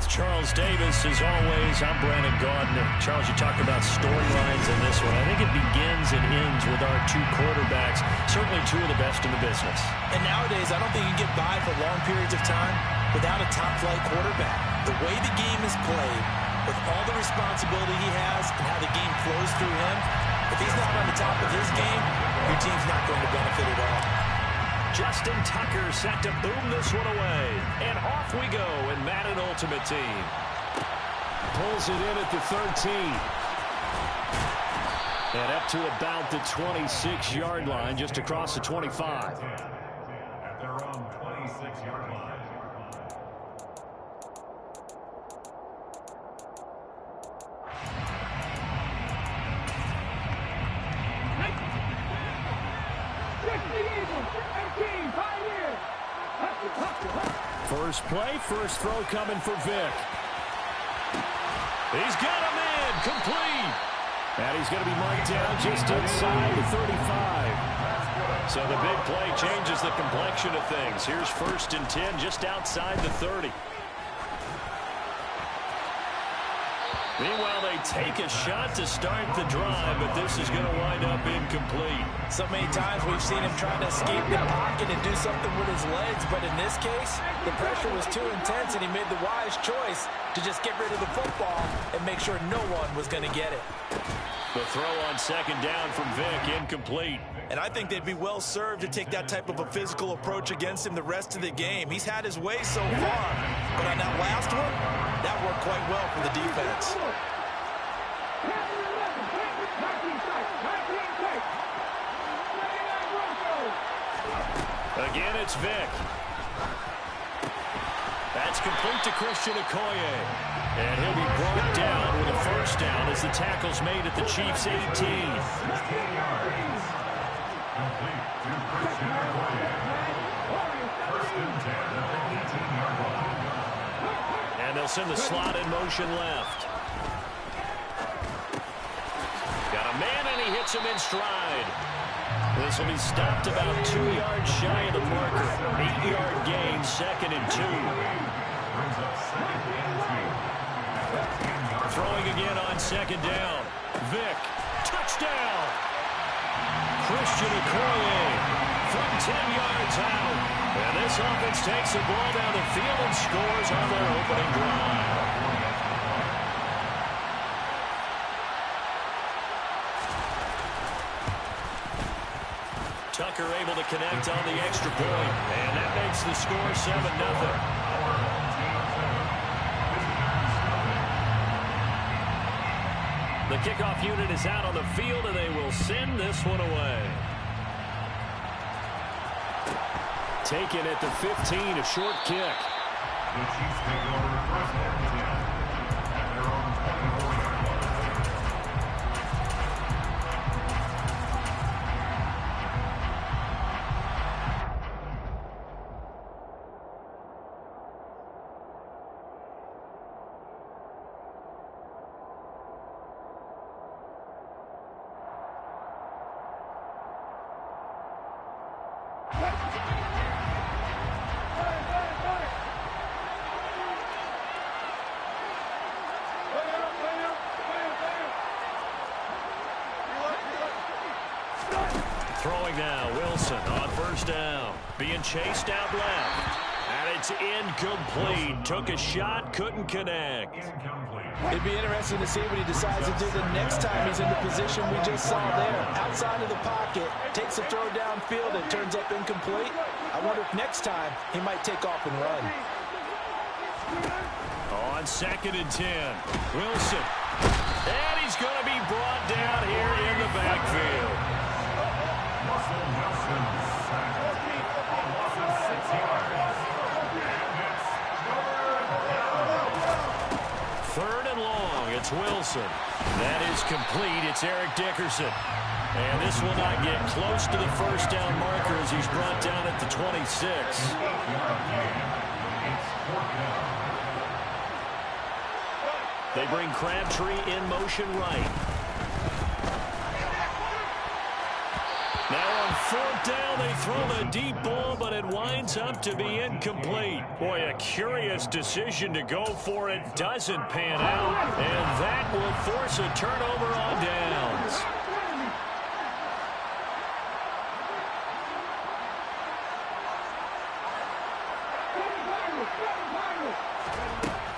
with Charles Davis. As always, I'm Brandon Gardner. Charles, you talked about storylines in this one. I think it begins and ends with our two quarterbacks, certainly two of the best in the business. And nowadays, I don't think you can get by for long periods of time without a top-flight quarterback. The way the game is played, with all the responsibility he has and how the game flows through him, if he's not on the top of his game, your team's not going to benefit at all. Justin Tucker set to boom this one away. And off we go in Madden Ultimate Team. Pulls it in at the 13. And up to about the 26-yard line, just across the 25. At their own 26-yard line. First play, first throw coming for Vic. He's got him in, complete. And he's going to be marked down just inside the 35. So the big play changes the complexion of things. Here's 1st and 10 just outside the 30. Meanwhile, they take a shot to start the drive, but this is going to wind up incomplete. So many times we've seen him trying to escape the pocket and do something with his legs, but in this case, the pressure was too intense, and he made the wise choice to just get rid of the football and make sure no one was going to get it. The throw on 2nd down from Vic, incomplete. And I think they'd be well served to take that type of a physical approach against him the rest of the game. He's had his way so far, but on that last one, that worked quite well for the defense. Again, it's Vic. That's complete to Christian Okoye. And he'll be brought down with a 1st down as the tackle's made at the Chiefs' 18. And they'll send the slot in motion left. Got a man, and he hits him in stride. This will be stopped about 2 yards shy of the marker. 8-yard gain, 2nd and 2. Throwing again on 2nd down. Vic, touchdown. Christian Okoye from 10 yards out. And this offense takes the ball down the field and scores on their opening drive. Tucker able to connect on the extra point, and that makes the score 7-0. The kickoff unit is out on the field, and they will send this one away. Taken at the 15, a short kick. The Chiefs take over 1st and 10 at their own 24-yard line. Throwing now, Wilson on 1st down. Being chased out left. And it's incomplete. Took a shot, couldn't connect. It'd be interesting to see what he decides to do the next time he's in the position we just saw there. Outside of the pocket, takes a throw downfield, it turns up incomplete. I wonder if next time he might take off and run. On 2nd and 10, Wilson. And he's going to be brought down here in the backfield. Third and long, it's Wilson. That is complete. It's Eric Dickerson. And this will not get close to the 1st down marker as he's brought down at the 26. They bring Crabtree in motion right. Now on fourth down, they throw the deep ball, but it winds up to be incomplete. Boy, a curious decision to go for it. Doesn't pan out, and that will force a turnover on downs.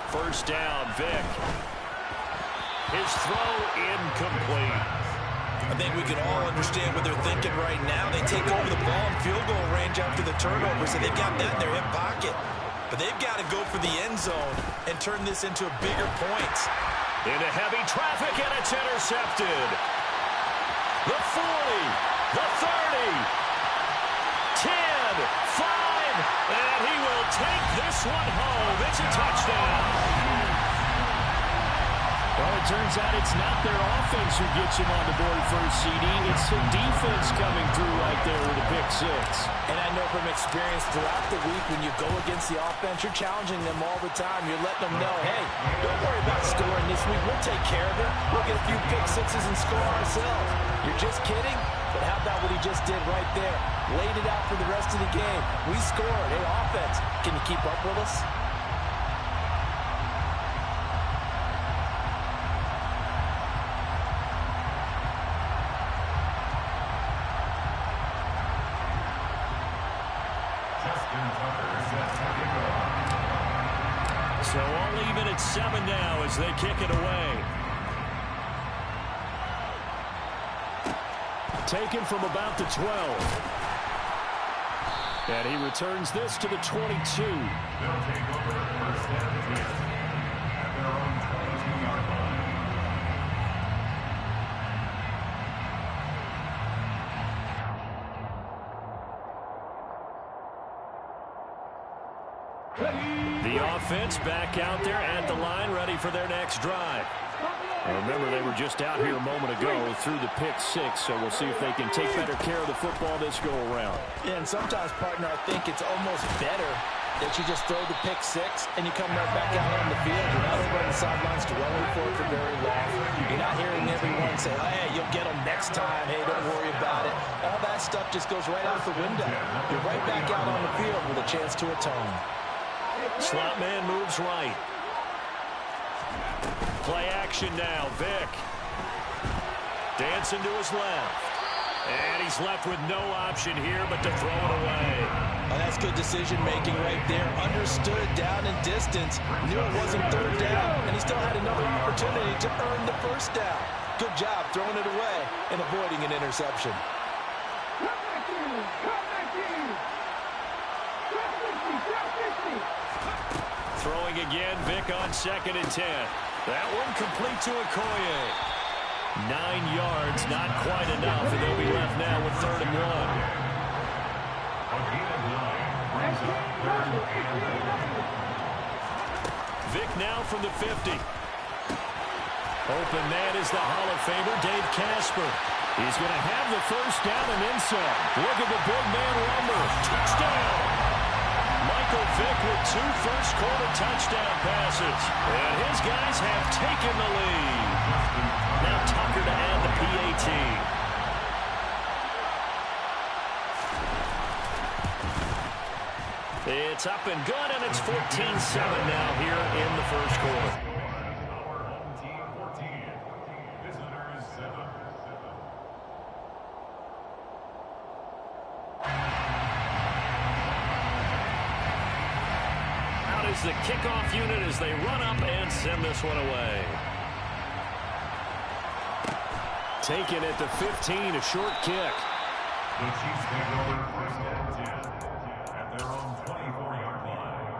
First down, Vic. His throw incomplete. I think we can all understand what they're thinking right now. They take over the ball in field goal range after the turnover, so they've got that in their hip pocket. But they've got to go for the end zone and turn this into a bigger point. Into heavy traffic, and it's intercepted. The 40, the 30, 10, 5, and he will take this one home. It's a touchdown. Well, it turns out it's not their offense who gets him on the board first, CD. It's the defense coming through right there with a pick six. And I know from experience throughout the week, when you go against the offense, you're challenging them all the time. You're letting them know, hey, don't worry about scoring this week. We'll take care of it. We'll get a few pick sixes and score ourselves. You're just kidding? But how about what he just did right there? Laid it out for the rest of the game. We scored. Hey, offense, can you keep up with us? So all even at 7 now as they kick it away. Taken from about the 12. And he returns this to the 22. They'll take over first down and 10 at their own 22-yard line. The offense back out there at the line, ready for their next drive. Now remember, they were just out here a moment ago through the pick six, so we'll see if they can take better care of the football this go-around. Yeah, and sometimes, partner, I think it's almost better that you just throw the pick six and you come right back out on the field. You're not over on the sidelines dwelling for it for very long. You're not hearing everyone say, hey, you'll get them next time. Hey, don't worry about it. All that stuff just goes right out the window. You're right back out on the field with a chance to atone. Slot man moves right. Play action now. Vic. Dancing to his left. And he's left with no option here but to throw it away. Oh, that's good decision-making right there. Understood down and distance. Knew it wasn't third down, and he still had another opportunity to earn the first down. Good job throwing it away and avoiding an interception. Throwing again, Vic on 2nd and 10. That one complete to Okoye. 9 yards, not quite enough, and they'll be left now with 3rd and 1. Vic now from the 50. Open man is the Hall of Famer, Dave Casper. He's going to have the first down and then some. Look at the big man rumble. Touchdown! Michael Vick with 2 first-quarter touchdown passes. And his guys have taken the lead. Now Tucker to add the PAT. It's up and good, and it's 14-7 now here in the first quarter. Our home team 14, visitors 7. Out is the kickoff unit as they run up and send this one away. Taken at the 15, a short kick. The Chiefs take over first down 10 at their own 24-yard line.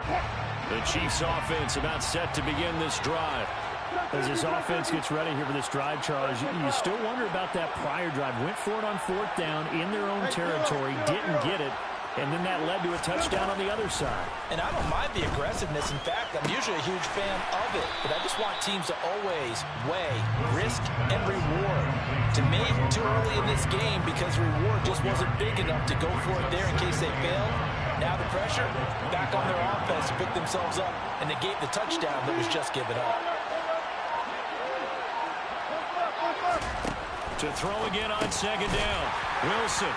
The Chiefs offense about set to begin this drive. As this offense gets ready here for this drive, Charles, you still wonder about that prior drive. Went for it on 4th down in their own territory, didn't get it, and then that led to a touchdown on the other side. And I don't mind the aggressiveness. In fact, I'm usually a huge fan of it. But I just want teams to always weigh risk and reward. To me, too early in this game because reward just wasn't big enough to go for it there in case they failed. Now the pressure, back on their offense to pick themselves up and negate the touchdown that was just given up. To throw again on second down. Wilson.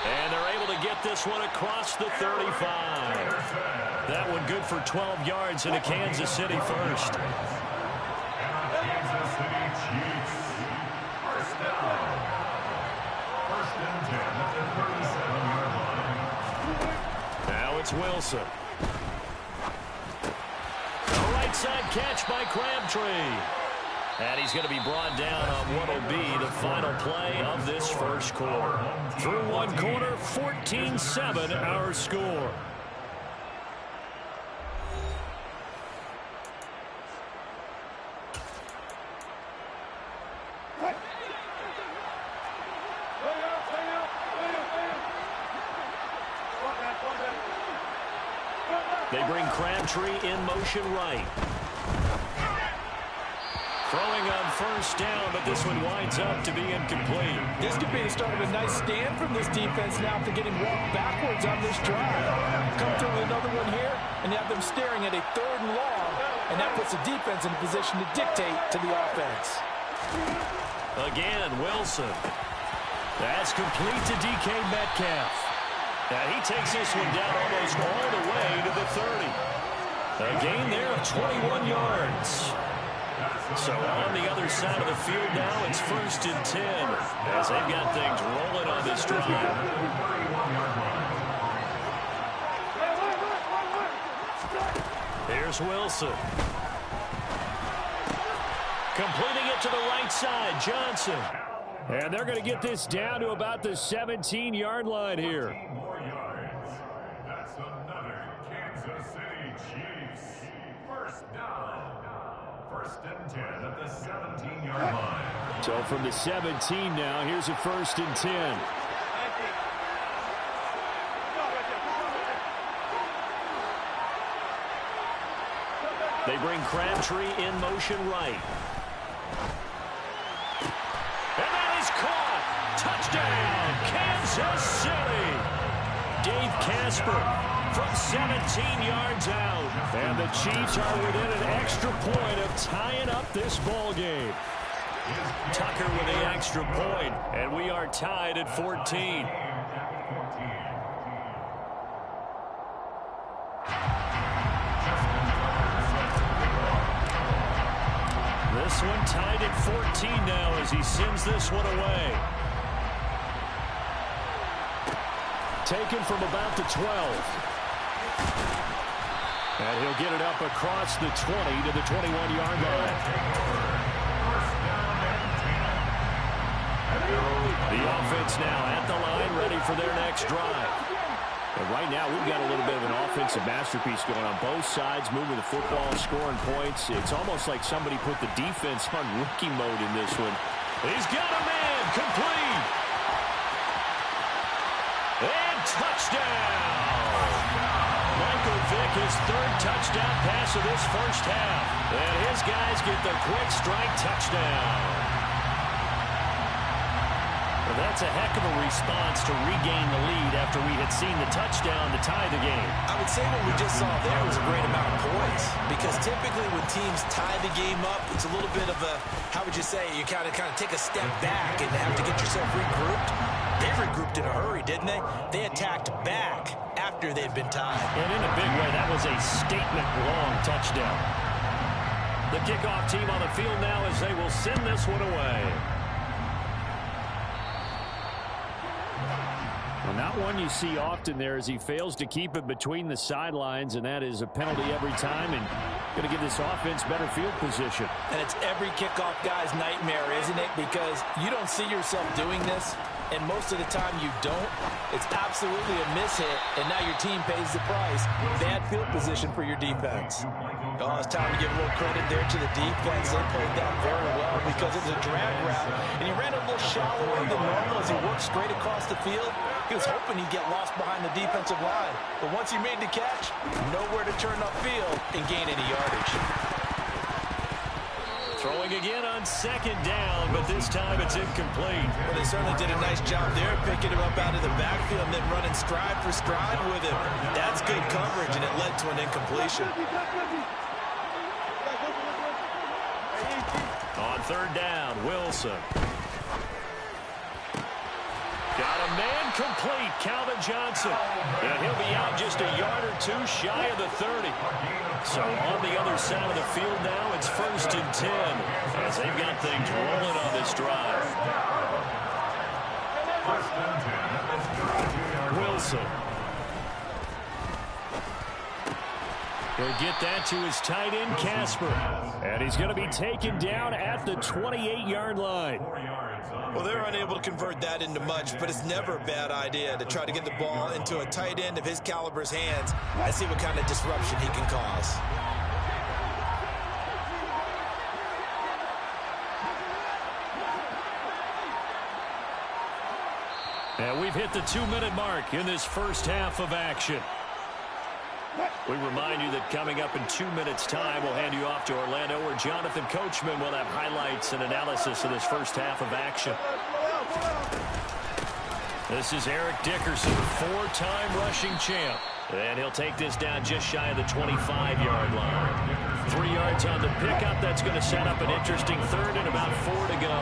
And they're able to get this one across the 35. That one good for 12 yards and a Kansas City first. Kansas City Chiefs. First down. First and 10 at the 37-yard line. Now it's Wilson. A right side catch by Crabtree. And he's going to be brought down on what will be the final play of this first quarter. Through one quarter, 14-7 our score. They bring Crabtree in motion right. Throwing on first down, but this one winds up to be incomplete. This could be the start of a nice stand from this defense now after getting walked backwards on this drive. Come through with another one here, and you have them staring at a 3rd and long, and that puts the defense in a position to dictate to the offense. Again, Wilson. That's complete to DK Metcalf. Now he takes this one down almost all the way to the 30. A gain there of 21 yards. So on the other side of the field now, it's 1st and 10 as they've got things rolling on this drive. Here's Wilson. Completing it to the right side, Johnson. And they're going to get this down to about the 17-yard line here. More yards. That's another Kansas City Chiefs. First down. First and 10 at the 17-yard line. So from the 17 now, here's a 1st and 10. They bring Crabtree in motion right. And that is caught. Touchdown, Kansas City. Dave Casper from 17 yards out. And the Chiefs are within an extra point of tying up this ball game. Tucker with the extra point, and we are tied at 14. This one tied at 14 now as he sends this one away. Taken from about the 12. And he'll get it up across the 20 to the 21-yard line. The offense now at the line, ready for their next drive. And right now, we've got a little bit of an offensive masterpiece going on both sides, moving the football, scoring points. It's almost like somebody put the defense on rookie mode in this one. He's got a man, complete. And touchdown. Michael Vick, his 3rd touchdown pass of this first half. And his guys get the quick strike touchdown. Well, that's a heck of a response to regain the lead after we had seen the touchdown to tie the game. I would say what we just saw there was a great amount of poise, because typically when teams tie the game up, it's a little bit of a, how would you say, you kind of take a step back and have to get yourself regrouped. They regrouped in a hurry, didn't they? They attacked back after they'd been tied. And in a big way, that was a statement-long touchdown. The kickoff team on the field now as they will send this one away. Well, not one you see often there as he fails to keep it between the sidelines, and that is a penalty every time and going to give this offense better field position. And it's every kickoff guy's nightmare, isn't it? Because you don't see yourself doing this, and most of the time you don't. It's absolutely a mishit, and now your team pays the price. Bad field position for your defense. Oh, it's time to give a little credit there to the defense. They played that very well because it was a drag route, and he ran a little shallower than normal as he worked straight across the field. He was hoping he'd get lost behind the defensive line, but once he made the catch, nowhere to turn upfield and gain any yardage. Throwing again on second down, but this time it's incomplete. Well, they certainly did a nice job there, picking him up out of the backfield and then running stride for stride with him. That's good coverage, and it led to an incompletion. On third down, Wilson. Got a man complete, Calvin Johnson. And he'll be out just a yard or two shy of the 30. So on the other side of the field now, it's 1st and 10 as they've got things rolling on this drive. Wilson. He'll get that to his tight end, Casper. And he's going to be taken down at the 28-yard line. Well, they're unable to convert that into much, but it's never a bad idea to try to get the ball into a tight end of his caliber's hands and see what kind of disruption he can cause. And we've hit the 2-minute mark in this first half of action. We remind you that coming up in 2 minutes' time, we'll hand you off to Orlando, where Jonathan Coachman will have highlights and analysis of this first half of action. This is Eric Dickerson, 4-time rushing champ. And he'll take this down just shy of the 25-yard line. 3 yards on the pickup. That's going to set up an interesting third and about 4 to go.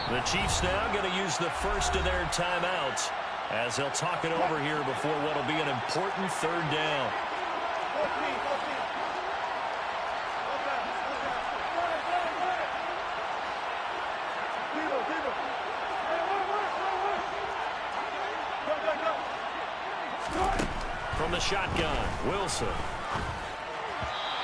The Chiefs now going to use the first of their timeouts as they'll talk it over here before what will be an important third down. From the shotgun, Wilson.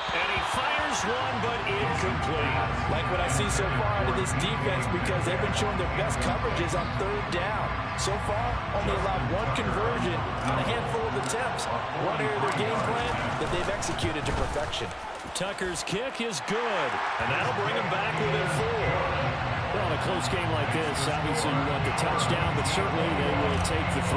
And he fires one, but incomplete. Like what I see so far out of this defense, because they've been showing their best coverages on third down. So far, only allowed 1 conversion on a handful of attempts. One area of their game plan that they've executed to perfection. Tucker's kick is good, and that'll bring him back within 4. Well, in a close game like this, obviously you want the touchdown, but certainly they will take the 3.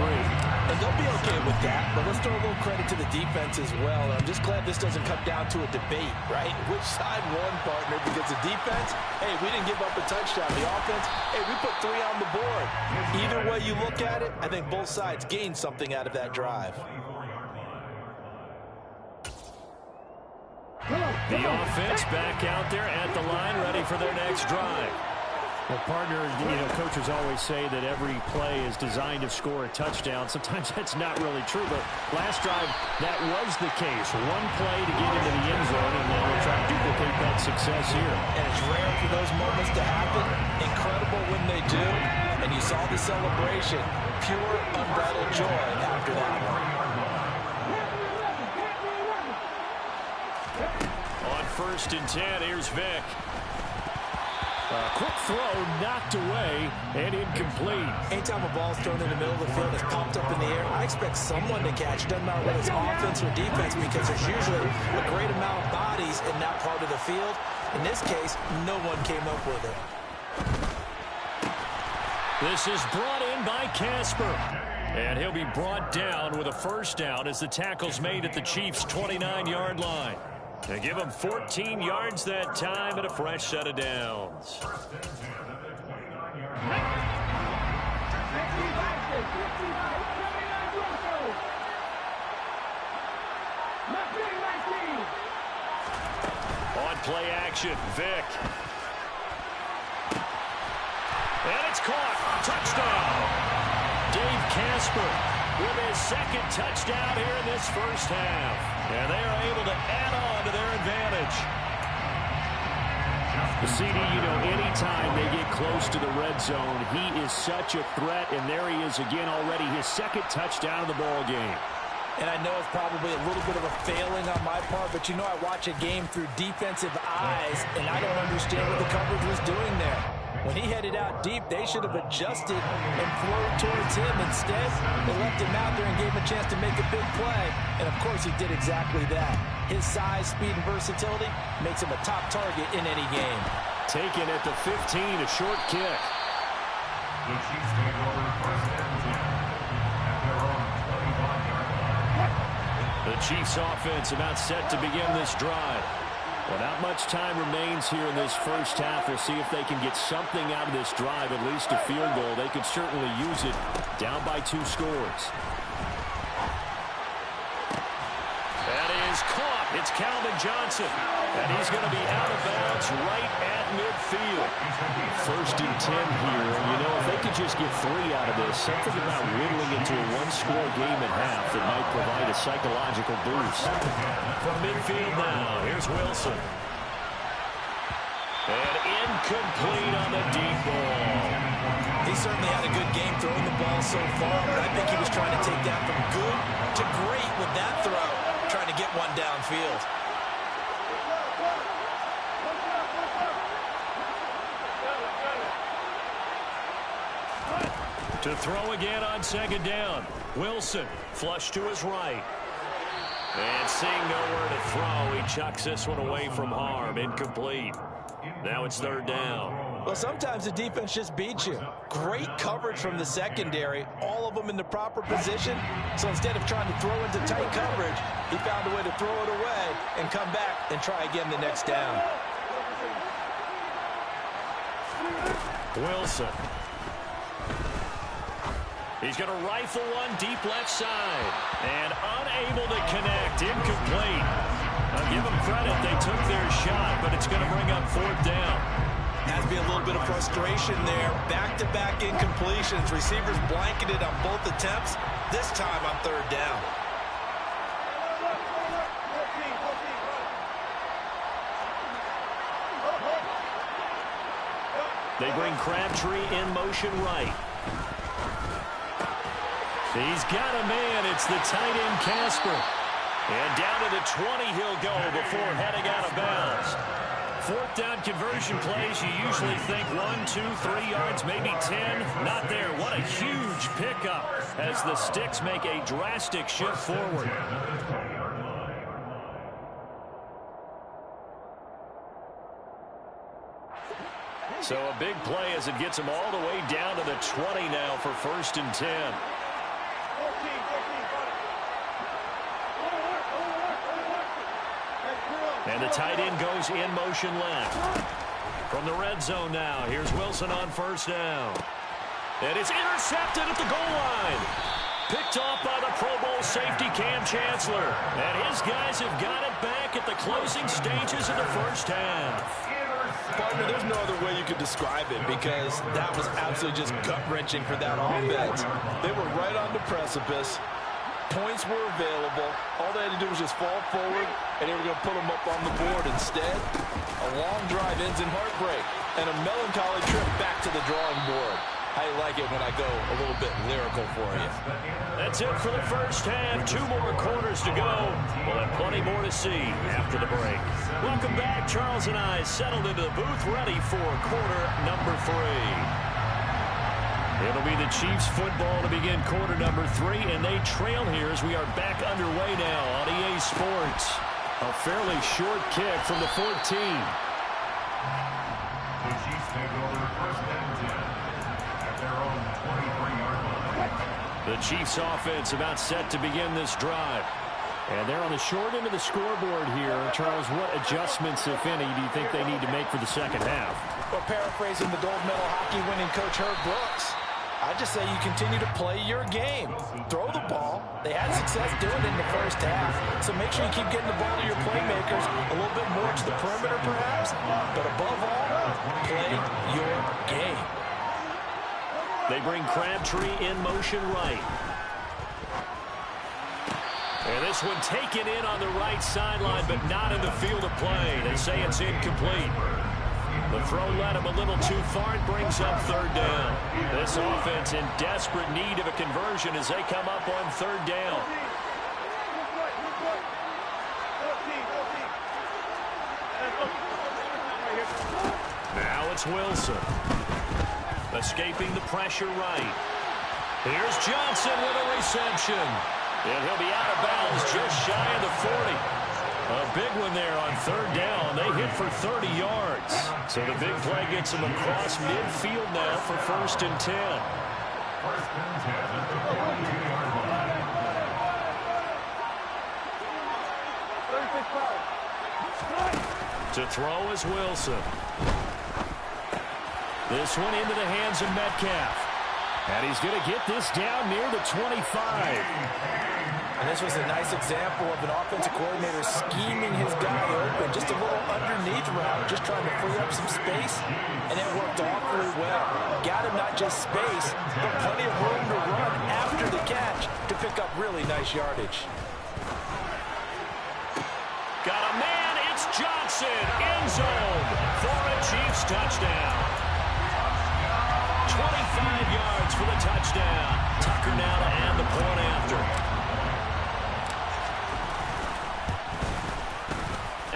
And they'll be okay with that, but let's throw a little credit to the defense as well. I'm just glad this doesn't come down to a debate, right? Which side won, partner? Because the defense, hey, we didn't give up a touchdown. The offense, hey, we put 3 on the board. Either way you look at it, I think both sides gained something out of that drive. The offense back out there at the line, ready for their next drive. Well, partner, you know, coaches always say that every play is designed to score a touchdown. Sometimes that's not really true, but last drive, that was the case. 1 play to get into the end zone, and then we'll try to duplicate that success here. And it's rare for those moments to happen. Incredible when they do. And you saw the celebration. Pure, unbridled joy after that one. On 1st and 10, here's Vick. Quick throw, knocked away, and incomplete. Anytime a ball's thrown in the middle of the field, it's popped up in the air, I expect someone to catch. Doesn't matter whether it's offense or defense, because there's usually a great amount of bodies in that part of the field. In this case, no one came up with it. This is brought in by Casper. And he'll be brought down with a first down as the tackle's made at the Chiefs' 29-yard line. They give him 14 yards that time and a fresh set of downs. On play action, Vick. And it's caught. Touchdown. Dave Casper with his 2nd touchdown here in this first half. And they are able to add on to their advantage. The CD, you know, anytime they get close to the red zone, he is such a threat, and there he is again already, his 2nd touchdown of the ball game. And I know it's probably a little bit of a failing on my part, but you know I watch a game through defensive eyes, and I don't understand what the coverage was doing there. When he headed out deep, they should have adjusted and flowed towards him. Instead, they left him out there and gave him a chance to make a big play. And, of course, he did exactly that. His size, speed, and versatility makes him a top target in any game. Taken at the 15, a short kick. The Chiefs take over 1st and 10 at their own 25-yard line. The Chiefs offense about set to begin this drive. Well, not much time remains here in this first half. We'll see if they can get something out of this drive, at least a field goal. They could certainly use it down by 2 scores. That is caught. It's It's Calvin Johnson. And he's going to be out of bounds right at midfield. 1st and 10 here. And, you know, if they could just get 3 out of this, something about whittling into a one-score game at half that might provide a psychological boost. From midfield now, here's Wilson. And incomplete on the deep ball. He certainly had a good game throwing the ball so far, but I think he was trying to take that from good to great with that throw, trying to get one downfield. To throw again on 2nd down. Wilson, flush to his right. And seeing nowhere to throw, he chucks this one away from harm. Incomplete. Now it's 3rd down. Well, sometimes the defense just beats you. Great coverage from the secondary, all of them in the proper position. So instead of trying to throw into tight coverage, he found a way to throw it away and come back and try again the next down. Wilson. He's going to rifle one deep left side. And unable to connect. Incomplete. I'll give them credit. They took their shot, but it's going to bring up 4th down. Has to be a little bit of frustration there. Back-to-back incompletions. Receivers blanketed on both attempts. This time on 3rd down. They bring Crabtree in motion right. He's got a man. It's the tight end, Casper. And down to the 20 he'll go before heading out of bounds. 4th down conversion plays, you usually think 1, 2, 3 yards, maybe 10. Not there. What a huge pickup as the Sticks make a drastic shift forward. So a big play as it gets him all the way down to the 20 now for 1st and 10. And the tight end goes in motion left. From the red zone now, here's Wilson on 1st down. And it's intercepted at the goal line. Picked off by the Pro Bowl safety Cam Chancellor. And his guys have got it back at the closing stages of the 1st half. Partner, there's no other way you could describe it because that was absolutely just gut-wrenching for that offense. They were right on the precipice. Points were available. All they had to do was just fall forward, and they were going to put them up on the board. Instead, a long drive ends in heartbreak and a melancholy trip back to the drawing board. I like it when I go a little bit lyrical for you. That's it for the 1st half. 2 more quarters to go. We'll have plenty more to see after the break. Welcome back. Charles and I settled into the booth ready for quarter number 3. It'll be the Chiefs football to begin quarter number 3, and they trail here as we are back underway now on EA Sports. A fairly short kick from the 14. The Chiefs take over 1st and 10 at their own 23-yard line. The Chiefs offense about set to begin this drive. And they're on the short end of the scoreboard here. Charles, what adjustments, if any, do you think they need to make for the 2nd half? Well, paraphrasing the gold medal hockey winning coach Herb Brooks, I just say you continue to play your game. Throw the ball. They had success doing it in the 1st half. So make sure you keep getting the ball to your playmakers a little bit more to the perimeter perhaps. But above all, play your game. They bring Crabtree in motion right. And this one taken in on the right sideline, but not in the field of play. They say it's incomplete. The throw led him a little too far and brings up 3rd down. This offense in desperate need of a conversion as they come up on 3rd down. Now it's Wilson. Escaping the pressure right. Here's Johnson with a reception. And he'll be out of bounds just shy of the 40. A big one there on 3rd down. They hit for 30 yards. So the big play gets them across midfield now for 1st and 10. 1st and 10 at the 42-yard line. To throw is Wilson. This one into the hands of Metcalf. And he's going to get this down near the 25. And this was a nice example of an offensive coordinator scheming his guy open. Just a little underneath route, just trying to free up some space, and it worked awfully well. Got him not just space, but plenty of room to run after the catch to pick up really nice yardage. Got a man, it's Johnson, end zone for a Chiefs touchdown. 25 yards for the touchdown. Tucker now to add the point after.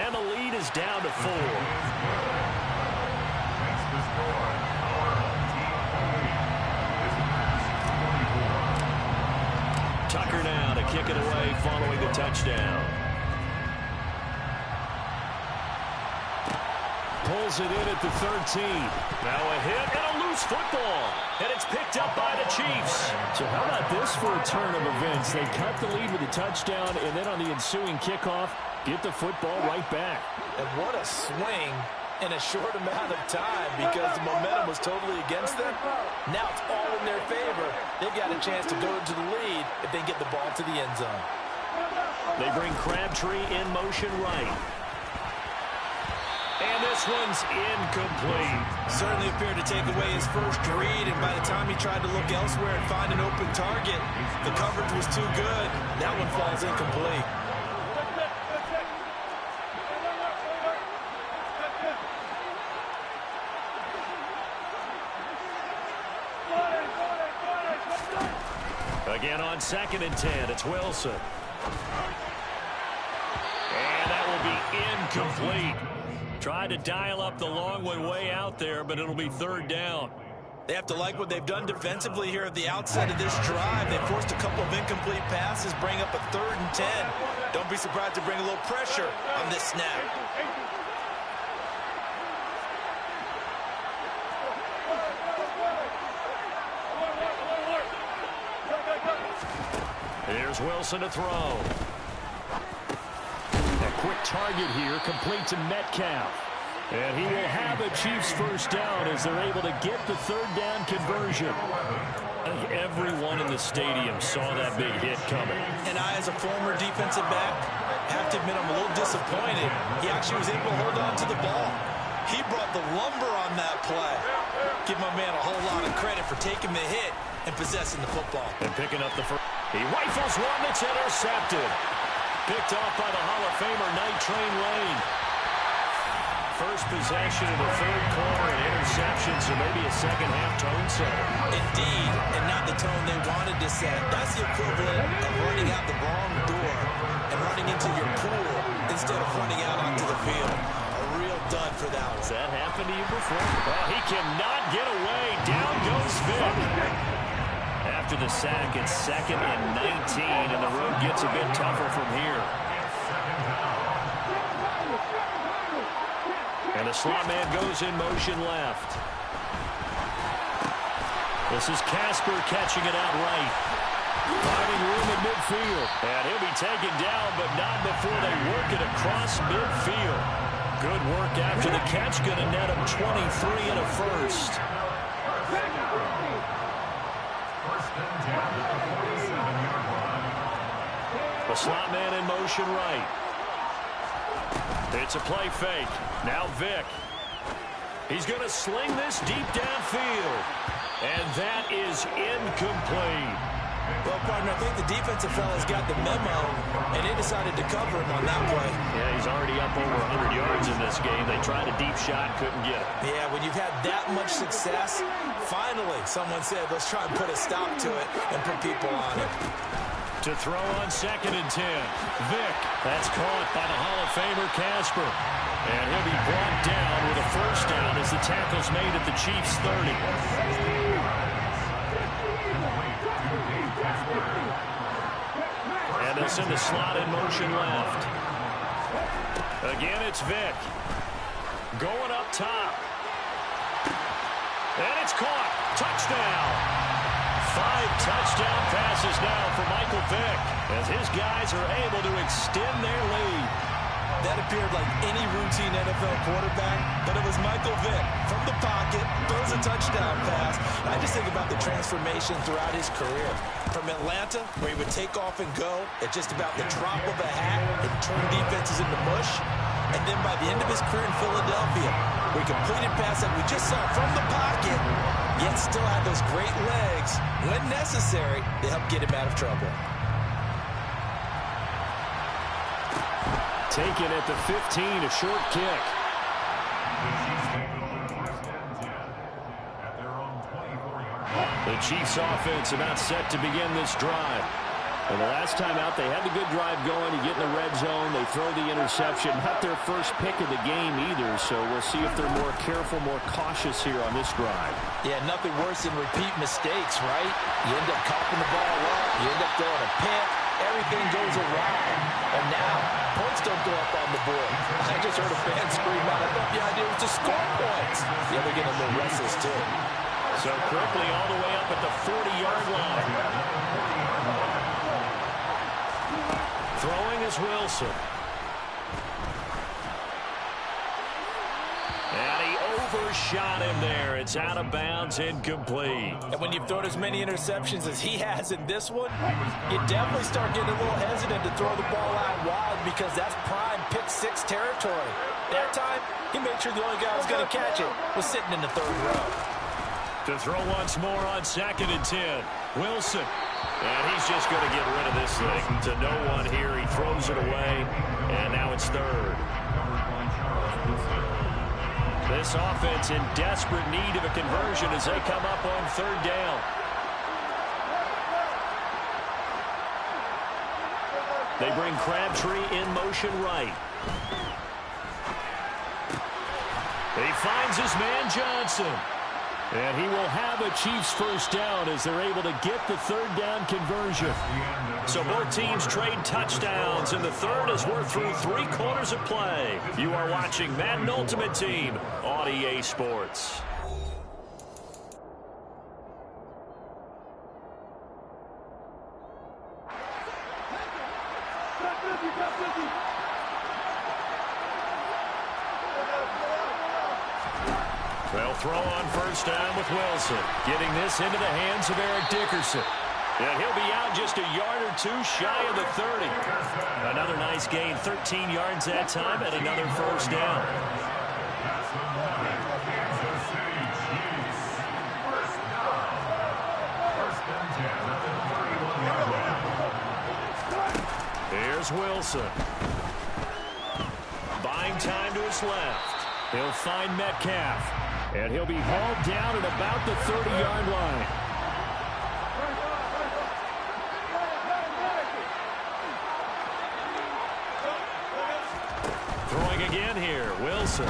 And the lead is down to 4. That's the score. Our home team lead. Tucker now to kick it away following the touchdown. Pulls it in at the 13. Now a hit and a loose football. And it's picked up by the Chiefs. So how about this for a turn of events? They cut the lead with a touchdown, and then on the ensuing kickoff, get the football right back. And what a swing in a short amount of time because the momentum was totally against them. Now it's all in their favor. They've got a chance to go into the lead if they get the ball to the end zone. They bring Crabtree in motion right. And this one's incomplete. Certainly appeared to take away his first read, and by the time he tried to look elsewhere and find an open target, the coverage was too good. That one falls incomplete. Again on 2nd and 10, it's Wilson. And that will be incomplete. Tried to dial up the long one way out there, but it'll be 3rd down. They have to like what they've done defensively here at the outset of this drive. They forced a couple of incomplete passes, bring up a 3rd and 10. Don't be surprised to bring a little pressure on this snap. Here's Wilson to throw. A quick target here, complete to Metcalf. And he will have a Chiefs first down as they're able to get the 3rd down conversion. I think everyone in the stadium saw that big hit coming. And I, as a former defensive back, have to admit I'm a little disappointed. He actually was able to hold on to the ball. He brought the lumber on that play. Give my man a whole lot of credit for taking the hit and possessing the football. And picking up the first. He rifles one that's intercepted. Picked off by the Hall of Famer Night Train Lane. First possession of the 3rd quarter, an interception, so maybe a second-half tone setter. Indeed, and not the tone they wanted to set. That's the equivalent of running out the wrong door and running into your pool instead of running out onto the field. A real dud for that one. Has that happened to you before? Well, he cannot get away. Down goes Vick. After the sack, it's 2nd and 19, and the road gets a bit tougher from here. And the slot man goes in motion left. This is Casper catching it out right. Finding room in midfield. And he'll be taken down, but not before they work it across midfield. Good work after the catch. Going to net him 23 and a first. The slot man in motion right. It's a play fake. Now Vick. He's going to sling this deep downfield. And that is incomplete. Well, partner, I think the defensive fellas got the memo, and they decided to cover him on that play. Yeah, he's already up over 100 yards in this game. They tried a deep shot, couldn't get it. Yeah, when you've had that much success, finally someone said, let's try and put a stop to it and put people on it. To throw on 2nd and 10. Vick. That's caught by the Hall of Famer Casper. And he'll be brought down with a first down as the tackle's made at the Chiefs' 30. And they'll send the slot in motion left. Again, it's Vick. Going up top. And it's caught. Touchdown. 5 touchdown passes now for Michael Vick as his guys are able to extend their lead. That appeared like any routine NFL quarterback, but it was Michael Vick from the pocket, throws a touchdown pass, I just think about the transformation throughout his career. From Atlanta, where he would take off and go at just about the drop of a hat and turn defenses into mush. And then by the end of his career in Philadelphia, where he completed passes that we just saw from the pocket, yet still had those great legs, when necessary, to help get him out of trouble. Taken at the 15, a short kick. The Chiefs offense about set to begin this drive. And the last time out, they had the good drive going. You get in the red zone. They throw the interception. Not their first pick of the game either, so we'll see if they're more careful, more cautious here on this drive. Yeah, nothing worse than repeat mistakes, right? You end up coughing the ball up. You end up throwing a pick. Everything goes awry. And now, points don't go up on the board. I just heard a fan scream out, I thought the idea was to score points. Yeah, they're getting a little restless, too. So quickly all the way up at the 40-yard line. Throwing is Wilson. And he overshot him there. It's out of bounds, incomplete. And when you've thrown as many interceptions as he has in this one, you definitely start getting a little hesitant to throw the ball out wide because that's prime pick six territory. That time, he made sure the only guy who was going to catch it was sitting in the third row. To throw once more on 2nd and 10. Wilson. And he's just going to get rid of this thing to no one here. He throws it away, and now it's third. This offense in desperate need of a conversion as they come up on 3rd down. They bring Crabtree in motion right. He finds his man Johnson. And he will have a Chiefs first down as they're able to get the 3rd down conversion. So both teams trade touchdowns, and the third as we're through 3 quarters of play. You are watching Madden Ultimate Team on EA Sports. They'll throw on first down with Wilson. Getting this into the hands of Eric Dickerson. And he'll be out just a yard or two shy of the 30. Another nice gain, 13 yards that time, and another first down. Here's Wilson. Buying time to his left. He'll find Metcalf. And he'll be hauled down at about the 30-yard line. Throwing again here, Wilson.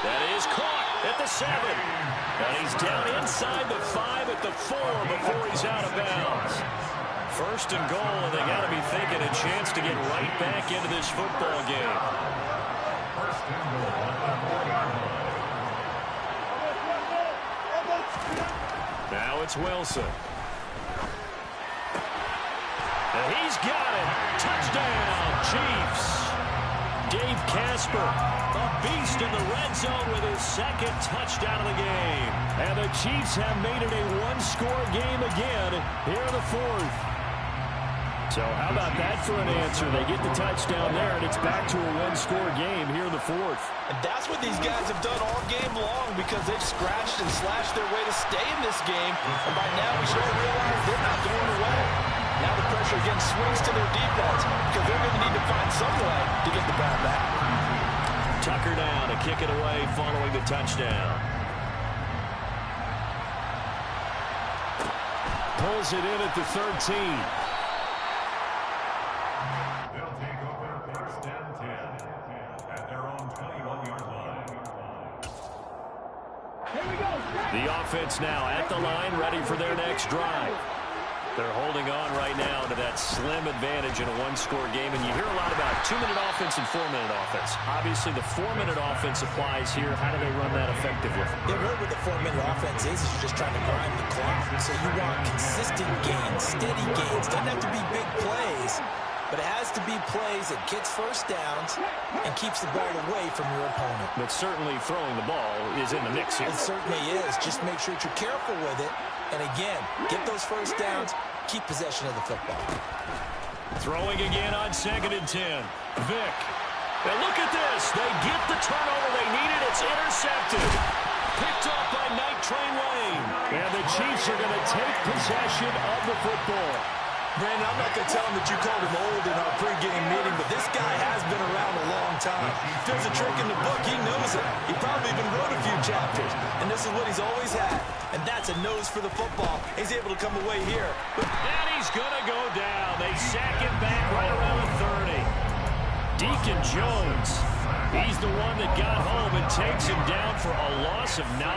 That is caught at the 7. And he's down inside the 5 at the 4 before he's out of bounds. 1st and goal, and they got to be thinking a chance to get right back into this football game. Now it's Wilson. And he's got it. Touchdown, Chiefs. Dave Casper, a beast in the red zone with his 2nd touchdown of the game. And the Chiefs have made it a one-score game again here in the 4th. So how about that for an answer? They get the touchdown there, and it's back to a one-score game here in the 4th. And that's what these guys have done all game long because they've scratched and slashed their way to stay in this game. And by now we should realize they're not throwing away. Now the pressure again swings to their defense because they're going to need to find some way to get the ball back. Tucker down to kick it away following the touchdown. Pulls it in at the 13. The offense now at the line, ready for their next drive. They're holding on right now to that slim advantage in a one-score game, and you hear a lot about 2-minute offense and 4-minute offense. Obviously, the 4-minute offense applies here. How do they run that effectively? Yeah, really what the 4-minute offense is you're just trying to grind the clock. So you want consistent gains, steady gains. Doesn't have to be big plays, but it has to be plays that gets first downs and keeps the ball away from your opponent. But certainly throwing the ball is in the mix here. It certainly is. Just make sure that you're careful with it. And again, get those first downs, keep possession of the football. Throwing again on 2nd and 10. Vick. Now look at this. They get the turnover they needed. It's intercepted. Picked off by Night Train Lane. And the Chiefs are going to take possession of the football. Brandon, I'm not going to tell him that you called him old in our pregame meeting, but this guy has been around a long time. If there's a trick in the book, he knows it. He probably even wrote a few chapters. And this is what he's always had. And that's a nose for the football. He's able to come away here. And he's going to go down. They sack him back right around the 30. Deacon Jones, he's the one that got home and takes him down for a loss of 9.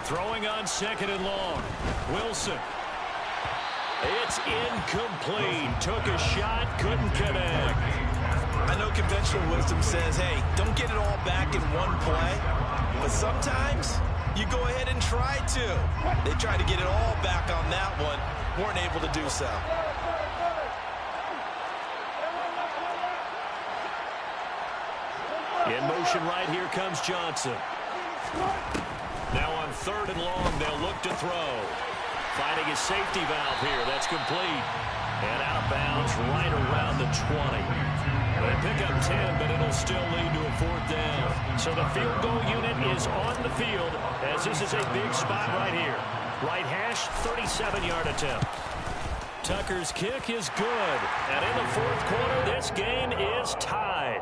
Throwing on 2nd and long. Wilson. It's incomplete. Took a shot, couldn't connect. I know conventional wisdom says, hey, don't get it all back in one play. But sometimes you go ahead and try to. They tried to get it all back on that one. Weren't able to do so. In motion right here comes Johnson. Now on 3rd and long, they'll look to throw. Finding his safety valve here. That's complete. And out of bounds right around the 20. They pick up 10, but it'll still lead to a 4th down. So the field goal unit is on the field as this is a big spot right here. Right hash, 37-yard attempt. Tucker's kick is good. And in the 4th quarter, this game is tied.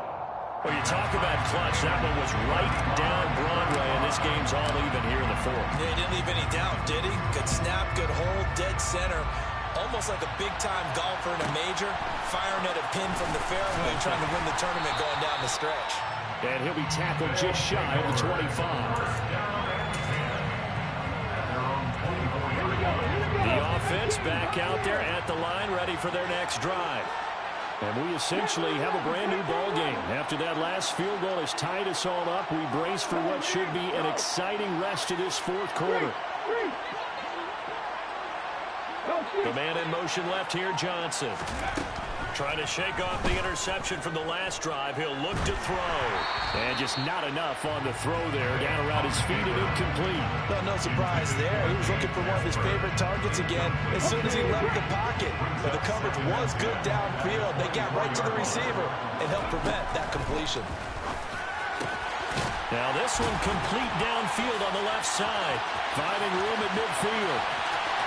Well, you talk about clutch. That one was right down Broadway, and this game's all even here in the 4th. Yeah, he didn't leave any doubt, did he? Good snap, good hold, dead center. Almost like a big-time golfer in a major, firing at a pin from the fairway, trying to win the tournament going down the stretch. And he'll be tackled just shy of the 25. The offense back out there at the line, ready for their next drive. And we essentially have a brand-new ball game. After that last field goal has tied us all up, we brace for what should be an exciting rest of this 4th quarter. The man in motion left here, Johnson. Trying to shake off the interception from the last drive. He'll look to throw. And just not enough on the throw there. Down around his feet and incomplete. No surprise there. He was looking for one of his favorite targets again as soon as he left the pocket. But the coverage was good downfield. They got right to the receiver and helped prevent that completion. Now this one complete downfield on the left side. Finding room at midfield.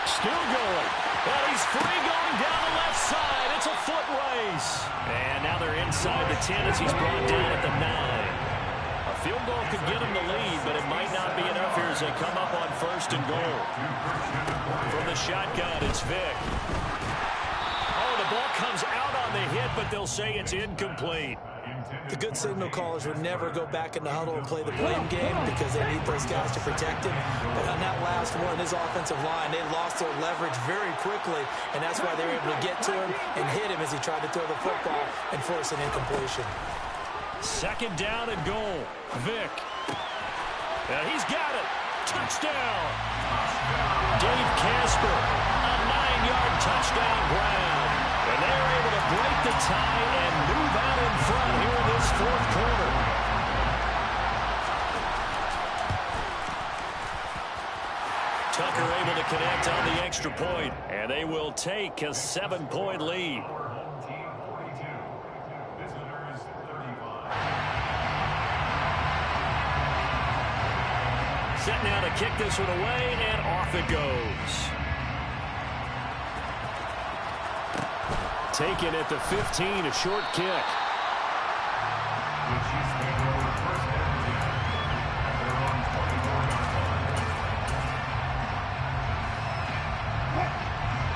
Still going. And he's free going down the left side. It's a foot race. And now they're inside the 10 as he's brought down at the 9. A field goal could get him the lead, but it might not be enough here as they come up on 1st and goal. From the shotgun, it's Vick. Oh, the ball comes out on the hit, but they'll say it's incomplete. The good signal callers would never go back in the huddle and play the blame game because they need those guys to protect him. But on that last one, his offensive line, they lost their leverage very quickly, and that's why they were able to get to him and hit him as he tried to throw the football and force an incompletion. 2nd down and goal. Vick. He's got it. Touchdown. Dave Casper, a 9-yard touchdown grab. And they're able to break the tie and move out in front here in this 4th quarter. Tucker able to connect on the extra point, and they will take a 7-point lead. Set now to kick this one away, and off it goes. Taken at the 15, a short kick.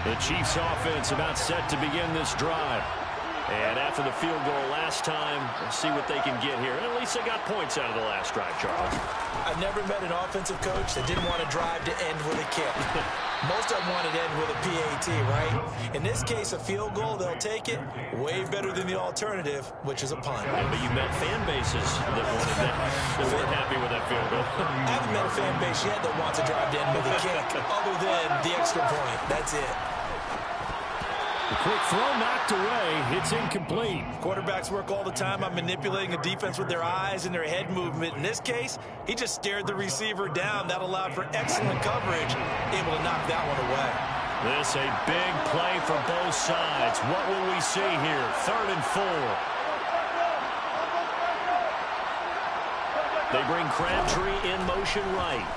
The Chiefs offense about set to begin this drive. And after the field goal last time, we'll see what they can get here. At least they got points out of the last drive, Charles. I've never met an offensive coach that didn't want to drive to end with a kick. Most of them want it in with a PAT, right? In this case, a field goal, they'll take it. Way better than the alternative, which is a punt. Yeah, but you met fan bases that wanted that. They weren't happy with that field goal. I haven't met a fan base yet that wants to drive in with a kick other than the extra point. That's it. The quick throw knocked away. It's incomplete. Quarterbacks work all the time on manipulating a defense with their eyes and their head movement. In this case, he just stared the receiver down. That allowed for excellent coverage, able to knock that one away. This a big play for both sides. What will we see here? 3rd and 4. They bring Crabtree in motion right.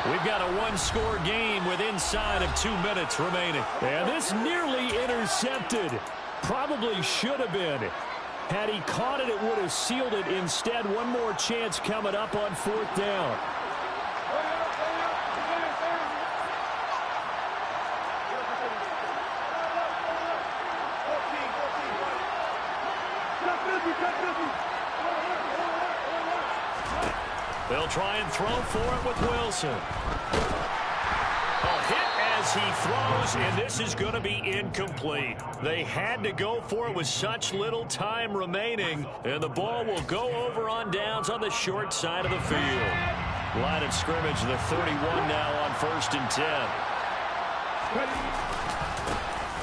We've got a one-score game with inside of 2 minutes remaining. And this nearly intercepted. Probably should have been. Had he caught it, it would have sealed it. Instead, one more chance coming up on 4th down. They'll try and throw for it with Wilson. A hit as he throws, and this is going to be incomplete. They had to go for it with such little time remaining, and the ball will go over on downs on the short side of the field. Line of scrimmage, the 31 now on 1st and 10.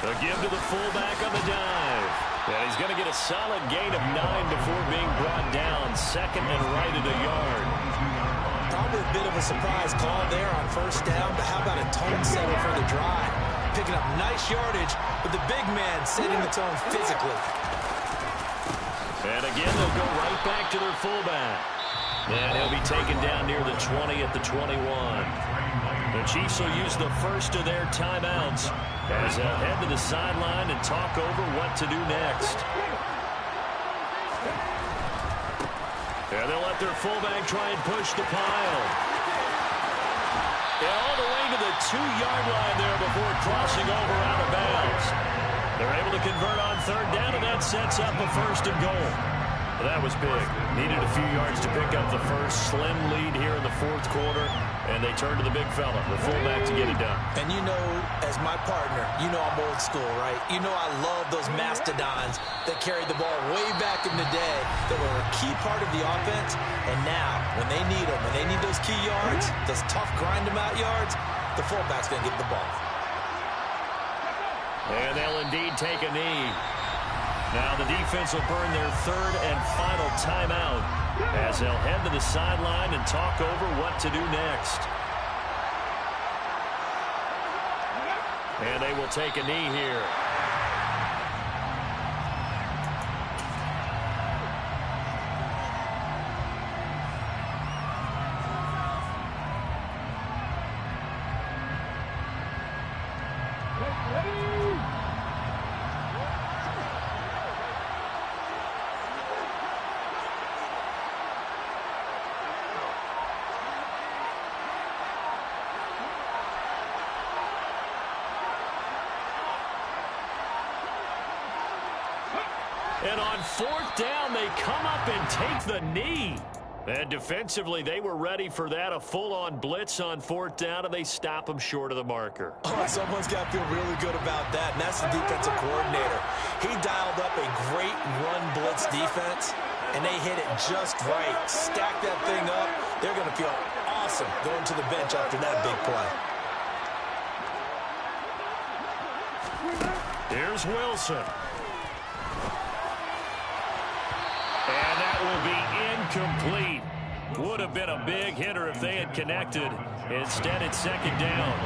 A give to the fullback on the dive. And he's going to get a solid gain of 9 before being brought down. 2nd and right at a yard. Probably a bit of a surprise call there on 1st down, but how about a tone setter for the drive? Picking up nice yardage, but the big man setting the tone physically. And again, they'll go right back to their fullback. And he'll be taken down near the 20 at the 21. The Chiefs will use the first of their timeouts as they'll head to the sideline and talk over what to do next. And they'll let their fullback try and push the pile. And all the way to the 2-yard line there before crossing over out of bounds. They're able to convert on 3rd down, and that sets up a 1st and goal. Well, that was big. Needed a few yards to pick up the first. Slim lead here in the 4th quarter, and they turn to the big fella, the fullback, to get it done. And you know, as my partner, you know I'm old school, right? You know I love those mastodons that carried the ball way back in the day that were a key part of the offense. And now, when they need them, when they need those key yards, those tough grind-them-out yards, the fullback's going to get the ball. And they'll indeed take a knee. Now the defense will burn their 3rd and final timeout as they'll head to the sideline and talk over what to do next. And they will take a knee here. And on 4th down, they come up and take the knee. And defensively, they were ready for that, a full-on blitz on 4th down, and they stop them short of the marker. Oh, someone's got to feel really good about that, and that's the defensive coordinator. He dialed up a great run blitz defense, and they hit it just right. Stack that thing up. They're going to feel awesome going to the bench after that big play. Here's Wilson. And that will be incomplete. Would have been a big hitter if they had connected. Instead, it's 2nd down.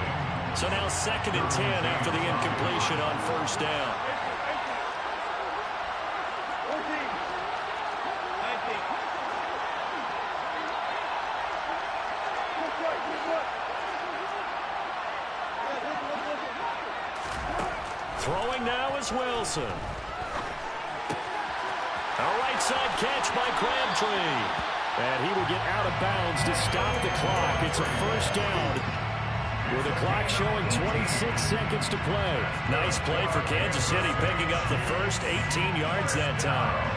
So now 2nd and 10 after the incompletion on 1st down. Throwing now is Wilson. A right side catch by Crabtree. And he will get out of bounds to stop the clock. It's a 1st down with the clock showing 26 seconds to play. Nice play for Kansas City, picking up the first 18 yards that time.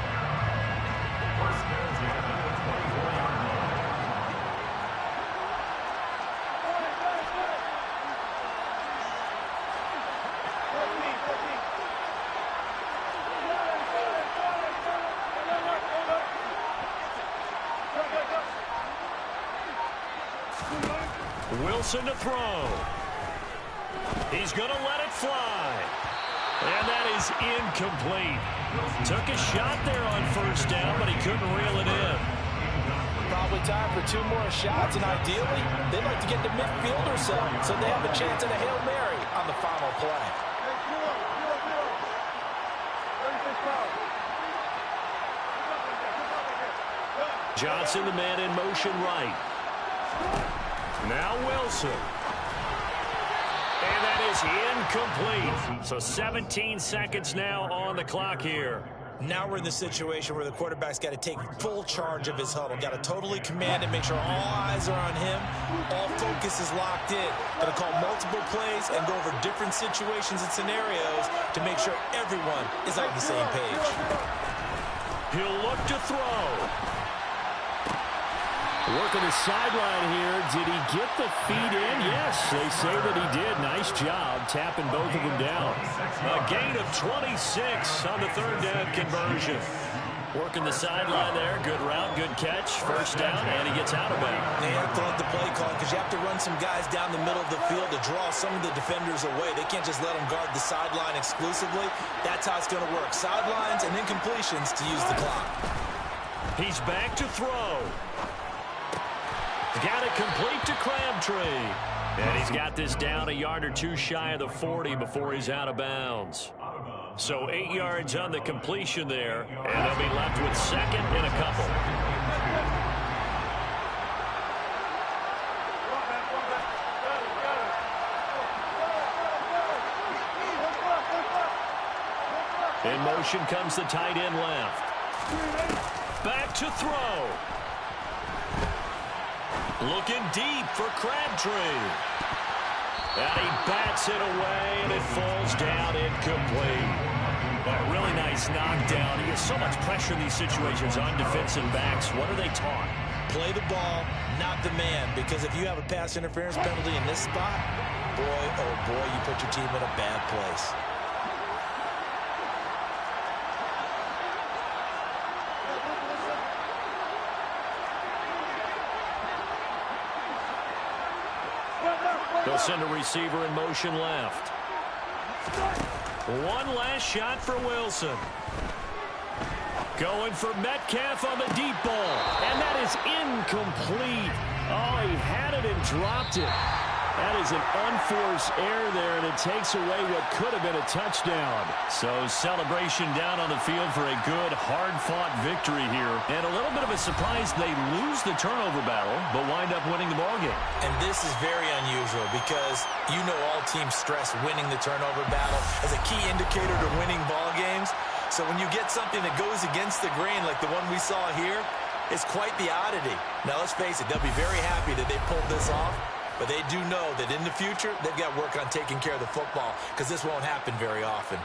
Wilson to throw. He's going to let it fly. And that is incomplete. Took a shot there on first down, but he couldn't reel it in. Probably time for 2 more shots, and ideally, they'd like to get to midfield or so they have a chance at a Hail Mary on the final play. Johnson, the man in motion right. Now Wilson. And that is incomplete. So 17 seconds now on the clock here. Now we're in the situation where the quarterback's got to take full charge of his huddle. Got to totally command and make sure all eyes are on him. All focus is locked in. Got to call multiple plays and go over different situations and scenarios to make sure everyone is on the same page. He'll look to throw. Working the sideline here. Did he get the feet in? Yes, they say that he did. Nice job tapping both of them down. A gain of 26 on the third down conversion. Working the sideline there. Good route, good catch. First down, and he gets out of bounds. They have to let the play call because you have to run some guys down the middle of the field to draw some of the defenders away. They can't just let them guard the sideline exclusively. That's how it's going to work. Sidelines and incompletions to use the clock. He's back to throw. Got it complete to Crabtree. And he's got this down a yard or 2 shy of the 40 before he's out of bounds. So 8 yards on the completion there, and they'll be left with second and a couple. In motion comes the tight end left. Back to throw. Looking deep for Crabtree. And he bats it away, and it falls down incomplete. A really nice knockdown. He gets so much pressure in these situations on defensive backs. What are they taught? Play the ball, not the man. Because if you have a pass interference penalty in this spot, boy, oh boy, you put your team in a bad place. They'll send a receiver in motion left. One last shot for Wilson. Going for Metcalf on the deep ball. And that is incomplete. Oh, he had it and dropped it. That is an unforced error there, and it takes away what could have been a touchdown. So celebration down on the field for a good, hard-fought victory here. And a little bit of a surprise, they lose the turnover battle, but wind up winning the ballgame. And this is very unusual because you know all teams stress winning the turnover battle as a key indicator to winning ball games. So when you get something that goes against the grain like the one we saw here, it's quite the oddity. Now, let's face it, they'll be very happy that they pulled this off. But they do know that in the future, they've got work on taking care of the football because this won't happen very often.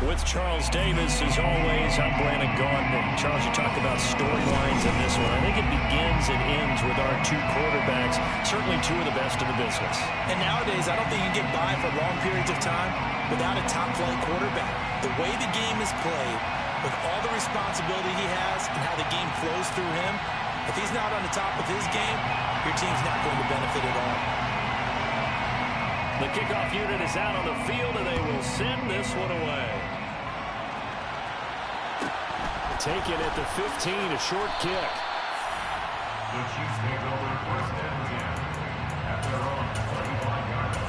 With Charles Davis, as always, I'm Brandon Gardner. Charles, you talked about storylines in this one. I think it begins and ends with our two quarterbacks, certainly two of the best in the business. And nowadays, I don't think you can get by for long periods of time without a top-flight quarterback. The way the game is played, with all the responsibility he has and how the game flows through him, if he's not on the top of his game, your team's not going to benefit at all. The kickoff unit is out on the field, and they will send this one away. Taken at the 15, a short kick. The Chiefs take over first and 10 at their own 25-yard line.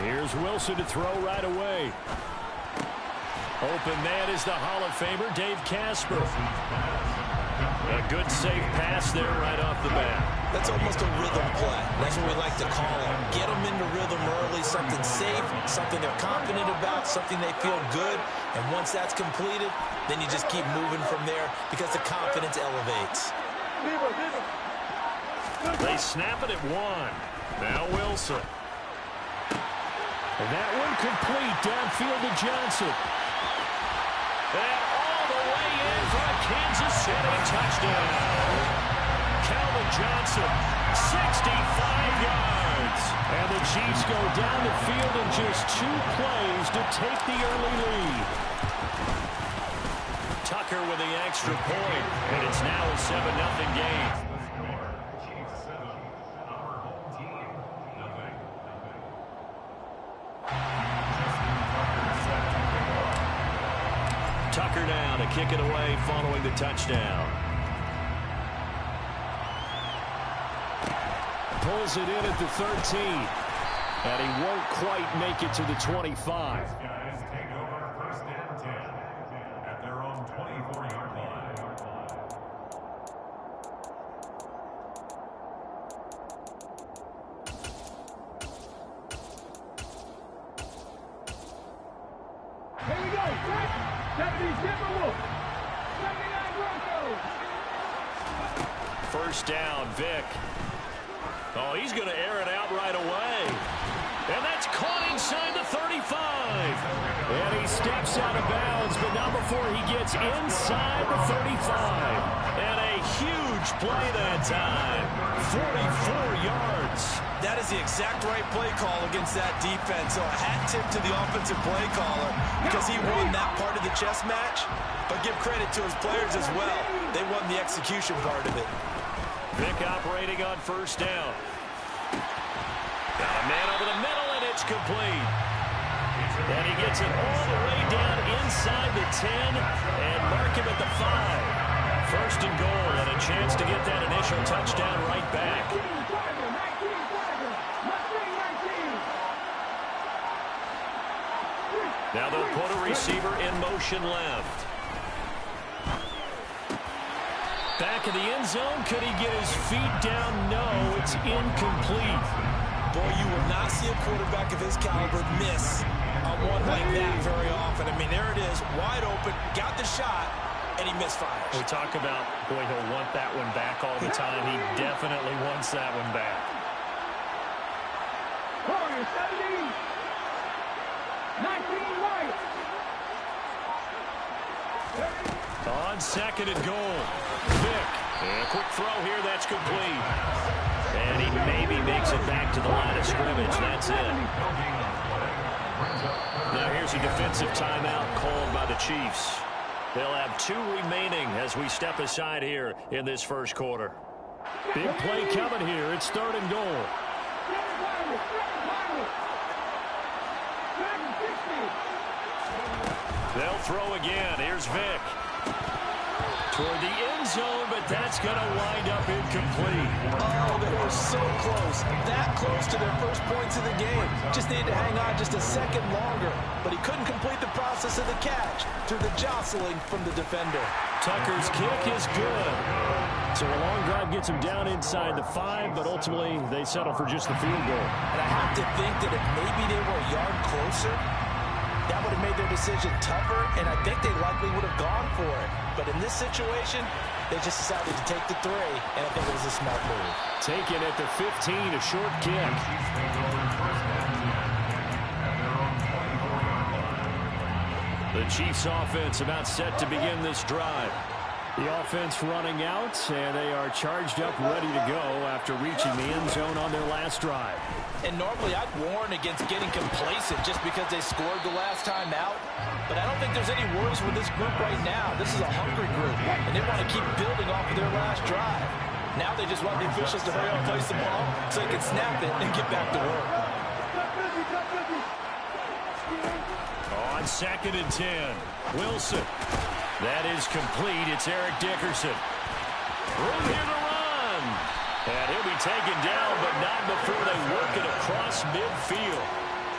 Here's Wilson to throw right away. Open man is the Hall of Famer, Dave Casper. A good safe pass there right off the bat. That's almost a rhythm play. That's what we like to call it. Get them into rhythm early, something safe, something they're confident about, something they feel good. And once that's completed, then you just keep moving from there because the confidence elevates. They snap it at one. Now Wilson. And that one complete downfield to Johnson. And all the way in for a Kansas City touchdown. Calvin Johnson, 65 yards. And the Chiefs go down the field in just 2 plays to take the early lead. Tucker with the extra point, and it's now a 7-0 game. Chiefs 7, our home team, nothing. Tucker now to kick it away following the touchdown. Pulls it in at the 13. And he won't quite make it to the 25. Guys take over first and 10 at their own 24-yard line. Here we go. Deputies, get the wolf. 79 Broncos. First down, Vic. Oh, he's going to air it out right away. And that's caught inside the 35. And he steps out of bounds, but not before he gets inside the 35. And a huge play that time. 44 yards. That is the exact right play call against that defense. So a hat tip to the offensive play caller because he won that part of the chess match. But give credit to his players as well. They won the execution part of it. Vic operating on first down. Got a man over the middle, and it's complete. And he gets it all the way down inside the 10 and mark him at the 5. First and goal, and a chance to get that initial touchdown right back. Now they'll put a receiver in motion left. Back in the end zone. Could he get his feet down? No, it's incomplete. Boy, you will not see a quarterback of his caliber miss on one like that very often. I mean, there it is, wide open, got the shot, and he misfires. We talk about, boy, he'll want that one back all the time. He definitely wants that one back. Warriors 70. 19 right. On second and goal, Vic. And a quick throw here, that's complete. And he maybe makes it back to the line of scrimmage. That's it. Now here's a defensive timeout called by the Chiefs. They'll have 2 remaining as we step aside here in this first quarter. Big play coming here. It's third and goal. They'll throw again. Here's Vic. toward the end zone, but that's going to wind up incomplete. Oh, they were so close. That close to their first points of the game. Just needed to hang on just a second longer. But he couldn't complete the process of the catch through the jostling from the defender. Tucker's kick is good. So a long drive gets him down inside the 5, but ultimately they settle for just the field goal. And I have to think that if maybe they were a yard closer, that would have made their decision tougher, and I think they likely would have gone for it. But in this situation, they just decided to take the 3, and I think it was a smart move. Taken at the 15, a short kick. The Chiefs offense about set to begin this drive. The offense running out, and they are charged up, ready to go after reaching the end zone on their last drive. And normally I'd warn against getting complacent just because they scored the last time out. But I don't think there's any worries with this group right now. This is a hungry group, and they want to keep building off of their last drive. Now they just want the officials to hurry up and place the ball so they can snap it and get back to work. On 2nd and 10, Wilson. That is complete. It's Eric Dickerson. Room here to run. And he'll be taken down, but not before they work it across midfield.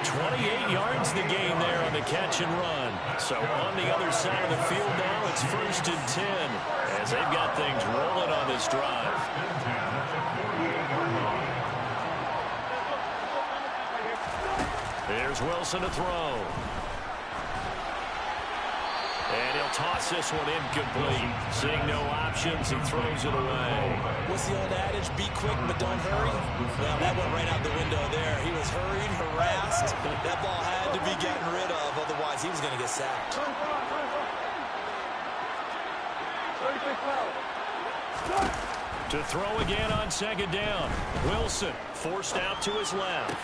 28 yards the gain there on the catch and run. So on the other side of the field now, it's 1st and 10 as they've got things rolling on this drive. Here's Wilson to throw. And he'll toss this one incomplete. Seeing no options, he throws it away. What's the old adage? Be quick, but don't hurry. Well, that went right out the window there. He was hurried, harassed. That ball had to be gotten rid of. Otherwise, he was going to get sacked. To throw again on 2nd down. Wilson forced out to his left.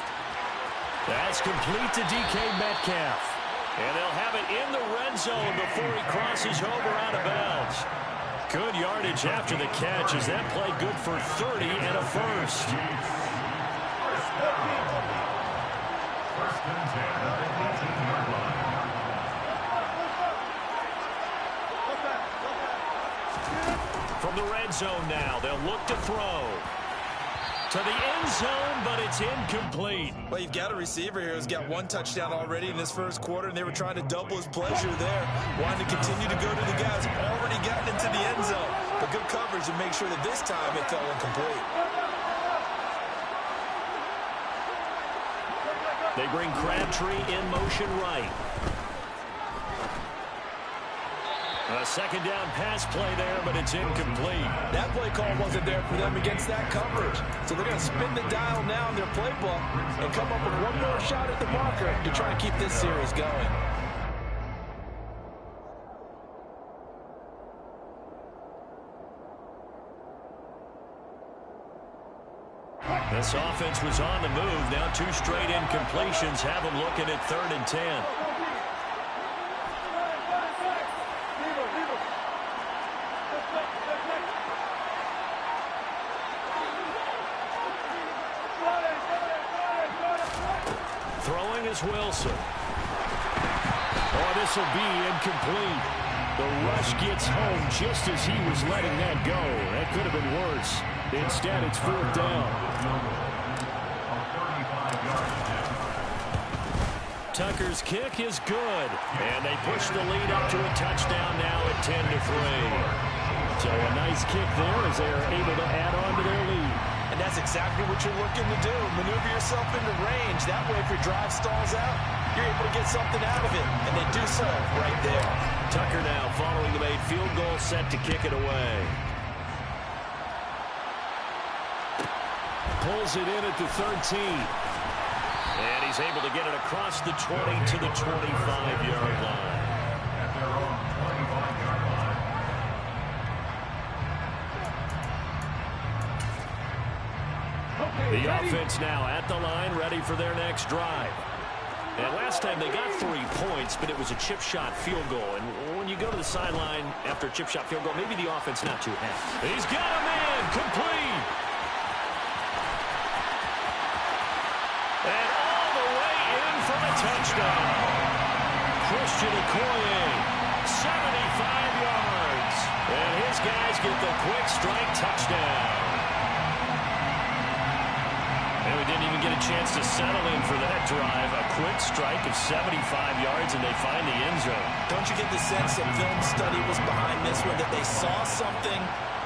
That's complete to DK Metcalf. And they'll have it in the red zone before he crosses over out of bounds. Good yardage after the catch as that play good for 30 and a first. From the red zone now, they'll look to throw. To the end zone, but it's incomplete. Well, you've got a receiver here who's got 1 touchdown already in this first quarter, and they were trying to double his pleasure there. Wanted to continue to go to the guys already gotten into the end zone. But good coverage to make sure that this time it fell incomplete. They bring Crabtree in motion right. A 2nd down pass play there, but it's incomplete. That play call wasn't there for them against that coverage. So they're going to spin the dial now in their playbook and come up with one more shot at the marker to try to keep this series going. This offense was on the move. Now 2 straight incompletions have them looking at 3rd and 10. Throwing is Wilson. Oh, this will be incomplete. The rush gets home just as he was letting that go. That could have been worse. Instead, it's 4th down. Tucker's kick is good. And they push the lead up to a touchdown now at 10-3. So a nice kick there as they are able to add on to their lead. And that's exactly what you're looking to do. Maneuver yourself into range. That way, if your drive stalls out, you're able to get something out of it. And they do so right there. Tucker now following the made field goal, set to kick it away. Pulls it in at the 13. And he's able to get it across the 20 to the 25-yard line. At their own 25-yard line. The offense now at the line, ready for their next drive. And last time they got 3 points, but it was a chip shot field goal. And when you go to the sideline after a chip shot field goal, maybe the offense not too happy. He's got a man, complete. And all the way in for the touchdown. Christian Okoye, 75 yards. And his these guys get the quick strike touchdown. And we didn't even get a chance to settle in for that drive. A quick strike of 75 yards, and they find the end zone. Don't you get the sense that film study was behind this one, that they saw something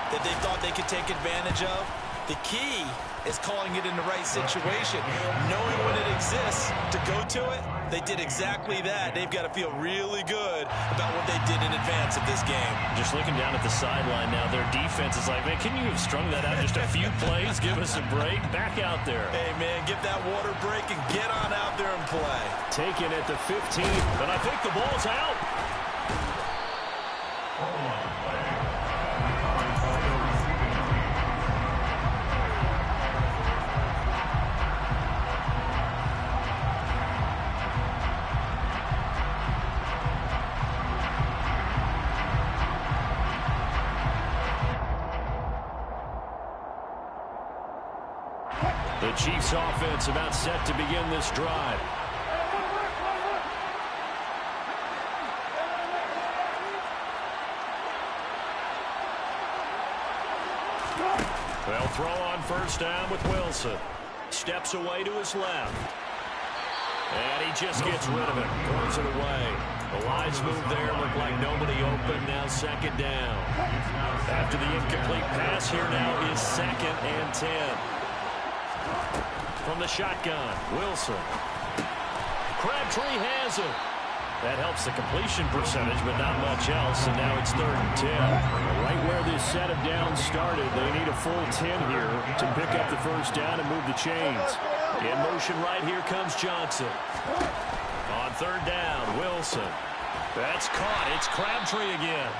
that they thought they could take advantage of? The key is calling it in the right situation. Knowing when it exists to go to it, they did exactly that. They've got to feel really good about what they did in advance of this game. Just looking down at the sideline now, their defense is like, man, can you have strung that out just a few plays? Give us a break. Back out there. Hey, man, give that water break and get on out there and play. Taken at the 15, and I think the ball's out. The Chiefs offense about set to begin this drive. They'll throw on first down with Wilson. Steps away to his left. And he just gets rid of it. Throws it away. The lines move there. Look like nobody open. Now second down. After the incomplete pass, here now is 2nd and 10. From the shotgun, Wilson. Crabtree has it. That helps the completion percentage, but not much else, and now it's 3rd and 10. Right where this set of downs started, they need a full 10 here to pick up the first down and move the chains. In motion right here comes Johnson. On 3rd down, Wilson. That's caught. It's Crabtree again.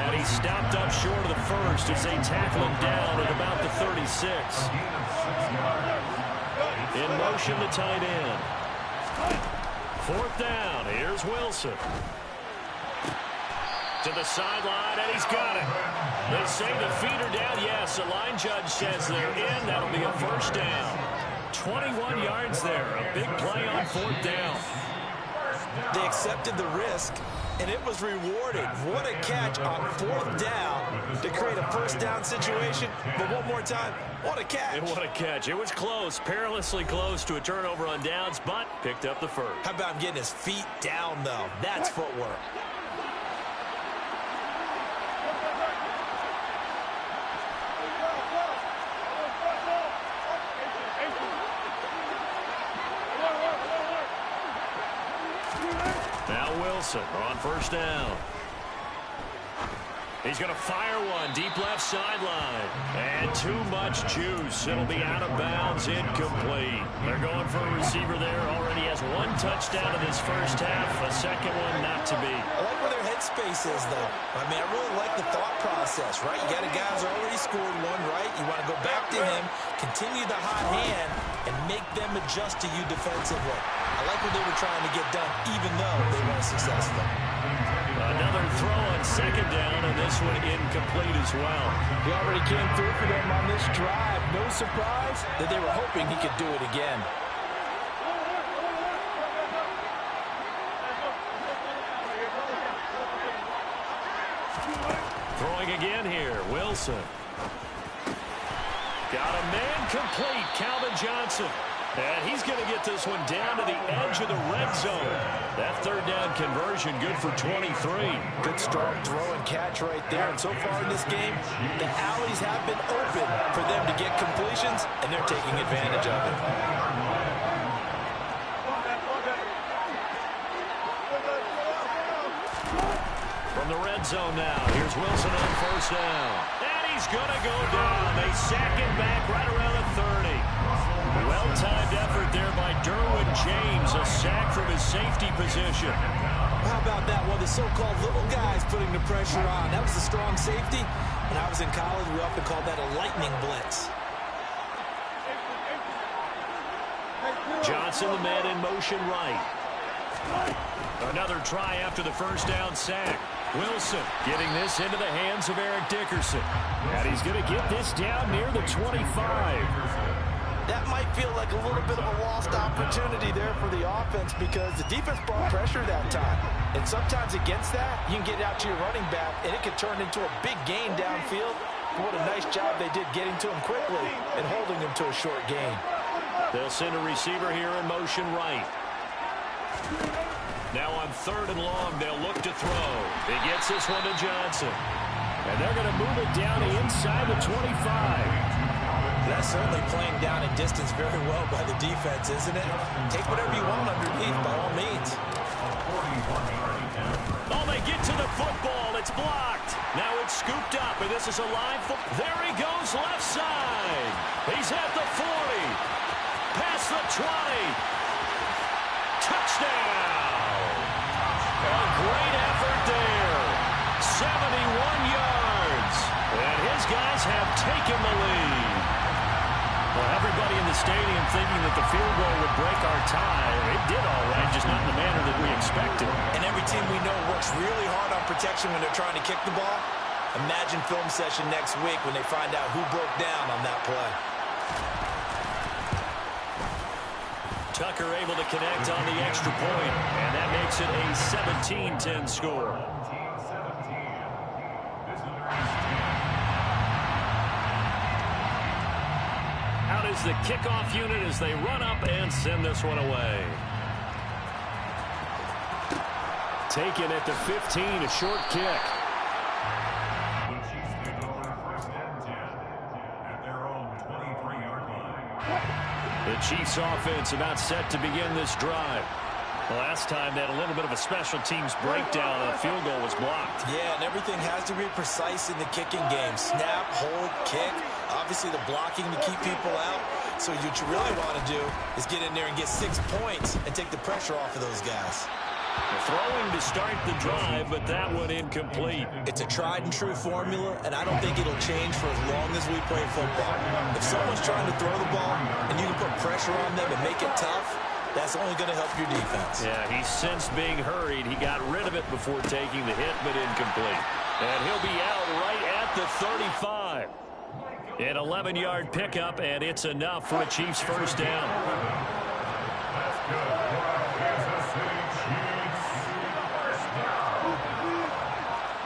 And he's stopped up short of the first as they tackle him down at about the 36. In motion, the tight end. 4th down. Here's Wilson. To the sideline, and he's got it. They say the feet are down. Yes, the line judge says they're in. That'll be a first down. 21 yards there. A big play on 4th down. They accepted the risk, and it was rewarded. What a catch on 4th down to create a first down situation. But one more time, what a catch. And what a catch. It was close, perilously close to a turnover on downs, but picked up the first. How about him getting his feet down, though? That's footwork. Now Wilson on first down. He's going to fire one deep left sideline. And too much juice. It'll be out of bounds, incomplete. They're going for a receiver there. Already has 1 touchdown in this first half. A second one not to be. I like where their headspace is, though. I mean, I really like the thought process, right? You got a guy who's already scored one, right? You want to go back to him, continue the hot hand, and make them adjust to you defensively. I like what they were trying to get done, even though they weren't successful. Another throw on 2nd down, and this one incomplete as well. He already came through for them on this drive. No surprise that they were hoping he could do it again. Throwing again here, Wilson. Got a man complete, Calvin Johnson. And he's going to get this one down to the edge of the red zone. That 3rd down conversion good for 23. Good strong throw and catch right there. And so far in this game, the alleys have been open for them to get completions, and they're taking advantage of it. From the red zone now, here's Wilson on first down. And he's going to go down. They sack him back right around the 30. Well-timed effort there by Derwin James. A sack from his safety position. How about that? Well, the so-called little guys putting the pressure on. That was a strong safety. When I was in college, we often called that a lightning blitz. Johnson, the man in motion right. Another try after the first down sack. Wilson getting this into the hands of Eric Dickerson. And he's going to get this down near the 25. That might feel like a little bit of a lost opportunity there for the offense because the defense brought pressure that time. And sometimes against that, you can get out to your running back, and it can turn into a big gain downfield. What a nice job they did getting to him quickly and holding him to a short gain. They'll send a receiver here in motion right. Now on 3rd and long, they'll look to throw. He gets this one to Johnson. And they're going to move it down inside the 25. That's certainly playing down a distance very well by the defense, isn't it? Take whatever you want underneath by all means. Oh, they get to the football. It's blocked. Now it's scooped up, and this is a line. There he goes, left side. He's at the 40. Past the 20. Touchdown. A great effort there. 71 yards. And his guys have taken the lead. Well, everybody in the stadium thinking that the field goal would break our tie. It did all right, just not in the manner that we expected. And every team we know works really hard on protection when they're trying to kick the ball. Imagine film session next week when they find out who broke down on that play. Tucker able to connect on the extra point, and that makes it a 17-10 score. Out is the kickoff unit as they run up and send this one away. Taken at the 15, a short kick. The Chiefs pick over 1st and 10 at their own 23-yard line. The Chiefs offense about set to begin this drive. The last time they had a little bit of a special teams breakdown, a field goal was blocked. Yeah, and everything has to be precise in the kicking game. Snap, hold, kick. Obviously the blocking to keep people out. So what you really want to do is get in there and get 6 points and take the pressure off of those guys. Throwing to start the drive, but that one incomplete. It's a tried and true formula, and I don't think it'll change for as long as we play football. If someone's trying to throw the ball and you can put pressure on them and make it tough, that's only going to help your defense. Yeah, he sensed being hurried. He got rid of it before taking the hit, but incomplete. And he'll be out right at the 35. An 11-yard pickup, and it's enough for a Chiefs first down. That's good for our Kansas City Chiefs. First down.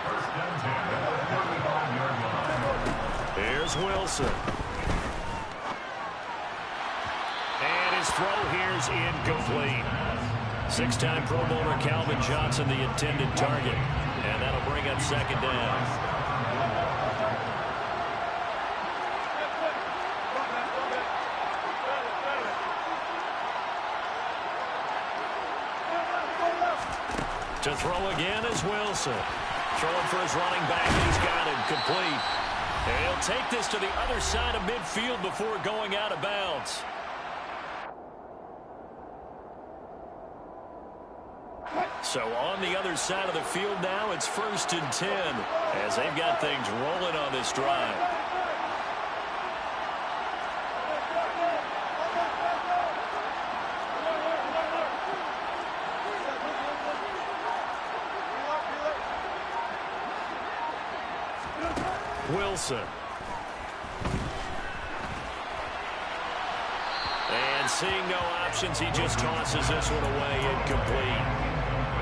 1st and 10 at the 35-yard line. Here's Wilson. And his throw here's incomplete. 6-time Pro Bowler Calvin Johnson, the intended target. And that'll bring up 2nd down. To throw again is Wilson. Throwing for his running back. He's got him complete. And he'll take this to the other side of midfield before going out of bounds. So on the other side of the field now, it's 1st and 10 as they've got things rolling on this drive. Wilson. And seeing no options, he just tosses this one away, incomplete.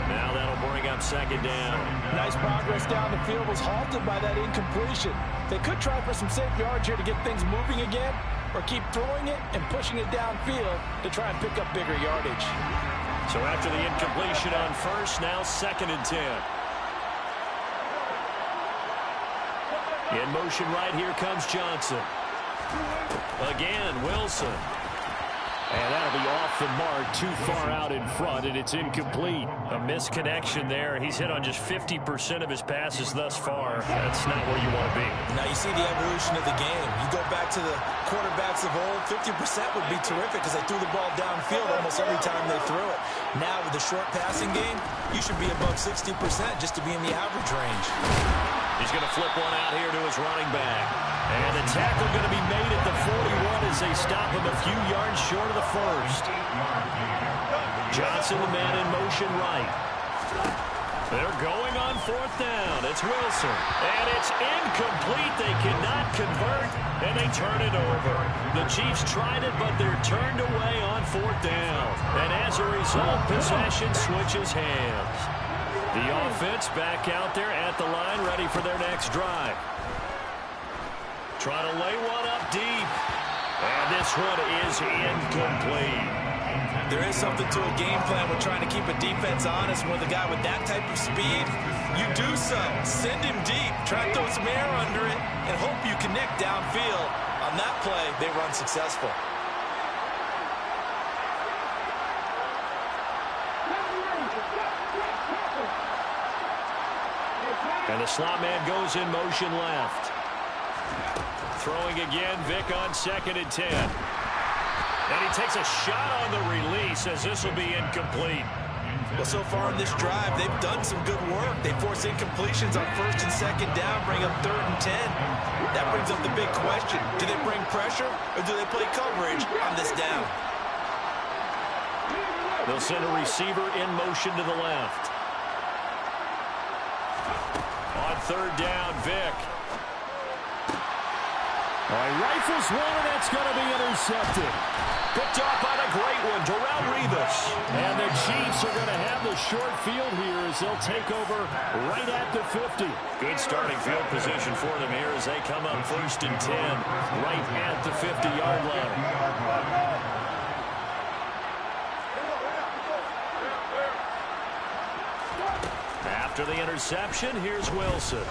Now that'll bring up 2nd down. Nice progress down the field, was halted by that incompletion. They could try for some safe yards here to get things moving again, or keep throwing it and pushing it downfield to try and pick up bigger yardage. So after the incompletion on 1st, now 2nd and 10. In motion right, here comes Johnson. Again, Wilson. And that'll be off the mark, too far out in front, and it's incomplete. A misconnection there. He's hit on just 50% of his passes thus far. That's not where you want to be. Now you see the evolution of the game. You go back to the quarterbacks of old, 50% would be terrific because they threw the ball downfield almost every time they threw it. Now with the short passing game, you should be above 60% just to be in the average range. He's going to flip one out here to his running back. And the tackle going to be made at the 41 as they stop him a few yards short of the 1st. Johnson, the man in motion right. They're going on 4th down. It's Wilson. And it's incomplete. They cannot convert, and they turn it over. The Chiefs tried it, but they're turned away on 4th down. And as a result, possession switches hands. The offense back out there at the line, ready for their next drive. Trying to lay one up deep. And this one is incomplete. There is something to a game plan with trying to keep a defense honest. With a guy with that type of speed, you do so. Send him deep, try to throw some air under it, and hope you connect downfield. On that play, they run successful. And the slot man goes in motion left. Throwing again, Vic on 2nd and 10. And he takes a shot on the release as this will be incomplete. Well, so far in this drive, they've done some good work. They force incompletions on 1st and 2nd down, bring up 3rd and 10. That brings up the big question. Do they bring pressure or do they play coverage on this down? They'll send a receiver in motion to the left. On 3rd down, Vic. All right, rifles one, and that's going to be intercepted. Picked off by the great one, Darrelle Revis. And the Chiefs are going to have the short field here as they'll take over right at the 50. Good starting field position for them here as they come up 1st and 10, right at the 50-yard line. After the interception, here's Wilson.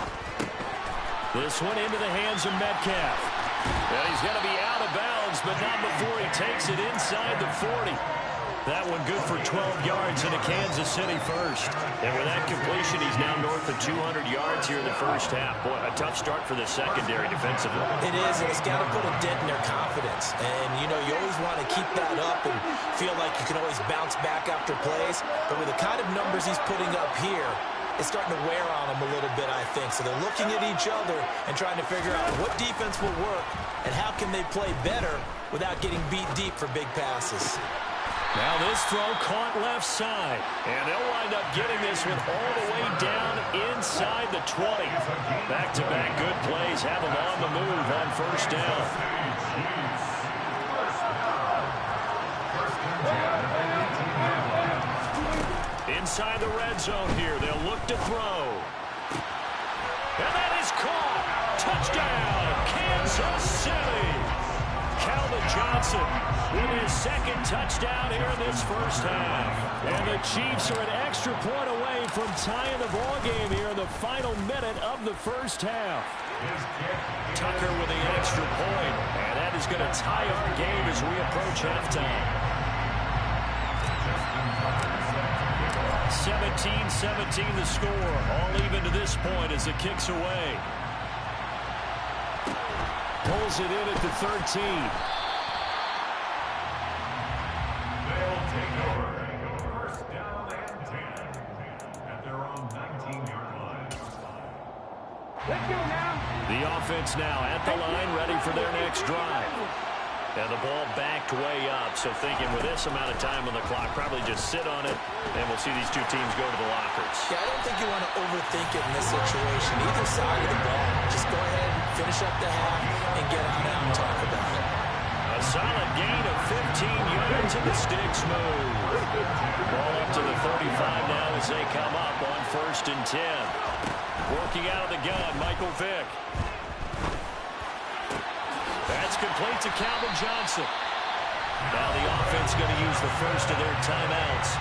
This one into the hands of Metcalf. And he's going to be out of bounds, but not before he takes it inside the 40. That one good for 12 yards into Kansas City first. And with that completion, he's now north of 200 yards here in the first half. Boy, a tough start for the secondary defensively. It is, and it's got to put a dent in their confidence. And, you know, you always want to keep that up and feel like you can always bounce back after plays. But with the kind of numbers he's putting up here, it's starting to wear on them a little bit, I think. So they're looking at each other and trying to figure out what defense will work and how can they play better without getting beat deep for big passes. Now this throw caught left side. And they'll wind up getting this one all the way down inside the 20. Back-to-back good plays have them on the move on 1st down. Inside the red zone here. They'll look to throw. And that is caught. Touchdown, Kansas City. Calvin Johnson with his 2nd touchdown here in this first half. And the Chiefs are an extra point away from tying the ball game here in the final minute of the first half. Tucker with the extra point. And that is going to tie our game as we approach halftime. 17-17 the score. All even to this point as it kicks away. Pulls it in at the 13. They'll take over. 1st down and 10 at their own 19-yard line. Let's go now. The offense now at the line, ready for their next drive. And the ball backed way up, so thinking with this amount of time on the clock, probably just sit on it, and we'll see these two teams go to the lockers. Yeah, I don't think you want to overthink it in this situation. Either side of the ball. Just go ahead, finish up the half, and get on out and talk about it. A solid gain of 15 yards, and the sticks move. Ball up to the 35 now as they come up on 1st and 10. Working out of the gun, Michael Vick. That's complete to Calvin Johnson. Now the offense going to use the first of their timeouts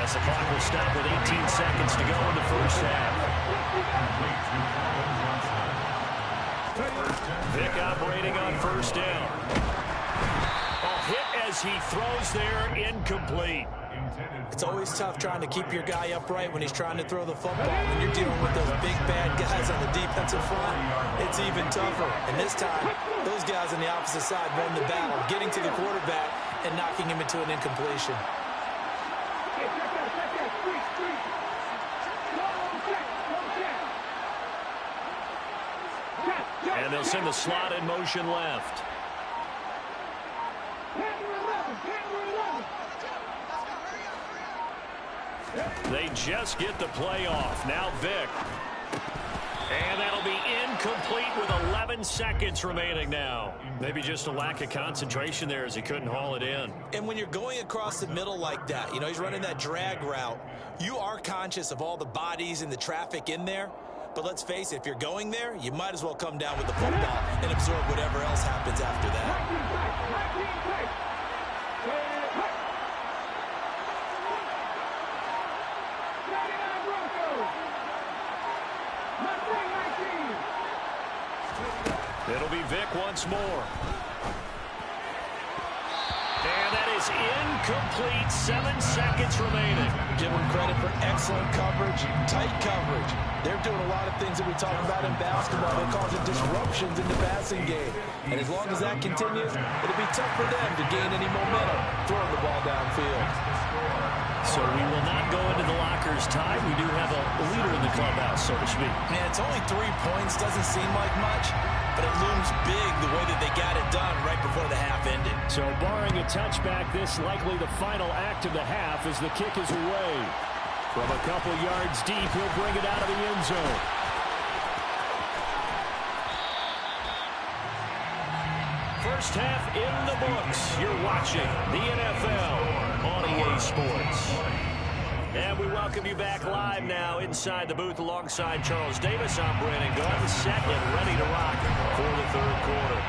as the clock will stop with 18 seconds to go in the first half. Vick operating on 1st down. A hit as he throws there, incomplete. It's always tough trying to keep your guy upright when he's trying to throw the football. When you're dealing with those big, bad guys on the defensive front, it's even tougher. And this time, those guys on the opposite side won the battle, getting to the quarterback and knocking him into an incompletion. And they'll send the slot in motion left. They just get the play off. Now Vic. And that'll be incomplete with 11 seconds remaining now. Maybe just a lack of concentration there as he couldn't haul it in. And when you're going across the middle like that, you know, he's running that drag route, you are conscious of all the bodies and the traffic in there. But let's face it, if you're going there, you might as well come down with the football and absorb whatever else happens after that. It'll be Vic once more. And that is incomplete. 7 seconds remaining. Give them credit for excellent coverage, tight coverage. They're doing a lot of things that we talk about in basketball. They're causing disruptions in the passing game. And as long as that continues, it'll be tough for them to gain any momentum throwing the ball downfield. So we will not go into the lockers tied. We do have a leader in the clubhouse, so to speak. Man, it's only 3 points. Doesn't seem like much, but it looms big the way that they got it done right before the half ended. So barring a touchback, this likely the final act of the half as the kick is away. From a couple yards deep, he'll bring it out of the end zone. First half in the books. You're watching the NFL on EA Sports. And we welcome you back live now inside the booth alongside Charles Davis. I'm Brandon Gaudin, set and ready to rock for the third quarter.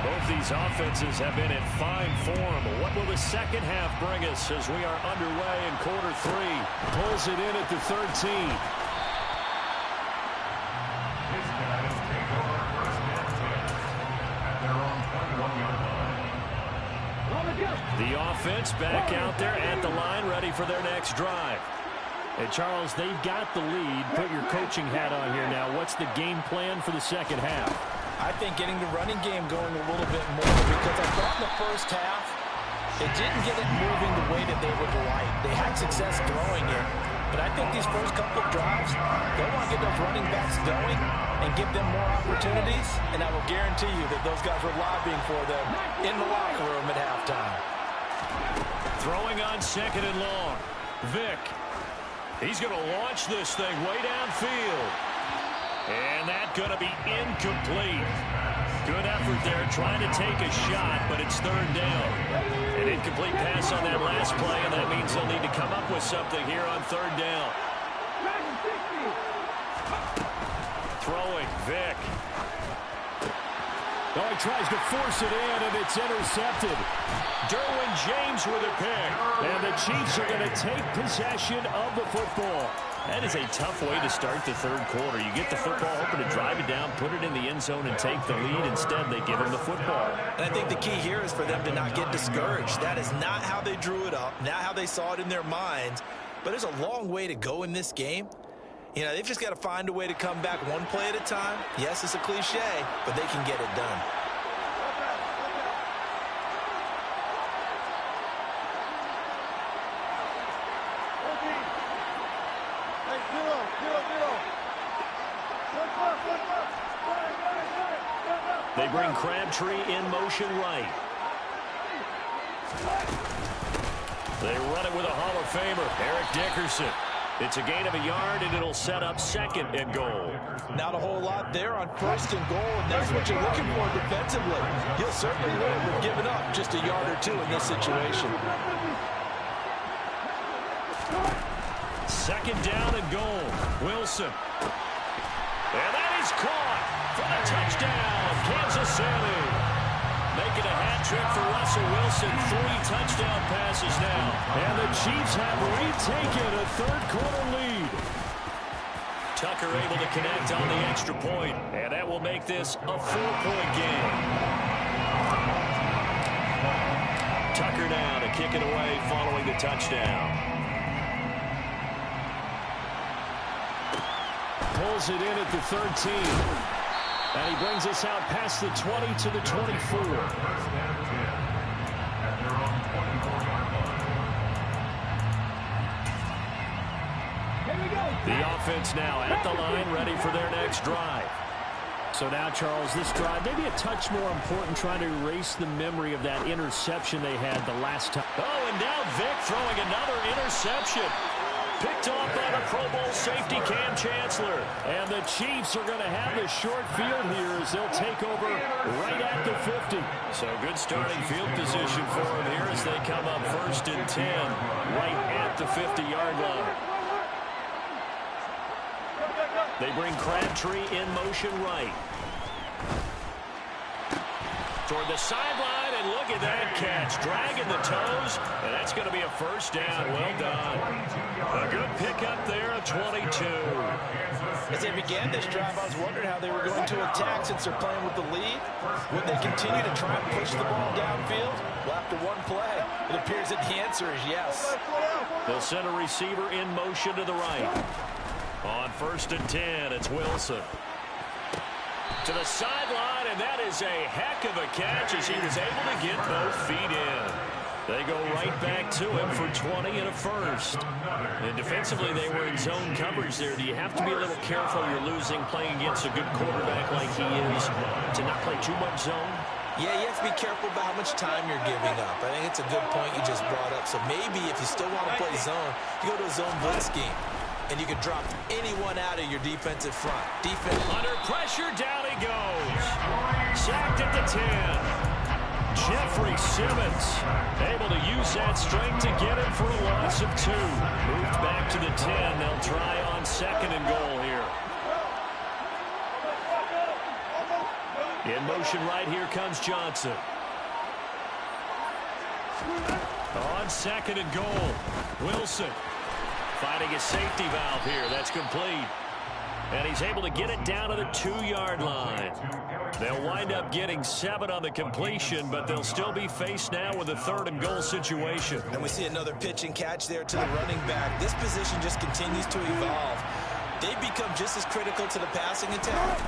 Both these offenses have been in fine form. What will the second half bring us as we are underway in quarter 3? Pulls it in at the 13. The offense back out there at the line, ready for their next drive. And Charles, they've got the lead. Put your coaching hat on here now. What's the game plan for the second half? I think getting the running game going a little bit more, because I thought in the first half it didn't get it moving the way that they would like. They had success throwing it, but I think these first couple of drives, they want to get those running backs going and give them more opportunities, and I will guarantee you that those guys were lobbying for them in the locker room at halftime. Throwing on second and long. Vic. He's going to launch this thing way downfield. And that's going to be incomplete. Good effort there trying to take a shot, but it's third down. An incomplete pass on that last play, and that means they'll need to come up with something here on third down. Throwing, Vic. Oh, he tries to force it in, and it's intercepted. Derwin James with a pick. And the Chiefs are going to take possession of the football. That is a tough way to start the third quarter. You get the football, hoping to drive it down, put it in the end zone, and take the lead. Instead, they give him the football. And I think the key here is for them to not get discouraged. That is not how they drew it up, not how they saw it in their minds. But there's a long way to go in this game. You know, they've just got to find a way to come back one play at a time. Yes, it's a cliche, but they can get it done. They bring Crabtree in motion right. They run it with a Hall of Famer, Eric Dickerson. It's a gain of a yard, and it'll set up second and goal. Not a whole lot there on first and goal, and that's what you're looking for defensively. You'll certainly win with giving up just a yard or two in this situation. Second down and goal. Wilson. And that is caught for the touchdown, Kansas City. Making a hat trick for Russell Wilson. 3 touchdown passes now. And the Chiefs have retaken a third-quarter lead. Tucker able to connect on the extra point, and that will make this a 4-point game. Tucker now to kick it away following the touchdown. Pulls it in at the 13. And he brings us out past the 20 to the 24. The offense now at the line, ready for their next drive. So now, Charles, this drive, maybe a touch more important, trying to erase the memory of that interception they had the last time. Oh, and now Vic throwing another interception. Picked off by the Pro Bowl safety Cam Chancellor. And the Chiefs are going to have the short field here as they'll take over right at the 50. So good starting field position for them here as they come up 1st and 10 right at the 50-yard line. They bring Crabtree in motion right. Toward the sideline, and look at that catch. Dragging the toes, and that's going to be a 1st down. Well done. A good pickup there of 22. As they began this drive, I was wondering how they were going to attack since they're playing with the lead. Would they continue to try and push the ball downfield? Well, after one play, it appears that the answer is yes. They'll send a receiver in motion to the right. On 1st and 10, it's Wilson. To the sideline, and that is a heck of a catch as he was able to get both feet in. They go right back to him for 20 and a 1st. And defensively, they were in zone coverage there. Do you have to be a little careful? You're losing playing against a good quarterback like he is to not play too much zone? Yeah, you have to be careful about how much time you're giving up. I think it's a good point you just brought up. So maybe if you still want to play zone, you go to a zone blitz scheme. And you can drop anyone out of your defensive front. Under pressure, down he goes. Sacked at the 10. Jeffrey Simmons able to use that strength to get him for a loss of 2. Moved back to the 10. They'll try on 2nd and goal here. In motion right, here comes Johnson. On 2nd and goal, Wilson. Finding a safety valve here. That's complete. And he's able to get it down to the 2-yard line. They'll wind up getting 7 on the completion, but they'll still be faced now with a 3rd and goal situation. And we see another pitch and catch there to the running back. This position just continues to evolve. They've become just as critical to the passing attack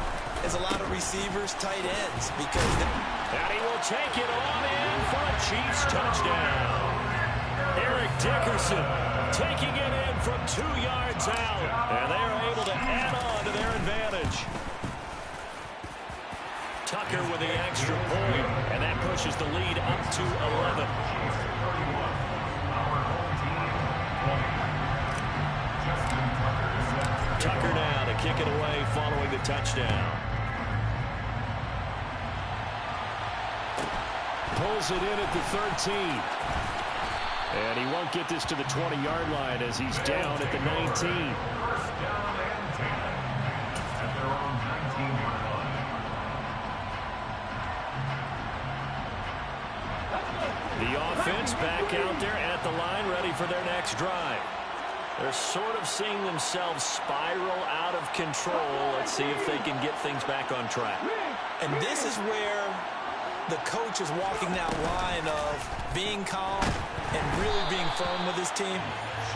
as a lot of receivers, tight ends. And he will take it on in for a Chiefs touchdown. Eric Dickerson taking it in from 2 yards out, and they are able to add on to their advantage. Tucker with the extra point, and that pushes the lead up to 11. Tucker now to kick it away following the touchdown. Pulls it in at the 13. And he won't get this to the 20-yard line as he's down at the 19. 1st down and 10 at their own 19-yard line. The offense back out there at the line, ready for their next drive. They're sort of seeing themselves spiral out of control. Let's see if they can get things back on track. And this is where the coach is walking that line of being calm and really being firm with his team.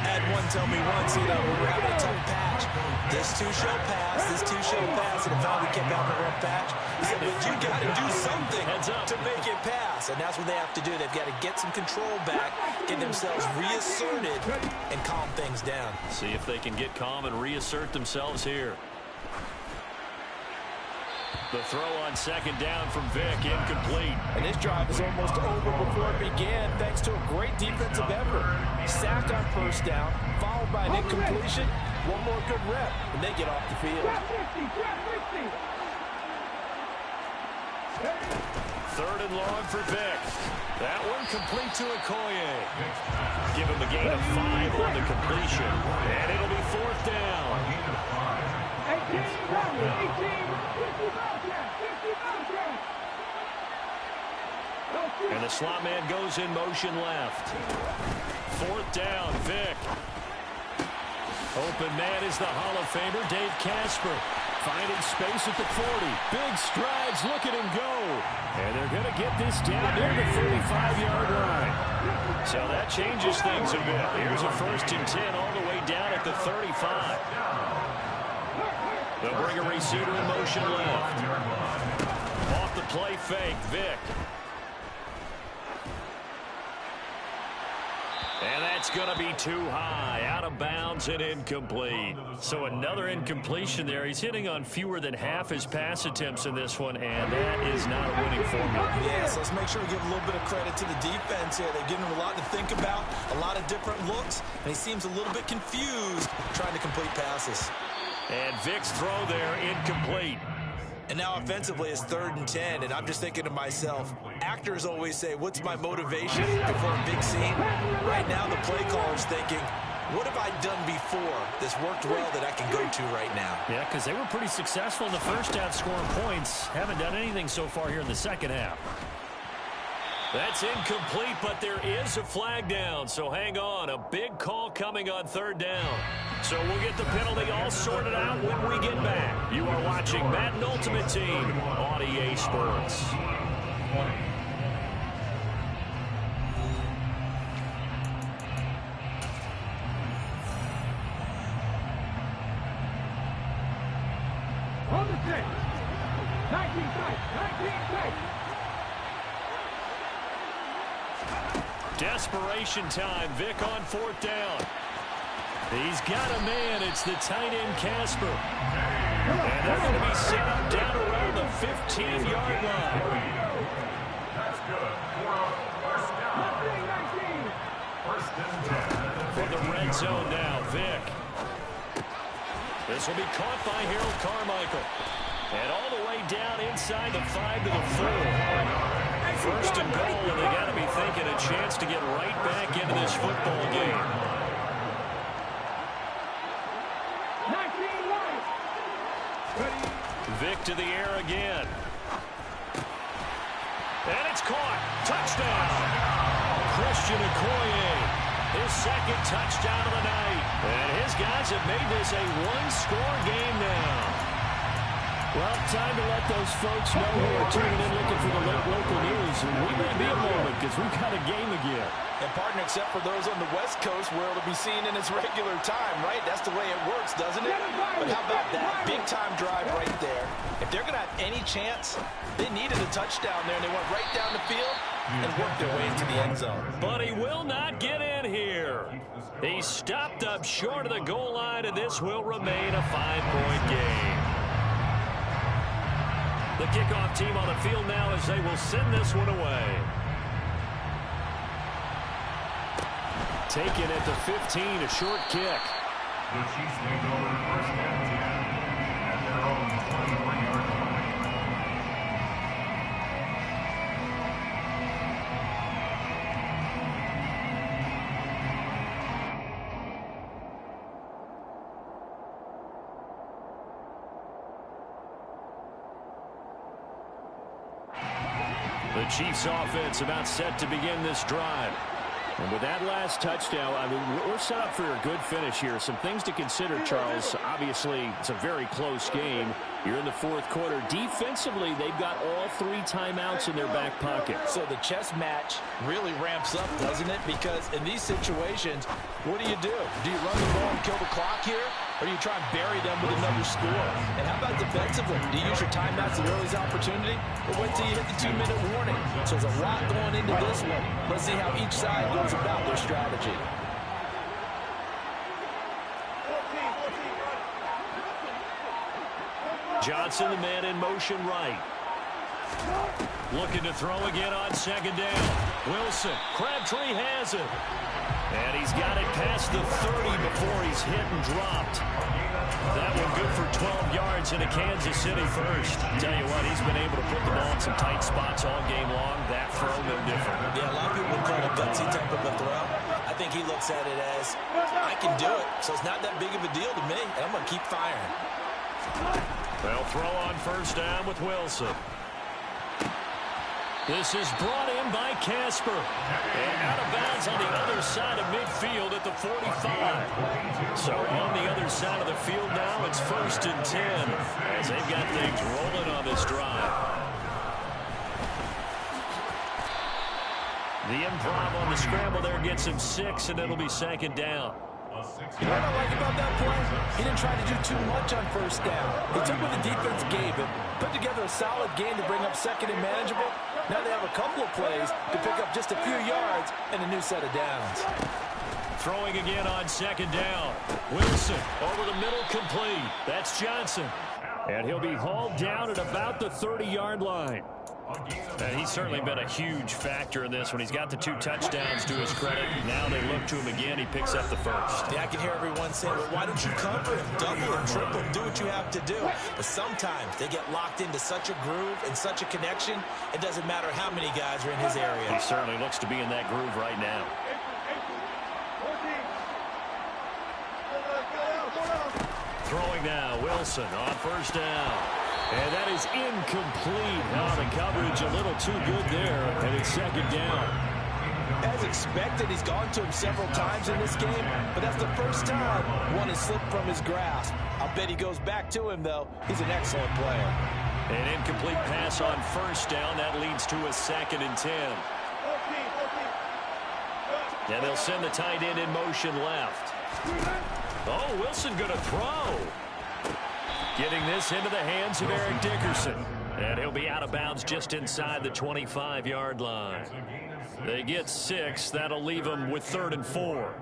I had one tell me once, we were having a tough patch. This two shall pass, this two shall pass, and finally we kept having a rough patch. He said, but you got to do something to make it pass. And that's what they have to do. They've got to get some control back, get themselves reasserted, and calm things down. See if they can get calm and reassert themselves here. The throw on 2nd down from Vick, incomplete. And this drive is almost over before it began, thanks to a great defensive effort. Sack on 1st down, followed by an incompletion. One more good rep, and they get off the field. 3rd and long for Vick. That one complete to Okoye. Give him a gain of 5 on the completion, and it'll be 4th down. 18. And the slot man goes in motion left. 4th down, Vick. Open man is the Hall of Famer, Dave Casper. Finding space at the 40. Big strides, look at him go. And they're going to get this down near the 35-yard line. So that changes things a bit. Here's a 1st and 10 all the way down at the 35. They'll bring a receiver in motion left. Off the play fake, Vick. And that's going to be too high, out of bounds and incomplete. So another incompletion there. He's hitting on fewer than half his pass attempts in this one, and that is not a winning formula. Yes, let's make sure we give a little bit of credit to the defense here. They've given him a lot to think about, a lot of different looks, and he seems a little bit confused trying to complete passes. And Vic's throw there, incomplete. And now offensively it's 3rd and 10, and I'm just thinking to myself, actors always say, what's my motivation before a big scene? Right now the play caller's thinking, what have I done before that's worked well that I can go to right now? Yeah, because they were pretty successful in the first half scoring points. Haven't done anything so far here in the second half. That's incomplete, but there is a flag down, so hang on. A big call coming on 3rd down. So we'll get the penalty all sorted out when we get back. You are watching Madden Ultimate Team on EA Sports. On the 6. 19 tight. 19 tight. Desperation time. Vic on 4th down. He's got a man. It's the tight end, Casper. And they're going to be set up down around the 15-yard line. That's good. First down. 19. First and 10. From the red zone now, Vic. This will be caught by Harold Carmichael. And all the way down inside the 5 to the 4. First and goal, and they got to be thinking a chance to get right back into this football game. 19 right. Vic to the air again. And it's caught. Touchdown. Christian Okoye, his 2nd touchdown of the night. And his guys have made this a one-score game now. Well, time to let those folks know who are tuning in looking for the local news. We may be a moment because we've got a game again. And partner, except for those on the West Coast where it'll be seen in its regular time, right? That's the way it works, doesn't it? But how about that big-time drive right there? If they're going to have any chance, they needed a touchdown there, and they went right down the field and worked their way into the end zone. But he will not get in here. He stopped up short of the goal line, and this will remain a 5-point game. The kickoff team on the field now as they will send this one away. Taken at the 15, a short kick. The Chiefs take over 1st and 10 at their own 21-yard line. The Chiefs offense about set to begin this drive. And with that last touchdown, I mean, we're set up for a good finish here. Some things to consider, Charles. Obviously, it's a very close game. You're in the 4th quarter. Defensively, they've got all 3 timeouts in their back pocket. So the chess match really ramps up, doesn't it? Because in these situations, what do? Do you run the ball and kill the clock here? Or do you try and bury them with another score? And how about defensively? Do you use your timeouts at the earliest opportunity? Or wait till you hit the 2-minute warning? So there's a lot going into this one. Let's see how each side goes about their strategy. Johnson, the man in motion right. Looking to throw again on 2nd down. Wilson, Crabtree has it. And he's got it past the 30 before he's hit and dropped. That one good for 12 yards into Kansas City first. Tell you what, he's been able to put the ball in some tight spots all game long. That throw, no different. Yeah, a lot of people would call it a gutsy type of a throw. I think he looks at it as, I can do it, so it's not that big of a deal to me, and I'm going to keep firing. They'll throw on 1st down with Wilson. This is brought in by Casper. And out of bounds on the other side of midfield at the 45. So on the other side of the field now, it's 1st and 10 as they've got things rolling on this drive. The improv on the scramble there gets him 6, and it'll be 2nd down. You know what I like about that play? He didn't try to do too much on 1st down. He took what the defense gave him, put together a solid game to bring up 2nd and manageable. Now they have a couple of plays to pick up just a few yards and a new set of downs. Throwing again on second down. Wilson over the middle, complete. That's Johnson. And he'll be hauled down at about the 30-yard line. And he's certainly been a huge factor in this when he's got the 2 touchdowns to his credit. Now they look to him again. He picks up the first. Yeah, I can hear everyone saying, well, why don't you cover him, double him, triple him, do what you have to do. But sometimes they get locked into such a groove and such a connection, it doesn't matter how many guys are in his area. He certainly looks to be in that groove right now. Throwing now, Wilson on first down. And that is incomplete. Now the coverage a little too good there, and it's second down. As expected, he's gone to him several times in this game, but that's the first time one has slipped from his grasp. I'll bet he goes back to him, though. He's an excellent player. An incomplete pass on first down. That leads to a 2nd and 10. And they'll send the tight end in motion left. Oh, Wilson going to throw. Getting this into the hands of Eric Dickerson. And he'll be out of bounds just inside the 25-yard line. They get 6. That'll leave them with 3rd and 4.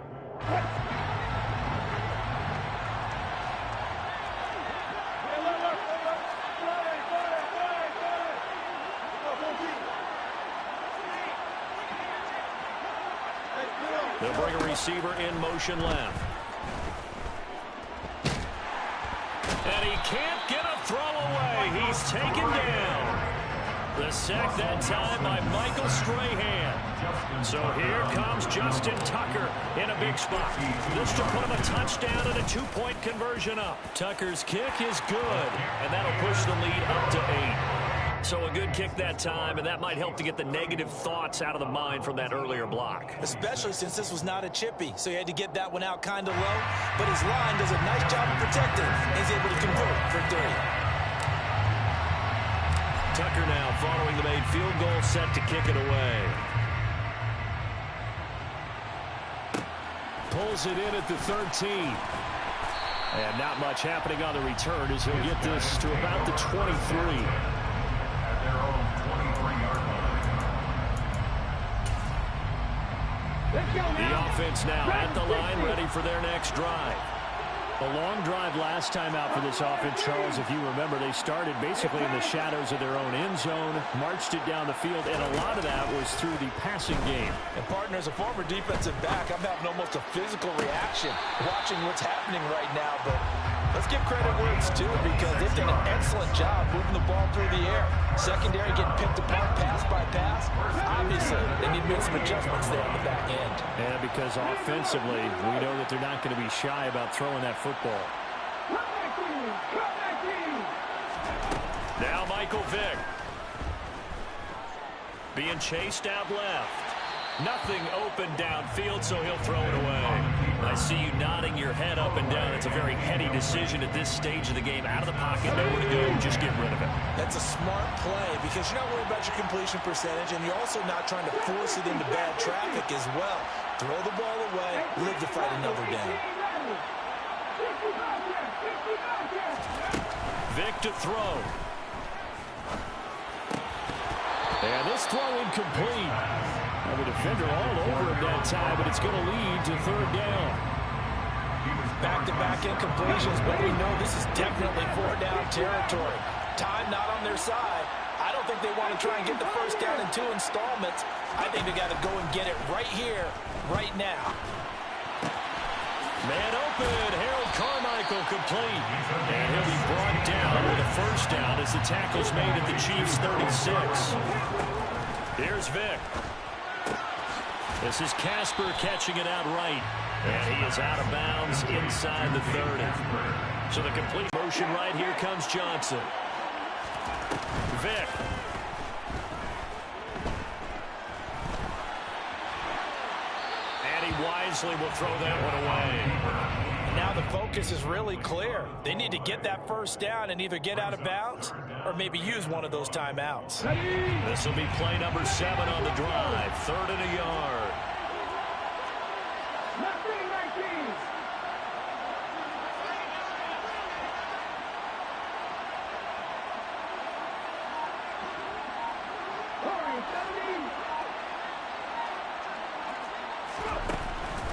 They'll bring a receiver in motion left. And he can't get a throw away. He's taken down. The sack that time by Michael Strahan. So here comes Justin Tucker in a big spot. This to put him a touchdown and a 2-point conversion up. Tucker's kick is good, and that'll push the lead up to 8. So a good kick that time, and that might help to get the negative thoughts out of the mind from that earlier block. Especially since this was not a chippy, so he had to get that one out kind of low. But his line does a nice job of protecting. He's able to convert for 3. Tucker now following the made field goal, set to kick it away. Pulls it in at the 13. And not much happening on the return as he'll get this to about the 23. The offense now at the line, ready for their next drive. A long drive last time out for this offense, Charles. If you remember, they started basically in the shadows of their own end zone, marched it down the field, and a lot of that was through the passing game. And, partner, as a former defensive back, I'm having almost a physical reaction watching what's happening right now. But let's give credit where it's due, because they've done an excellent job moving the ball through the air. Secondary getting picked apart pass by pass. Obviously, they need to make some adjustments there on the back end. And because offensively, we know that they're not going to be shy about throwing that football. Now Michael Vick. Being chased out left. Nothing open downfield, so he'll throw it away. I see you nodding your head up and down. It's a very heady decision at this stage of the game. Out of the pocket, nowhere to go, just get rid of it. That's a smart play because you're not worried about your completion percentage, and you're also not trying to force it into bad traffic as well. Throw the ball away, live to fight another down. Vick to throw. And this throw incomplete. The defender all over him that time, but it's going to lead to 3rd down. Back-to-back incompletions, but we know this is definitely 4-down territory. Time not on their side. I don't think they want to try and get the first down in 2 installments. I think they got to go and get it right here, right now. Man open, Harold Carmichael complete. And he'll be brought down with a first down as the tackle's made at the Chiefs' 36. Here's Vick. This is Casper catching it out right. And he is out of bounds inside the 30. So the complete motion right here comes Johnson. Vick. And he wisely will throw that one away. Now the focus is really clear. They need to get that first down and either get out of bounds or maybe use one of those timeouts. This will be play number 7 on the drive. 3rd and a yard.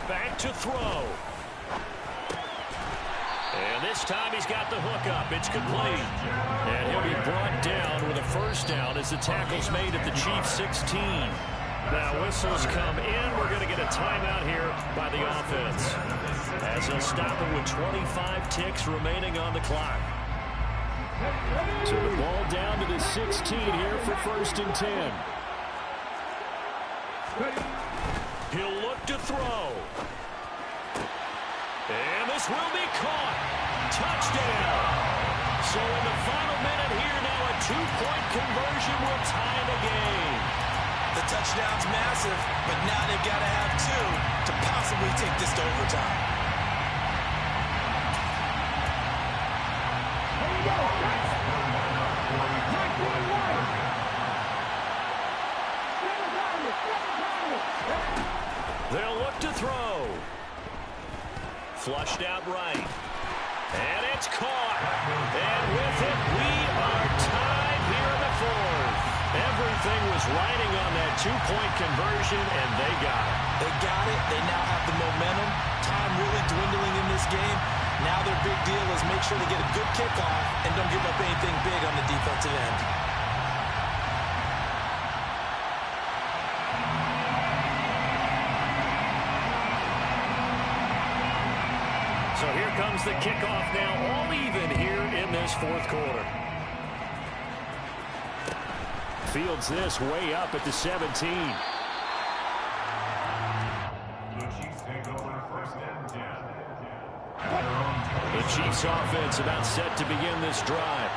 Back to throw. And this time he's got the hook up. It's complete. And he'll be brought down with a first down as the tackle's made at the Chiefs' 16. Now whistles come in. We're going to get a timeout here by the offense, as they'll stop it with 25 ticks remaining on the clock. So the ball down to the 16 here for 1st and 10. He'll look to throw. And this will be caught. Touchdown. So in the final minute here now, a 2-point conversion will tie the game. The touchdown's massive, but now they've got to have 2 to possibly take this to overtime. Here we go. They'll look to throw. Flushed out right. And it's caught. And with it, we are tied here in the 4th. Everything was riding on that 2-point conversion, and they got it. They got it. They now have the momentum. Time really dwindling in this game. Now their big deal is make sure they get a good kickoff and don't give up anything big on the defensive end. So here comes the kickoff now, all even here in this 4th quarter. Fields this way up at the 17. The Chiefs take over 1st and 10. The Chiefs offense about set to begin this drive.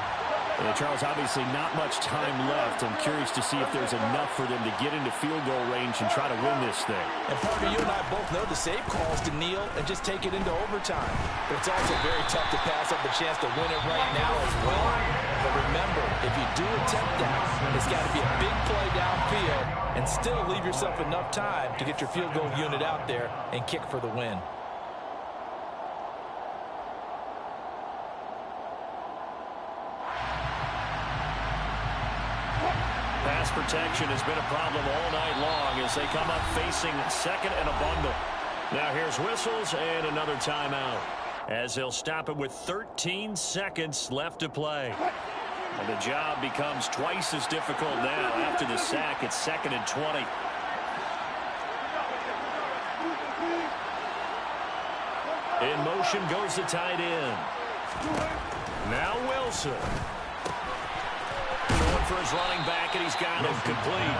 Charles, obviously not much time left. I'm curious to see if there's enough for them to get into field goal range and try to win this thing. And Parker, you and I both know the safe calls to kneel and just take it into overtime. But it's also very tough to pass up the chance to win it right now as well. But remember, if you do attempt that, it's got to be a big play downfield and still leave yourself enough time to get your field goal unit out there and kick for the win. Pass protection has been a problem all night long as they come up facing 2nd and a bundle. Now here's whistles and another timeout, as they'll stop it with 13 seconds left to play. And the job becomes twice as difficult now after the sack. It's 2nd and 20. In motion goes the tight end. Now Wilson. Going for his running back, and he's got him complete.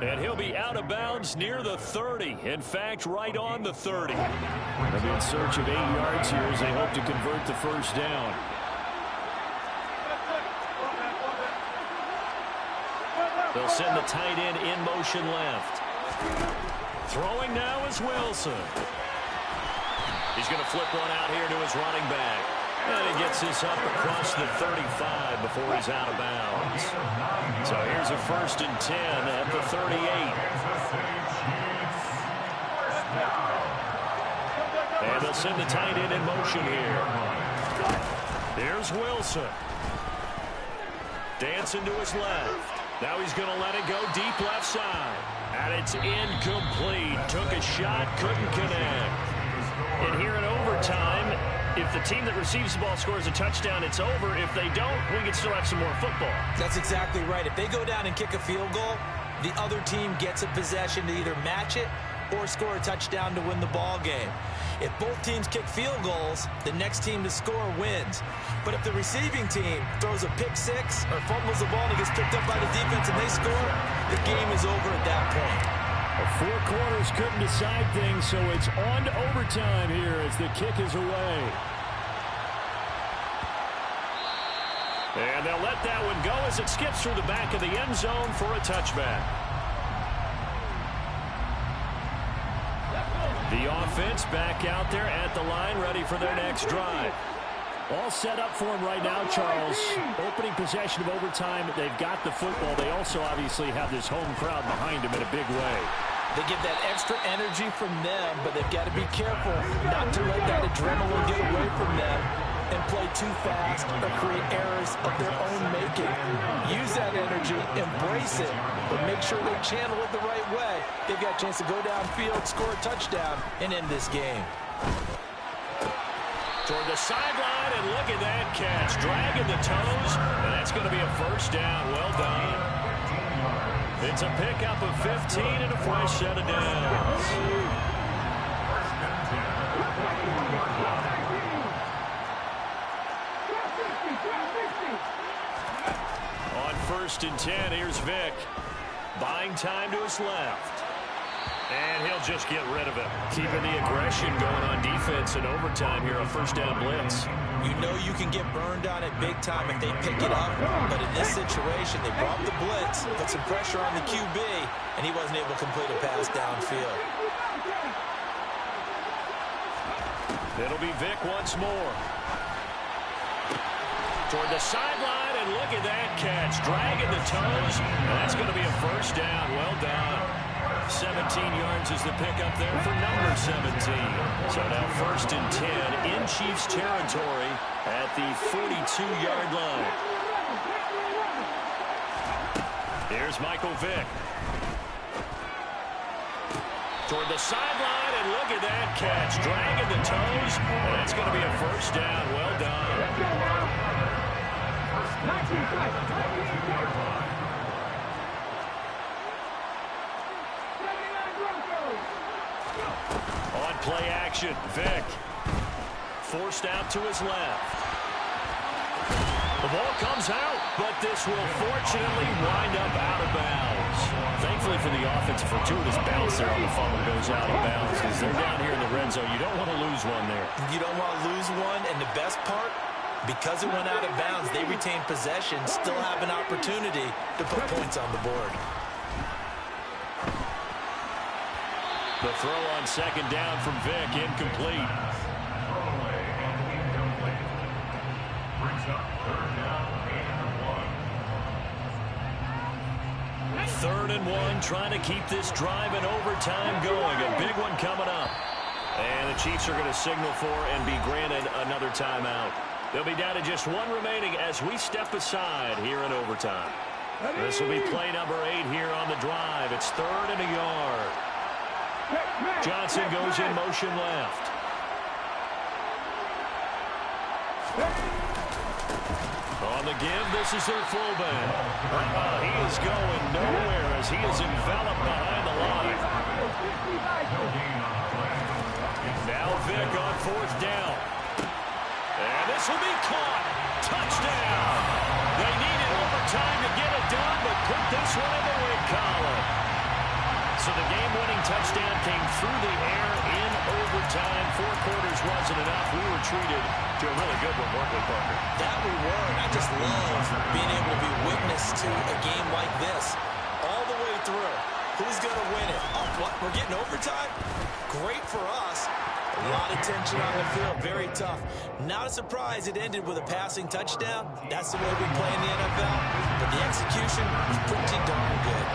And he'll be out of bounds near the 30. In fact, right on the 30. They'll be in search of 8 yards here as they hope to convert the first down. They'll send the tight end in motion left. Throwing now is Wilson. He's going to flip one out here to his running back. And he gets this up across the 35 before he's out of bounds. So here's a 1st and 10 at the 38. And they'll send the tight end in motion here. Here's Wilson. Dancing to his left. Now he's going to let it go deep left side. And it's incomplete. Took a shot, couldn't connect. And here in overtime, if the team that receives the ball scores a touchdown, it's over. If they don't, we can still have some more football. That's exactly right. If they go down and kick a field goal, the other team gets a possession to either match it or score a touchdown to win the ball game. If both teams kick field goals, the next team to score wins. But if the receiving team throws a pick six or fumbles the ball and it gets picked up by the defense and they score, the game is over at that point. 4 quarters couldn't decide things, so it's on to overtime here as the kick is away. And they'll let that one go as it skips through the back of the end zone for a touchback. The offense back out there at the line, ready for their next drive. All set up for them right now, Charles. Opening possession of overtime. They've got the football. They also obviously have this home crowd behind them in a big way. They get that extra energy from them, but they've got to be careful not to let that adrenaline get away from them and play too fast or create errors of their own making. Use that energy, embrace it, but make sure they channel it the right way. They've got a chance to go downfield, score a touchdown, and end this game. Toward the sideline, and look at that catch. Dragging the toes, and that's going to be a first down. Well done. It's a pickup of 15 and a fresh set of downs. On 1st and 10, here's Vic. Buying time to his left. And he'll just get rid of it. Keeping the aggression going on defense in overtime here on 1st down blitz. You know you can get burned on it big time if they pick it up. But in this situation, they brought the blitz, put some pressure on the QB, and he wasn't able to complete a pass downfield. It'll be Vic once more. Toward the sideline, and look at that catch. Dragging the toes, and that's going to be a first down. Well done. 17 yards is the pickup there for number 17. So now 1st and 10 in Chiefs territory at the 42-yard line. Here's Michael Vick. Toward the sideline, and look at that catch. Dragging the toes, and that's going to be a first down. Well done. On play action, Vic. Forced out to his left. The ball comes out, but this will fortunately wind up out of bounds. Thankfully for the offense, a fortuitous bounce there on the fumble goes out of bounds because they're down here in the red zone. You don't want to lose one there. You don't want to lose one, and the best part, because it went out of bounds, they retain possession, still have an opportunity to put points on the board. The throw on 2nd down from Vic, incomplete. Throwaway and incomplete. Brings up 3rd down and 1. 3rd and 1, trying to keep this drive in overtime going. A big one coming up. And the Chiefs are going to signal for and be granted another timeout. They'll be down to just one remaining as we step aside here in overtime. This will be play number 8 here on the drive. It's 3rd and a yard. Johnson goes in motion left. On the give, this is their fullback. He is going nowhere as he is enveloped behind the line. Now Vic on 4th down. And this will be caught. Touchdown. They needed overtime to get it done, but put this one in the wing column. So the game-winning touchdown came through the air in overtime. 4 quarters wasn't enough. We were treated to a really good one, weren't we, Parker? That we were, and I just love being able to be witness to a game like this all the way through. Who's going to win it? Oh, what? We're getting overtime? Great for us. A lot of tension on the field. Very tough. Not a surprise it ended with a passing touchdown. That's the way we play in the NFL. But the execution was pretty darn good.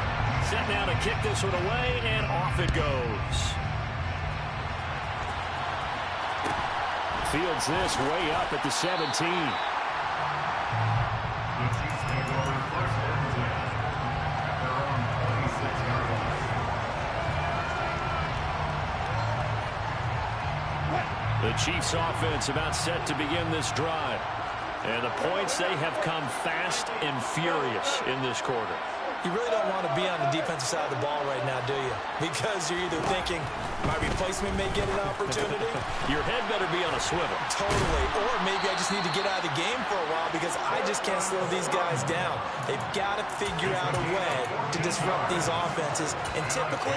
Set now to kick this one away, and off it goes. Fields this way up at the 17. The Chiefs offense about set to begin this drive. And the points, they have come fast and furious in this quarter. You really don't want to be on the defensive side of the ball right now, do you? Because you're either thinking, my replacement may get an opportunity. Your head better be on a swivel. Totally. Or maybe I just need to get out of the game for a while because I just can't slow these guys down. They've got to figure out a way to disrupt these offenses. And typically,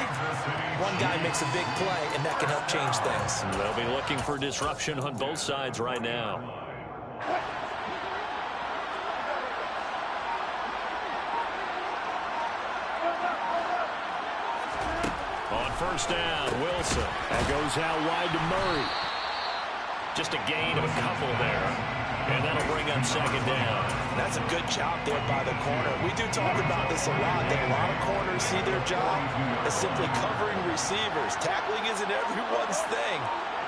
one guy makes a big play, and that can help change things. They'll be looking for disruption on both sides right now. On 1st down, Wilson. That goes out wide to Murray. Just a gain of a couple there. And that'll bring up 2nd down. That's a good job there by the corner. We do talk about this a lot, that a lot of corners see their job as simply covering receivers. Tackling isn't everyone's thing.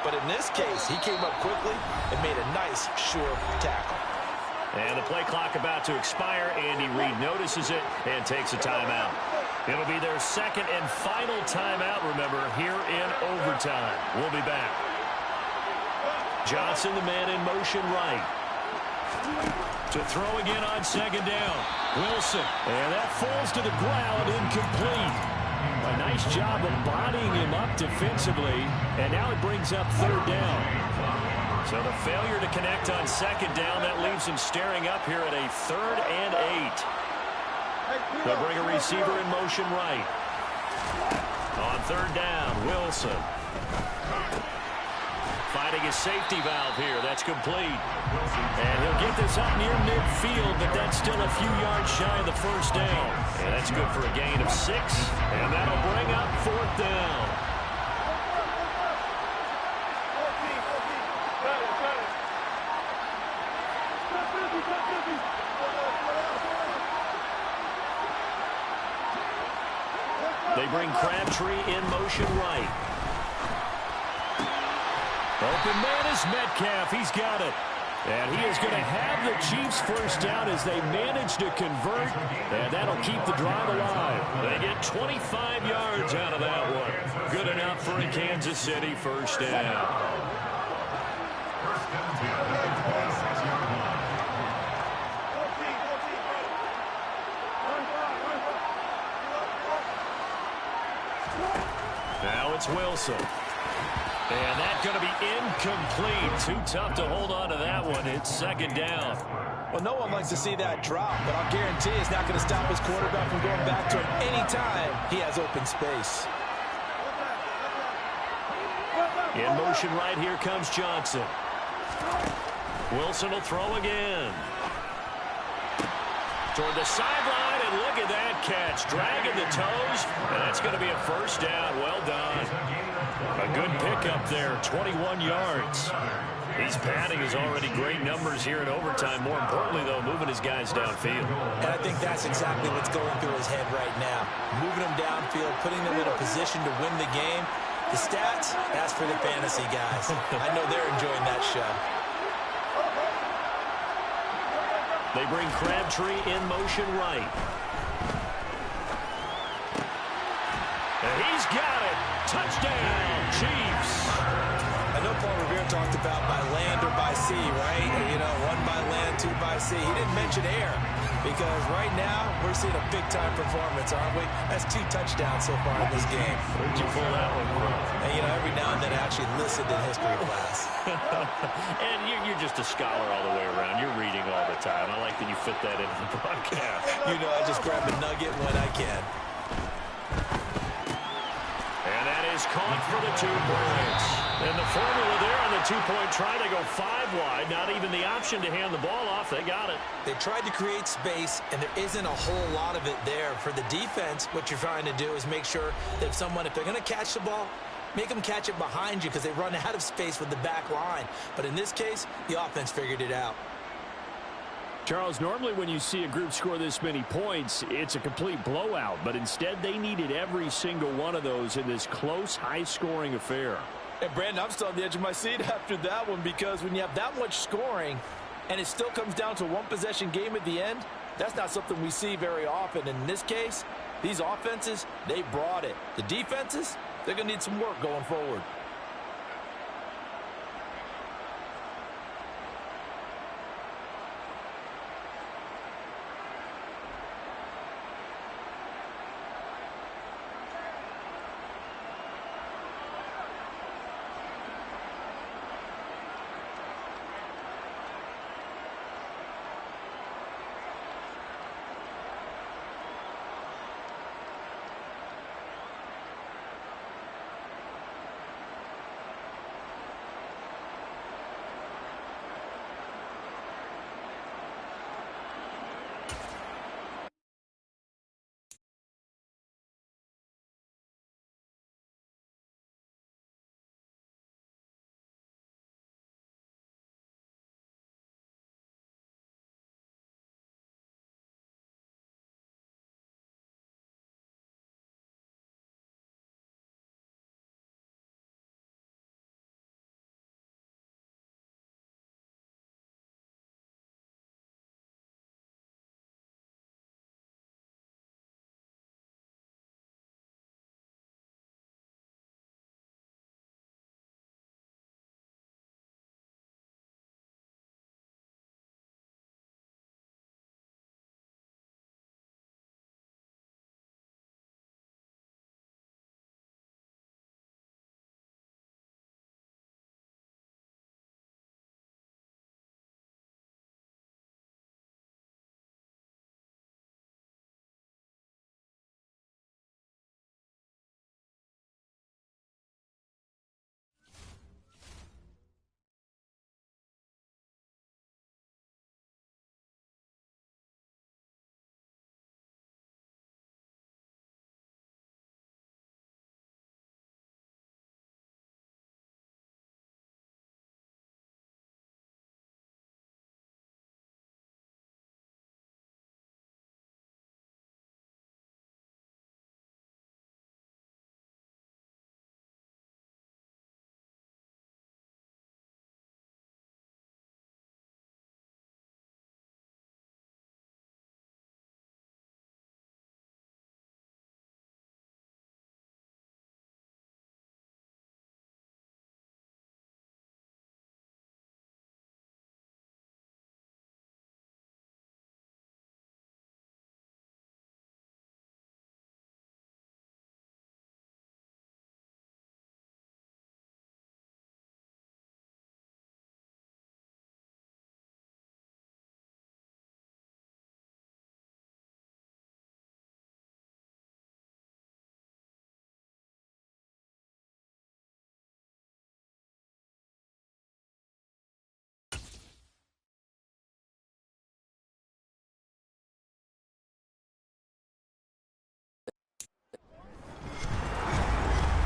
But in this case, he came up quickly and made a nice, sure tackle. And the play clock about to expire. Andy Reid notices it and takes a timeout. It'll be their second and final timeout, remember, here in overtime. We'll be back. Johnson, the man in motion right. To throw again on second down. Wilson. And that falls to the ground, incomplete. A nice job of bodying him up defensively. And now it brings up third down. So the failure to connect on second down, that leaves him staring up here at a 3rd and 8. They'll bring a receiver in motion right. On third down, Wilson. Finding his safety valve here. That's complete. And he'll get this up near midfield, but that's still a few yards shy of the first down. And that's good for a gain of 6. And that'll bring up 4th down. They bring Crabtree in motion right. Open man is Metcalf. He's got it. And he is going to have the Chiefs first down as they manage to convert. And that'll keep the drive alive. They get 25 yards out of that one. Good enough for a Kansas City first down. Now it's Wilson. And that's going to be incomplete. Too tough to hold on to that one. It's second down. Well, no one likes to see that drop, but I'll guarantee it's not going to stop his quarterback from going back to him anytime he has open space. In motion right, here comes Johnson. Wilson will throw again. Toward the sideline, and look at that catch. Dragging the toes, and that's going to be a first down. Well done. A good pickup there, 21 yards. He's padding his already great numbers here in overtime. More importantly, though, moving his guys downfield. And I think that's exactly what's going through his head right now. Moving them downfield, putting them in a position to win the game. The stats, that's for the fantasy guys. I know they're enjoying that show. They bring Crabtree in motion right. And he's got it. Touchdown, Chiefs. I know Paul Revere talked about by land or by sea, right? You know, 1 by land, 2 by sea. He didn't mention air because right now we're seeing a big-time performance, aren't we? That's 2 touchdowns so far in this game. Where'd you pull that one from? And, you know, every now and then I actually listened in history class. And you're just a scholar all the way around. You're reading all the time. I like that you fit that into the broadcast. You know, I just grab a nugget when I can. And that is caught for the 2 points. And the formula there on the 2-point try to go 5 wide. Not even the option to hand the ball off. They got it. They tried to create space, and there isn't a whole lot of it there. For the defense, what you're trying to do is make sure that if they're going to catch the ball, make them catch it behind you because they run out of space with the back line. But in this case, the offense figured it out. Charles, normally when you see a group score this many points, it's a complete blowout. But instead, they needed every single one of those in this close, high-scoring affair. And, Brandon, I'm still on the edge of my seat after that one because when you have that much scoring and it still comes down to a one-possession game at the end, that's not something we see very often. And in this case, these offenses, they brought it. The defenses, they're going to need some work going forward.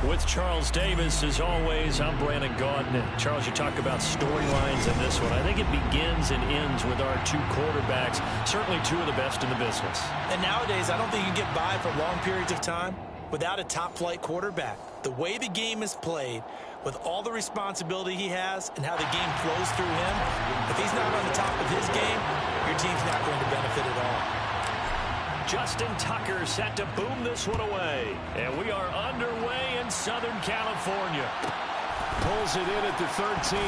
With Charles Davis, as always, I'm Brandon Gaudin. Charles, you talk about storylines in this one. I think it begins and ends with our two quarterbacks, certainly two of the best in the business. And nowadays, I don't think you can get by for long periods of time without a top-flight quarterback. The way the game is played, with all the responsibility he has and how the game flows through him, if he's not on the top of his game, your team's not going to benefit at all. Justin Tucker set to boom this one away. And we are underway in Southern California. Pulls it in at the 13.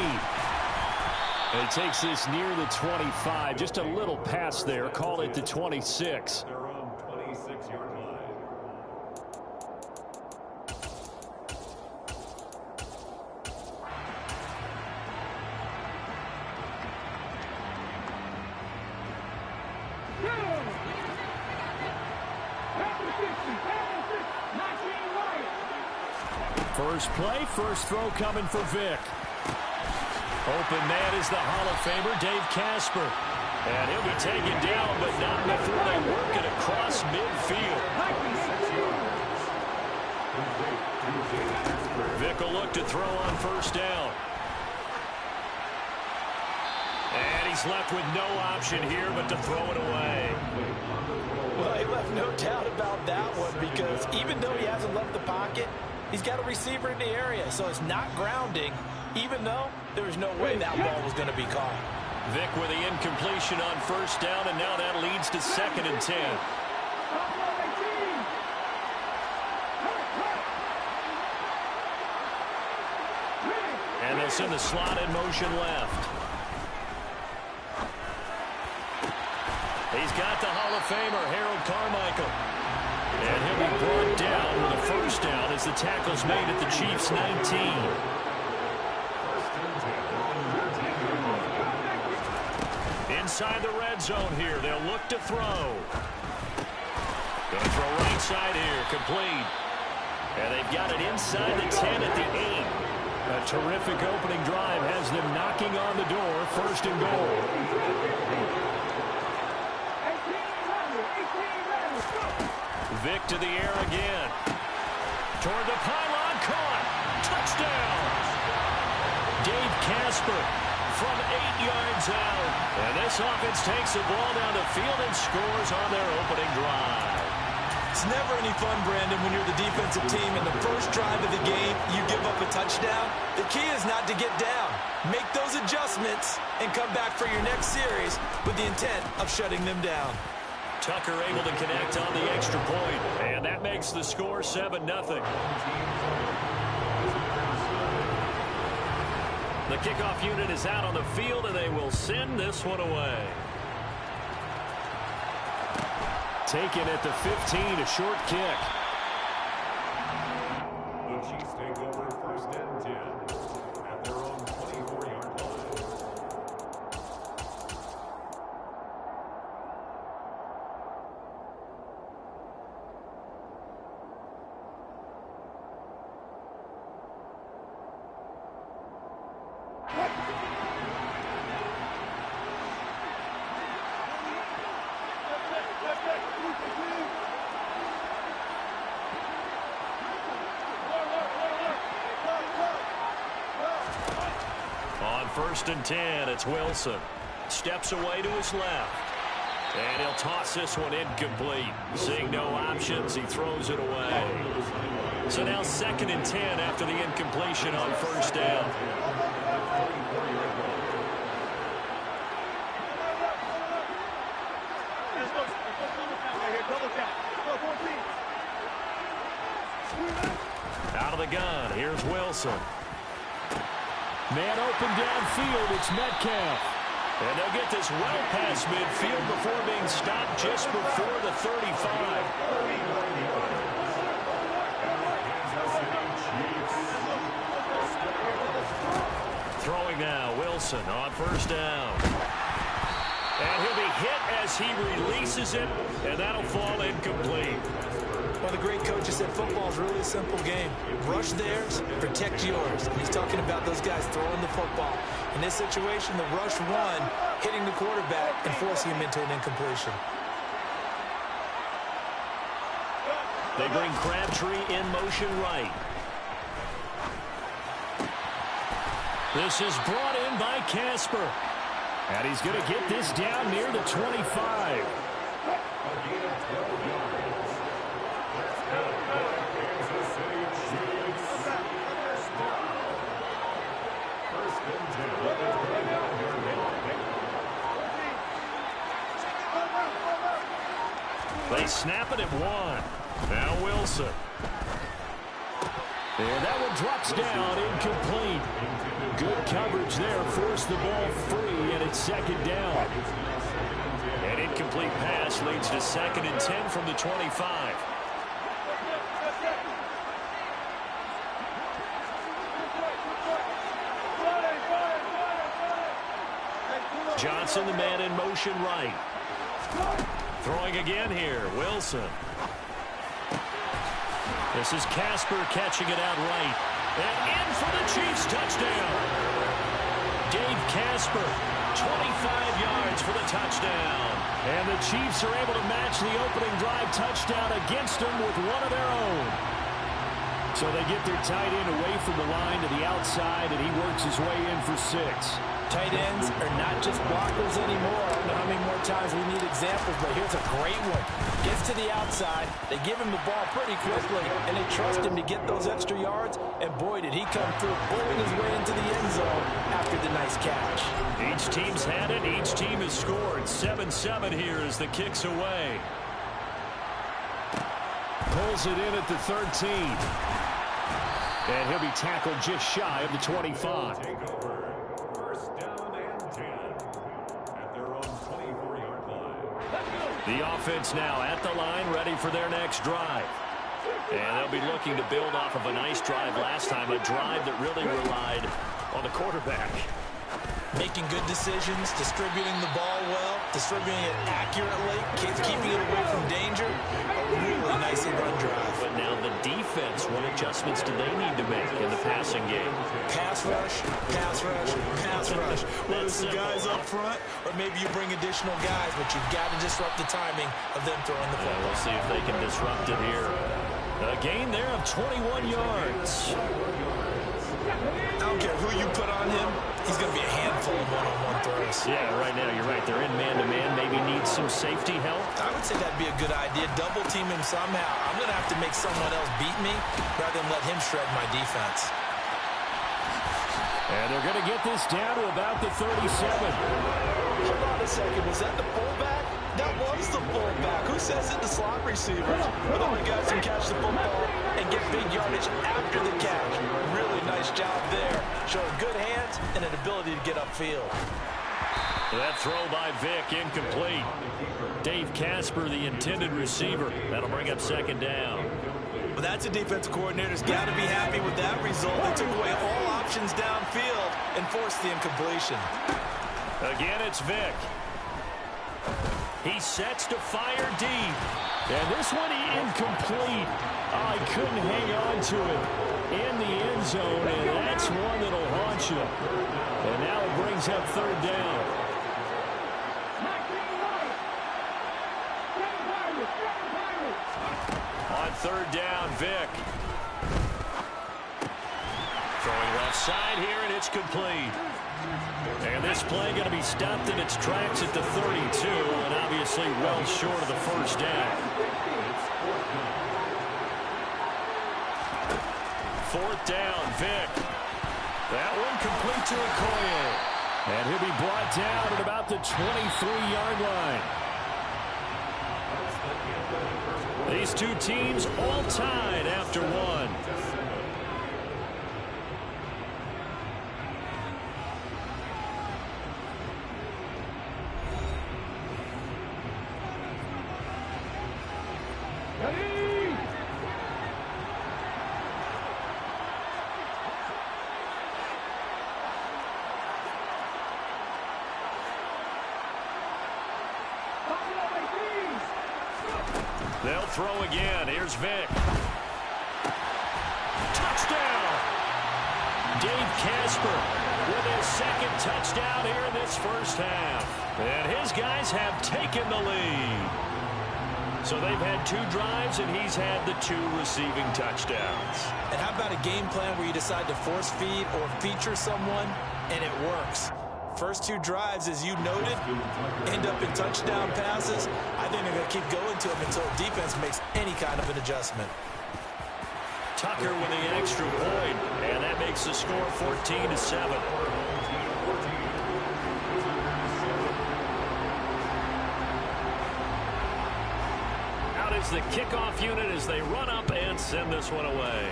And he takes this near the 25. Just a little pass there. Call it the 26. Their own 26-yard line. First play, first throw coming for Vic. Open man is the Hall of Famer, Dave Casper. And he'll be taken down, but not before they work it across midfield. Vic will look to throw on first down. And he's left with no option here but to throw it away. Well, he left no doubt about that one, because even though he hasn't left the pocket, he's got a receiver in the area, so it's not grounding, even though there was no way that ball was going to be caught. Vic with the incompletion on first down, and now that leads to 2nd and 10. And they'll send the slot in motion left. He's got the Hall of Famer, Harold Carmichael. And he'll be brought down with a first down as the tackle's made at the Chiefs' 19. Inside the red zone here, they'll look to throw. Going to throw right side here, complete. And they've got it inside the 10 at the 8. A terrific opening drive has them knocking on the door, 1st and goal. Vic to the air again. Toward the pylon, caught. Touchdown. Dave Casper from 8 yards out. And this offense takes the ball down the field and scores on their opening drive. It's never any fun, Brandon, when you're the defensive team and the first drive of the game, you give up a touchdown. The key is not to get down. Make those adjustments and come back for your next series with the intent of shutting them down. Tucker able to connect on the extra point, and that makes the score 7-0. The kickoff unit is out on the field, and they will send this one away. Taken at the 15, a short kick. The Chiefs take over 1st and 10 at their own 24-yard line. On 1st and 10, it's Wilson. Steps away to his left. And he'll toss this one incomplete. Seeing no options, he throws it away. So now 2nd and 10 after the incompletion on first down. Out of the gun, here's Wilson. Man open downfield, it's Metcalf. And they'll get this well past midfield before being stopped just before the 35. Throwing now, Wilson on first down. And he'll be hit as he releases it, and that'll fall incomplete. One of the great coaches said football is really a simple game. Rush theirs, protect yours. And he's talking about those guys throwing the football. In this situation, the rush one, hitting the quarterback and forcing him into an incompletion. They bring Crabtree in motion right. This is brought in by Casper. And he's going to get this down near the 25. They snap it at 1. Now Wilson. And that one drops down, incomplete. Good coverage there, forced the ball free, and it's second down. An incomplete pass leads to 2nd and 10 from the 25. Johnson, the man in motion right. Throwing again here, Wilson. This is Casper catching it out right. And in for the Chiefs touchdown. Dave Casper, 25 yards for the touchdown. And the Chiefs are able to match the opening drive touchdown against them with one of their own. So they get their tight end away from the line to the outside, and he works his way in for 6. Tight ends are not just blockers anymore. I don't know how many more times we need examples, but here's a great one. Gets to the outside, they give him the ball pretty quickly, and they trust him to get those extra yards, and boy, did he come through, pulling his way into the end zone after the nice catch. Each team's had it, each team has scored. 7-7 here as the kick's away. Pulls it in at the 13. And he'll be tackled just shy of the 25. The offense now at the line, ready for their next drive. And they'll be looking to build off of a nice drive last time, a drive that really relied on the quarterback. Making good decisions, distributing the ball well, distributing it accurately, keeping it away from danger. A really nicely run drive. But now the defense, what adjustments do they need to make in the passing game? Pass rush, pass rush, pass rush. Whether it's the guys up front, or maybe you bring additional guys, but you've got to disrupt the timing of them throwing the football. We'll see if they can disrupt it here. A gain there of 21 yards. I don't care who you put on him, he's going to be a handful of one-on-one throws. Yeah, right now you're right. They're in man-to-man. Maybe need some safety help. I would say that'd be a good idea. Double team him somehow. I'm going to have to make someone else beat me rather than let him shred my defense. And they're going to get this down to about the 37. Hold on a second. Was that the fullback? That was the fullback. Who says it? The slot receivers. But other guys can catch the football and get big yardage after the catch. Really nice job there. Showing good hands and an ability to get upfield. That throw by Vick incomplete. Dave Casper, the intended receiver. That'll bring up 2nd down. Well, that's a defense coordinator's got to be happy with that result. They took away all options downfield and forced the incompletion. Again, it's Vick. He sets to fire deep. And this one incomplete. Oh, he couldn't hang on to it in the end zone, and that's one that'll haunt you. And now it brings up 3rd down. On 3rd down, Vick. Throwing left side here, and it's complete. And this play going to be stopped in its tracks at the 32, and obviously well short of the 1st down. 4th down, Vick. That one complete to Okoye. And he'll be brought down at about the 23-yard line. These two teams all tied after one. They'll throw again. Here's Vick. Touchdown! Dave Casper with his 2nd touchdown here in this 1st half. And his guys have taken the lead. So they've had 2 drives, and he's had the 2 receiving touchdowns. And how about a game plan where you decide to force feed or feature someone, and it works? First 2 drives, as you noted, end up in touchdown passes. I think they're going to keep going to them until defense makes any kind of an adjustment. Tucker with the extra point, and that makes the score 14-7. Out is the kickoff unit as they run up and send this one away.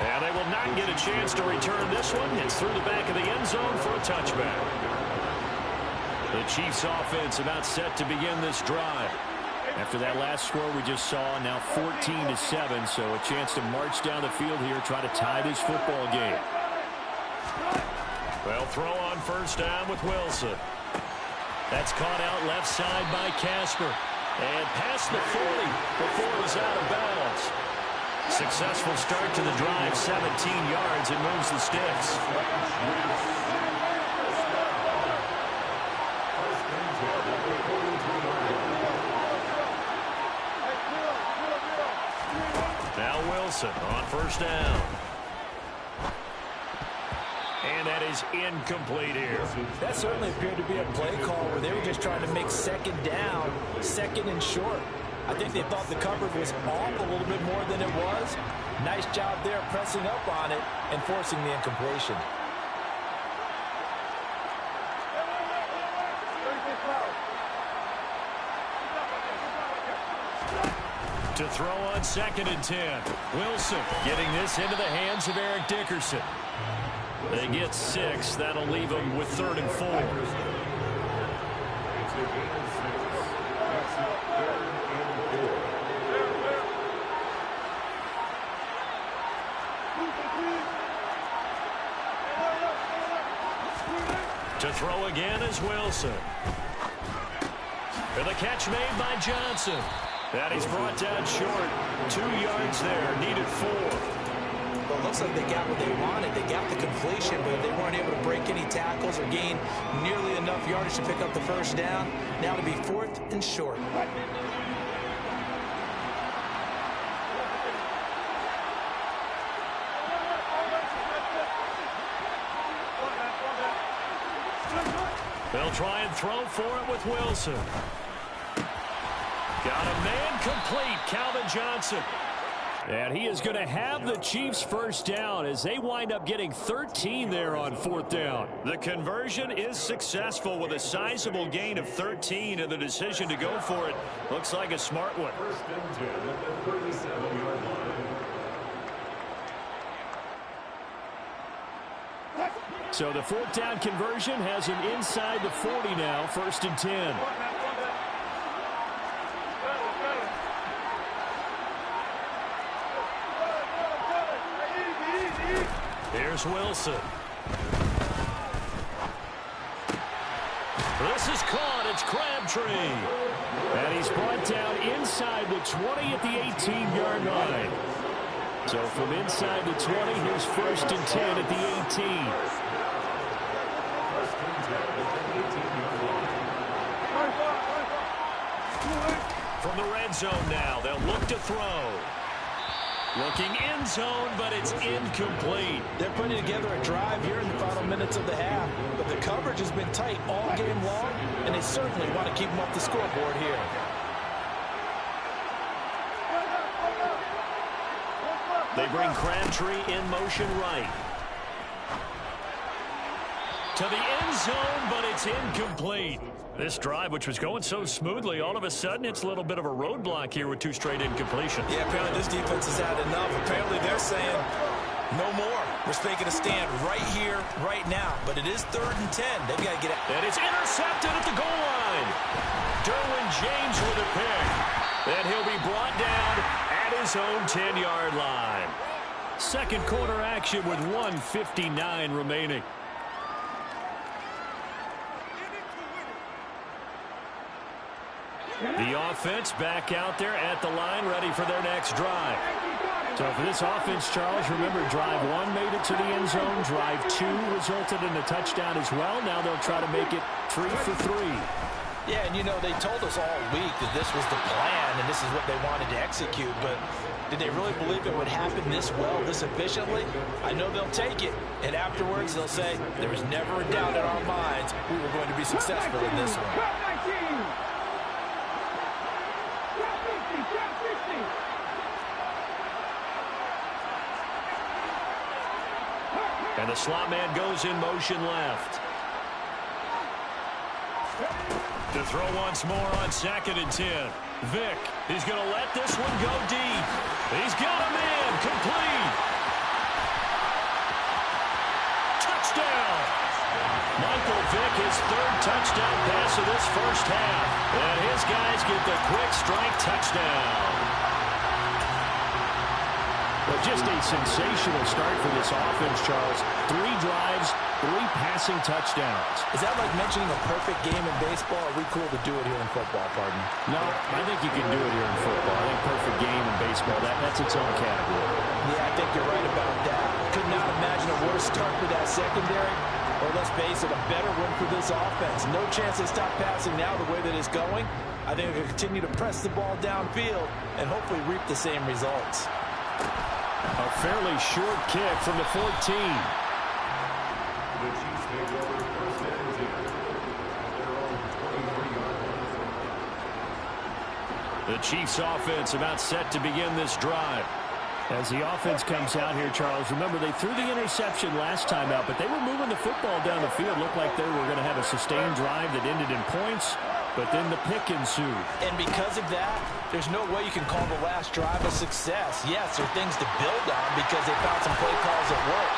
And they will not get a chance to return this one. It's through the back of the end zone for a touchback. The Chiefs offense about set to begin this drive. After that last score we just saw, now 14-7, so a chance to march down the field here, try to tie this football game. They'll throw on first down with Wilson. That's caught out left side by Casper. And past the 40 before it was out of bounds. Successful start to the drive, 17 yards, and moves the sticks. Now Wilson on first down. And that is incomplete here. That certainly appeared to be a play call where they were just trying to make second down, second and short. I think they thought the coverage was off a little bit more than it was. Nice job there pressing up on it and forcing the incompletion. To throw on 2nd and 10. Wilson getting this into the hands of Eric Dickerson. They get 6. That'll leave them with 3rd and 4. To throw again is Wilson. And the catch made by Johnson. That he's brought down short. 2 yards there, needed 4. Well, it looks like they got what they wanted. They got the completion, but they weren't able to break any tackles or gain nearly enough yardage to pick up the first down. Now to be 4th and short. They'll try and throw for it with Wilson. Got a man complete, Calvin Johnson. And he is going to have the Chiefs first down as they wind up getting 13 there on 4th down. The conversion is successful with a sizable gain of 13, and the decision to go for it looks like a smart one. 1st and 10 at the 37-yard line. So the 4th down conversion has him inside the 40 now, 1st and 10. Here's Wilson. This is caught. It's Crabtree. And he's brought down inside the 20 at the 18-yard line. So from inside the 20, here's 1st and 10 at the 18. From the red zone now, they'll look to throw. Looking end zone, but it's incomplete. They're putting together a drive here in the final minutes of the half, but the coverage has been tight all game long, and they certainly want to keep them off the scoreboard here. They bring Crabtree in motion right. To the end zone, but it's incomplete. This drive, which was going so smoothly, all of a sudden it's a little bit of a roadblock here with 2 straight incompletions. Yeah, apparently this defense has had enough. Apparently they're saying no more. We're taking a stand right here, right now. But it is 3rd and 10. They've got to get out. And it's intercepted at the goal line. Derwin James with a pick. Then he'll be brought down at his own 10-yard line. Second quarter action with 1:59 remaining. The offense back out there at the line, ready for their next drive. So for this offense, Charles, remember drive 1 made it to the end zone. Drive 2 resulted in a touchdown as well. Now they'll try to make it 3 for 3. Yeah, and you know, they told us all week that this was the plan and this is what they wanted to execute, but did they really believe it would happen this well, this efficiently? I know they'll take it, and afterwards they'll say, there was never a doubt in our minds we were going to be successful in this one. And the slot man goes in motion left. To throw once more on 2nd and 10. Vick, he's going to let this one go deep. He's got a man, complete. Touchdown. Michael Vick, his 3rd touchdown pass of this first half. And his guys get the quick strike touchdown. Well, just a sensational start for this offense, Charles. 3 drives, 3 passing touchdowns. Is that like mentioning a perfect game in baseball? Are we cool to do it here in football, pardon? No, I think you can do it here in football. I think perfect game in baseball, that's its own category. Yeah, I think you're right about that. Could not imagine a worse start for that secondary. Or let's face it, a better one for this offense. No chance they stop passing now the way that it's going. I think they'll continue to press the ball downfield and hopefully reap the same results. A fairly short kick from the 14. The Chiefs take over 1st and 10. Their own 23-yard line. The Chiefs offense about set to begin this drive. As the offense comes out here, Charles, remember they threw the interception last time out, but they were moving the football down the field. Looked like they were going to have a sustained drive that ended in points, but then the pick ensued. And because of that, there's no way you can call the last drive a success. Yes, there are things to build on because they found some play calls that work.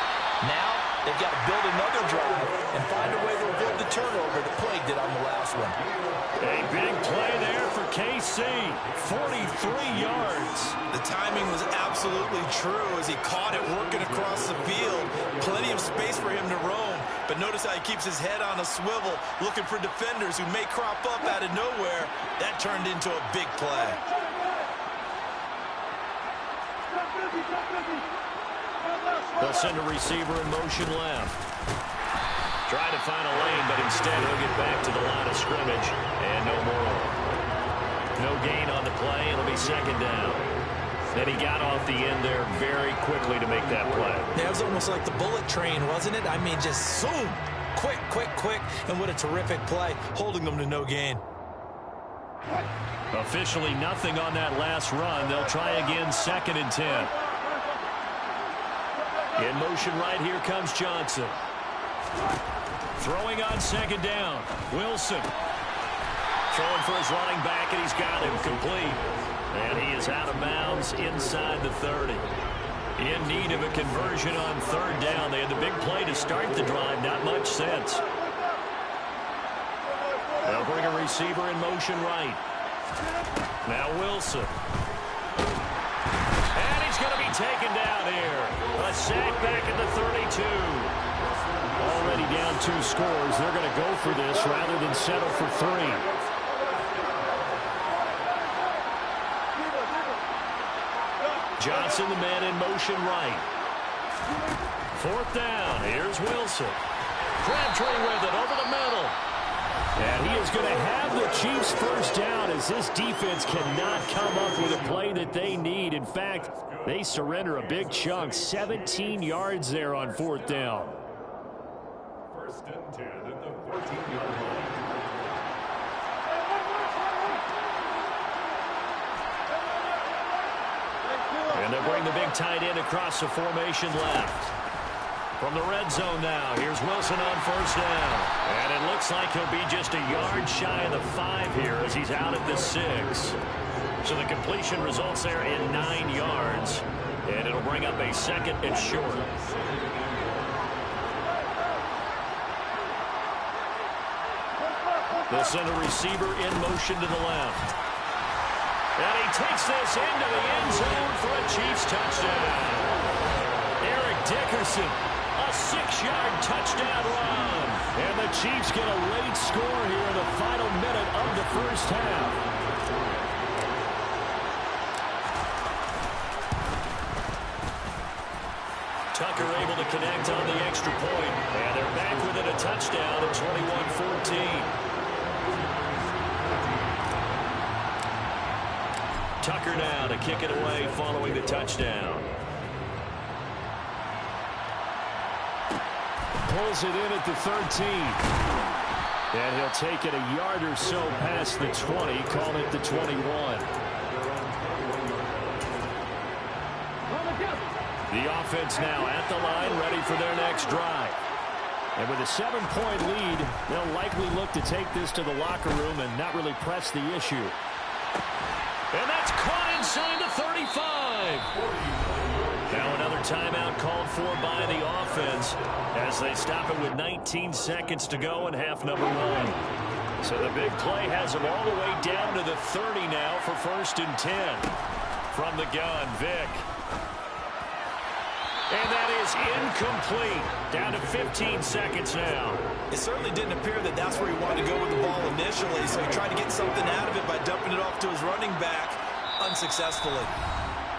Now, they've got to build another drive and find a way to avoid the turnover that plagued it on the last one. A big play there for KC. 43 yards. The timing was absolutely true as he caught it working across the field. Plenty of space for him to roam. But notice how he keeps his head on a swivel, looking for defenders who may crop up out of nowhere. That turned into a big play. They'll send a receiver in motion left. Trying to find a lane, but instead he'll get back to the line of scrimmage. And no more. No gain on the play. It'll be 2nd down. And he got off the end there very quickly to make that play. Yeah, it was almost like the bullet train, wasn't it? I mean, just zoom. Quick, quick, quick. And what a terrific play, holding them to no gain. Officially nothing on that last run. They'll try again 2nd and 10. In motion right here comes Johnson. Throwing on 2nd down. Wilson. Throwing for his running back, and he's got him complete. And he is out of bounds inside the 30. In need of a conversion on 3rd down. They had the big play to start the drive. Not much sense. They'll bring a receiver in motion right. Now Wilson. And he's going to be taken down here. A sack back at the 32. Already down 2 scores. They're going to go for this rather than settle for 3. Johnson, the man in motion right. 4th down. Here's Wilson. Crabtree with it over the middle. And he is going to have the Chiefs first down as this defense cannot come up with a play that they need. In fact, they surrender a big chunk. 17 yards there on 4th down. 1st and 10 at the 14-yard line. And they'll bring the big tight end across the formation left. From the red zone now, here's Wilson on 1st down. And it looks like he'll be just a yard shy of the 5 here as he's out at the 6. So the completion results there in 9 yards. And it'll bring up a 2nd and short. They'll send a receiver in motion to the left. And he takes this into the end zone for a Chiefs touchdown. Eric Dickerson, a 6-yard touchdown run. And the Chiefs get a late score here in the final minute of the first half. Tucker able to connect on the extra point. And they're back within a touchdown at 21-14. Tucker now to kick it away following the touchdown. Pulls it in at the 13. And he'll take it a yard or so past the 20, call it the 21. The offense now at the line, ready for their next drive. And with a 7-point lead, they'll likely look to take this to the locker room and not really press the issue. And that's caught inside the 35. Now another timeout called for by the offense as they stop it with 19 seconds to go in half number 1. So the big play has them all the way down to the 30 now for 1st and 10. From the gun, Vic. And that is incomplete. Down to 15 seconds now. It certainly didn't appear that that's where he wanted to go with the ball initially, so he tried to get something out of it by dumping it off to his running back unsuccessfully.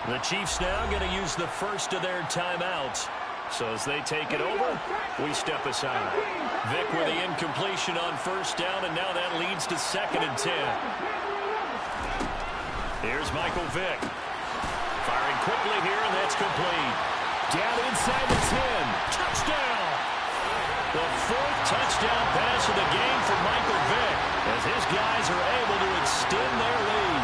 The Chiefs now going to use the first of their timeouts. So as they take it over, we step aside. Vic with the incompletion on 1st down, and now that leads to 2nd and 10. Here's Michael Vick. Firing quickly here, and that's complete. Down inside the 10. Touchdown! The 4th touchdown pass of the game for Michael Vick as his guys are able to extend their lead.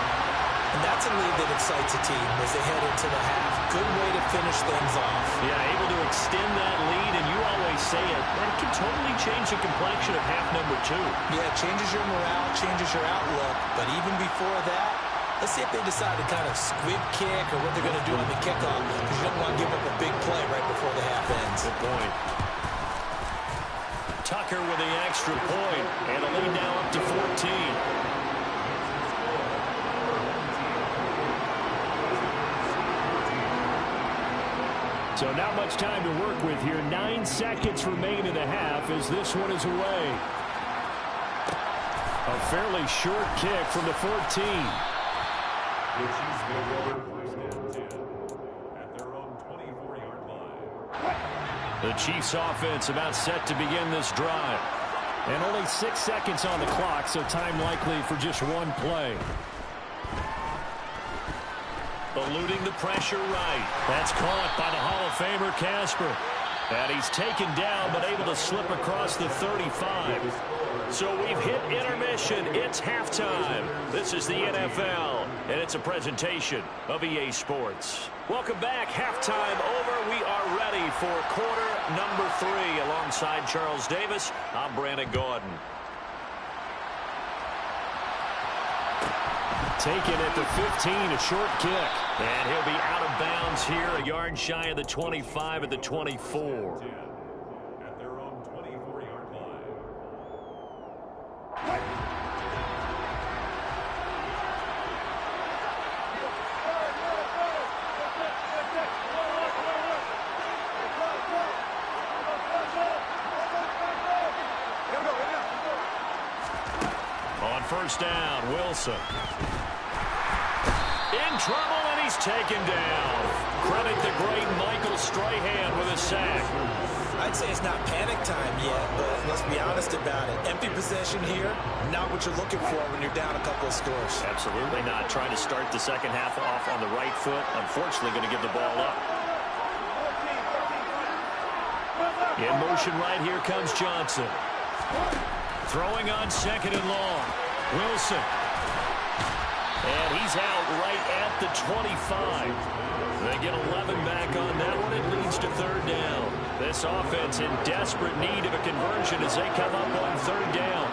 And that's a lead that excites a team as they head into the half. Good way to finish things off. Yeah, able to extend that lead, and you always say it, that can totally change the complexion of half number 2. Yeah, it changes your morale, changes your outlook. But even before that, let's see if they decide to kind of squib kick or what they're going to do on the kickoff, because you don't want to give up a big play right before the half ends. Good point. Tucker with the extra point, and a lead now up to 14. So not much time to work with here. 9 seconds remain in the half as this one is away. A fairly short kick from the 14. The Chiefs will go 1st and 10 at their own 24-yard line. The Chiefs offense about set to begin this drive. And only 6 seconds on the clock, so time likely for just one play. Eluding the pressure right. That's caught by the Hall of Famer Casper. And he's taken down but able to slip across the 35. So we've hit intermission. It's halftime. This is the NFL, and it's a presentation of EA Sports. Welcome back. Halftime over. We are ready for quarter number 3. Alongside Charles Davis, I'm Brandon Gaudin. Taken at the 15, a short kick. And he'll be out of bounds here, a yard shy of the 25 at the 24. At their own 24-yard line. On 1st down, Wilson. In trouble, and he's taken down. Credit the great Michael Strahan with a sack. I'd say it's not panic time yet, but let's be honest about it. Empty possession here, not what you're looking for when you're down a couple of scores. Absolutely not. Trying to start the second half off on the right foot. Unfortunately, going to give the ball up. In motion right here comes Johnson. Throwing on 2nd and long. Wilson. And he's out right at the 25. They get 11 back on that one. It leads to 3rd down. This offense in desperate need of a conversion as they come up on 3rd down.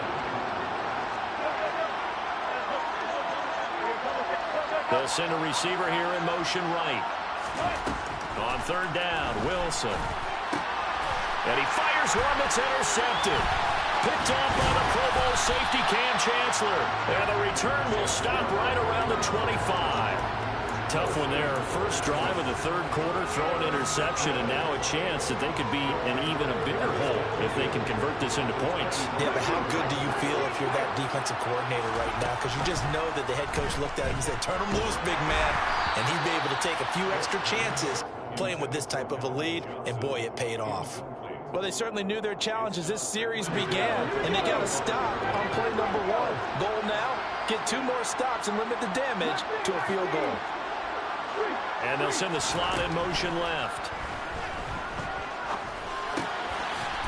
They'll send a receiver here in motion right. On 3rd down, Wilson. And he fires one that's intercepted. Picked off by the Pro Bowl safety Cam Chancellor. And the return will stop right around the 25. Tough one there. First drive of the 3rd quarter, throw an interception, and now a chance that they could be in even a bigger hole if they can convert this into points. Yeah, but how good do you feel if you're that defensive coordinator right now? Because you just know that the head coach looked at him and said, turn him loose, big man. And he'd be able to take a few extra chances playing with this type of a lead, and boy, it paid off. Well, they certainly knew their challenge as this series began, and they got to stop on play number 1. Goal now, get 2 more stops and limit the damage to a field goal. And they'll send the slot in motion left.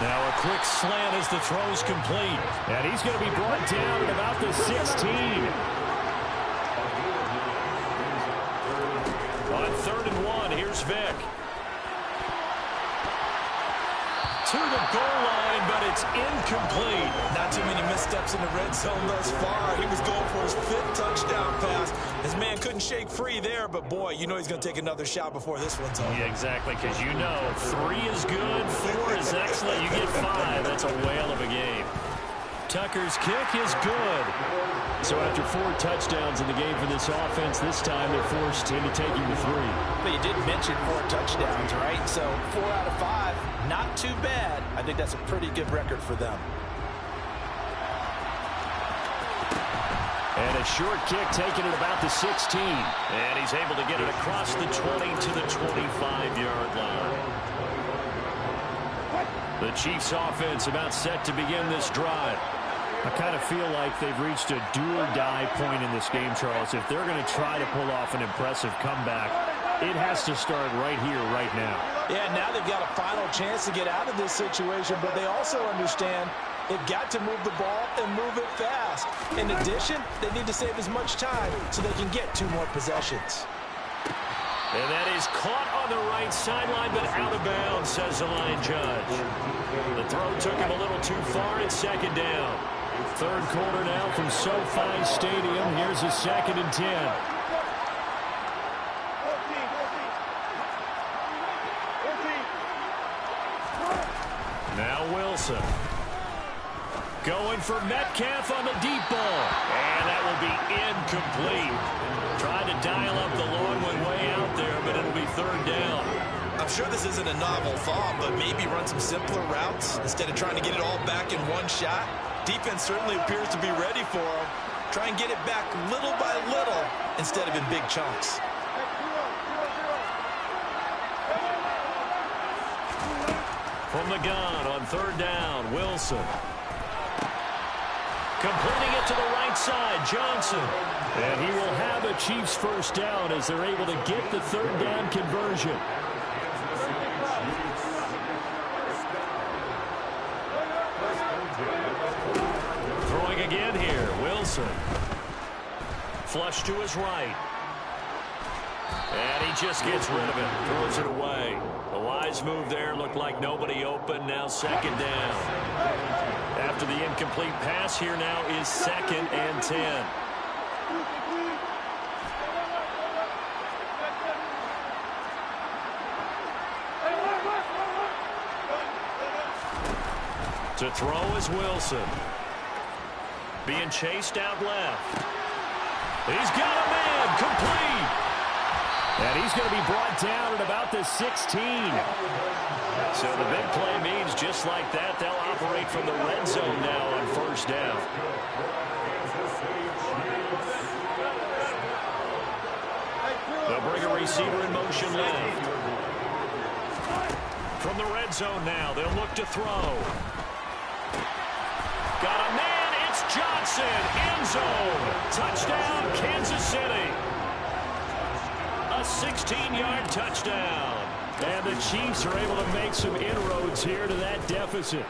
Now a quick slant as the throw's complete. And he's going to be brought down at about the 16. On 3rd and 1, here's Vick. To the goal line, but it's incomplete. Not too many missteps in the red zone thus far. He was going for his 5th touchdown pass. His man couldn't shake free there, but boy, you know he's going to take another shot before this one's over. Yeah, exactly, because you know 3 is good, 4 is excellent, you get 5. That's a whale of a game. Tucker's kick is good. So after 4 touchdowns in the game for this offense, this time they're forced into taking the 3. But you did mention 4 touchdowns, right? So 4 out of 5, not too bad. I think that's a pretty good record for them. And a short kick taken at about the 16. And he's able to get it across the 20 to the 25-yard line. The Chiefs offense about set to begin this drive. I kind of feel like they've reached a do-or-die point in this game, Charles. If they're going to try to pull off an impressive comeback, it has to start right here, right now. Yeah, now they've got a final chance to get out of this situation, but they also understand they've got to move the ball and move it fast. In addition, they need to save as much time so they can get 2 more possessions. And that is caught on the right sideline, but out of bounds, says the line judge. The throw took him a little too far. It's 2nd down. 3rd quarter now from SoFi Stadium. Here's a 2nd and 10. Now Wilson. Going for Metcalf on the deep ball. And that will be incomplete. Tried to dial up the long one way out there, but it'll be 3rd down. I'm sure this isn't a novel thought, but maybe run some simpler routes instead of trying to get it all back in one shot. Defense certainly appears to be ready for him. Try and get it back little by little instead of in big chunks. From the gun on 3rd down, Wilson. Completing it to the right side, Johnson. And he will have a Chiefs 1st down as they're able to get the 3rd down conversion. Throwing again here, Wilson. Flush to his right. And he just gets rid of it, throws it away. A wise move there, looked like nobody open, now 2nd down. After the incomplete pass, here now is 2nd and 10. To throw is Wilson. Being chased out left. He's got a man, complete. And he's going to be brought down at about the 16. So the big play means just like that, they'll operate from the red zone now on 1st down. They'll bring a receiver in motion left. From the red zone now, they'll look to throw. Got a man, it's Johnson, end zone. Touchdown, Kansas City. A 16-yard touchdown. And the Chiefs are able to make some inroads here to that deficit.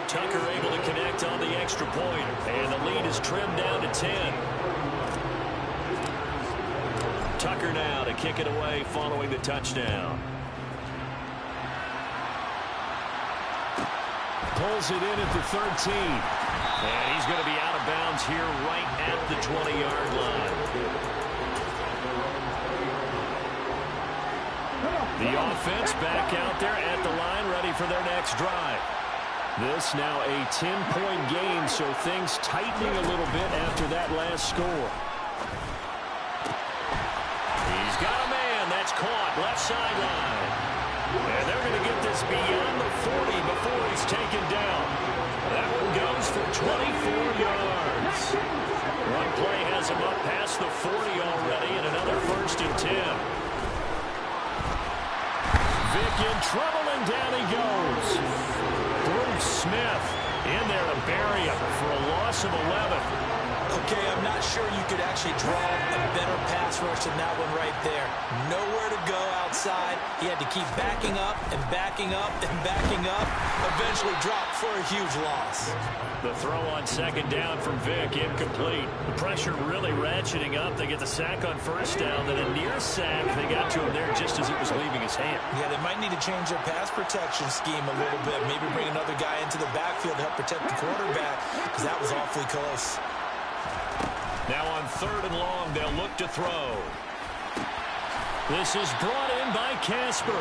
Tucker able to connect on the extra point, and the lead is trimmed down to 10. Tucker now to kick it away following the touchdown. Pulls it in at the 13. And he's going to be out of bounds here right at the 20-yard line. The offense back out there at the line, ready for their next drive. This now a 10-point game, so things tightening a little bit after that last score. He's got a man. That's caught. Left sideline. And they're going to get this beyond the 40 before he's taken down. That one goes for 24 yards. One play has him up past the 40 already, and another 1st and 10. Vick in trouble, and down he goes. Bruce Smith In there to bury him for a loss of 11. Okay, I'm not sure you could actually draw a better pass rush than that one right there. Nowhere to go outside. He had to keep backing up and backing up and backing up. Eventually dropped for a huge loss. The throw on second down from Vick, incomplete. The pressure really ratcheting up. They get the sack on first down. Then a near sack. They got to him there just as it was leaving his hand. Yeah, they might need to change their pass protection scheme a little bit. Maybe bring another guy into the backfield to help protect the quarterback, because that was awfully close. Now on third and long, they'll look to throw. This is brought in by Casper.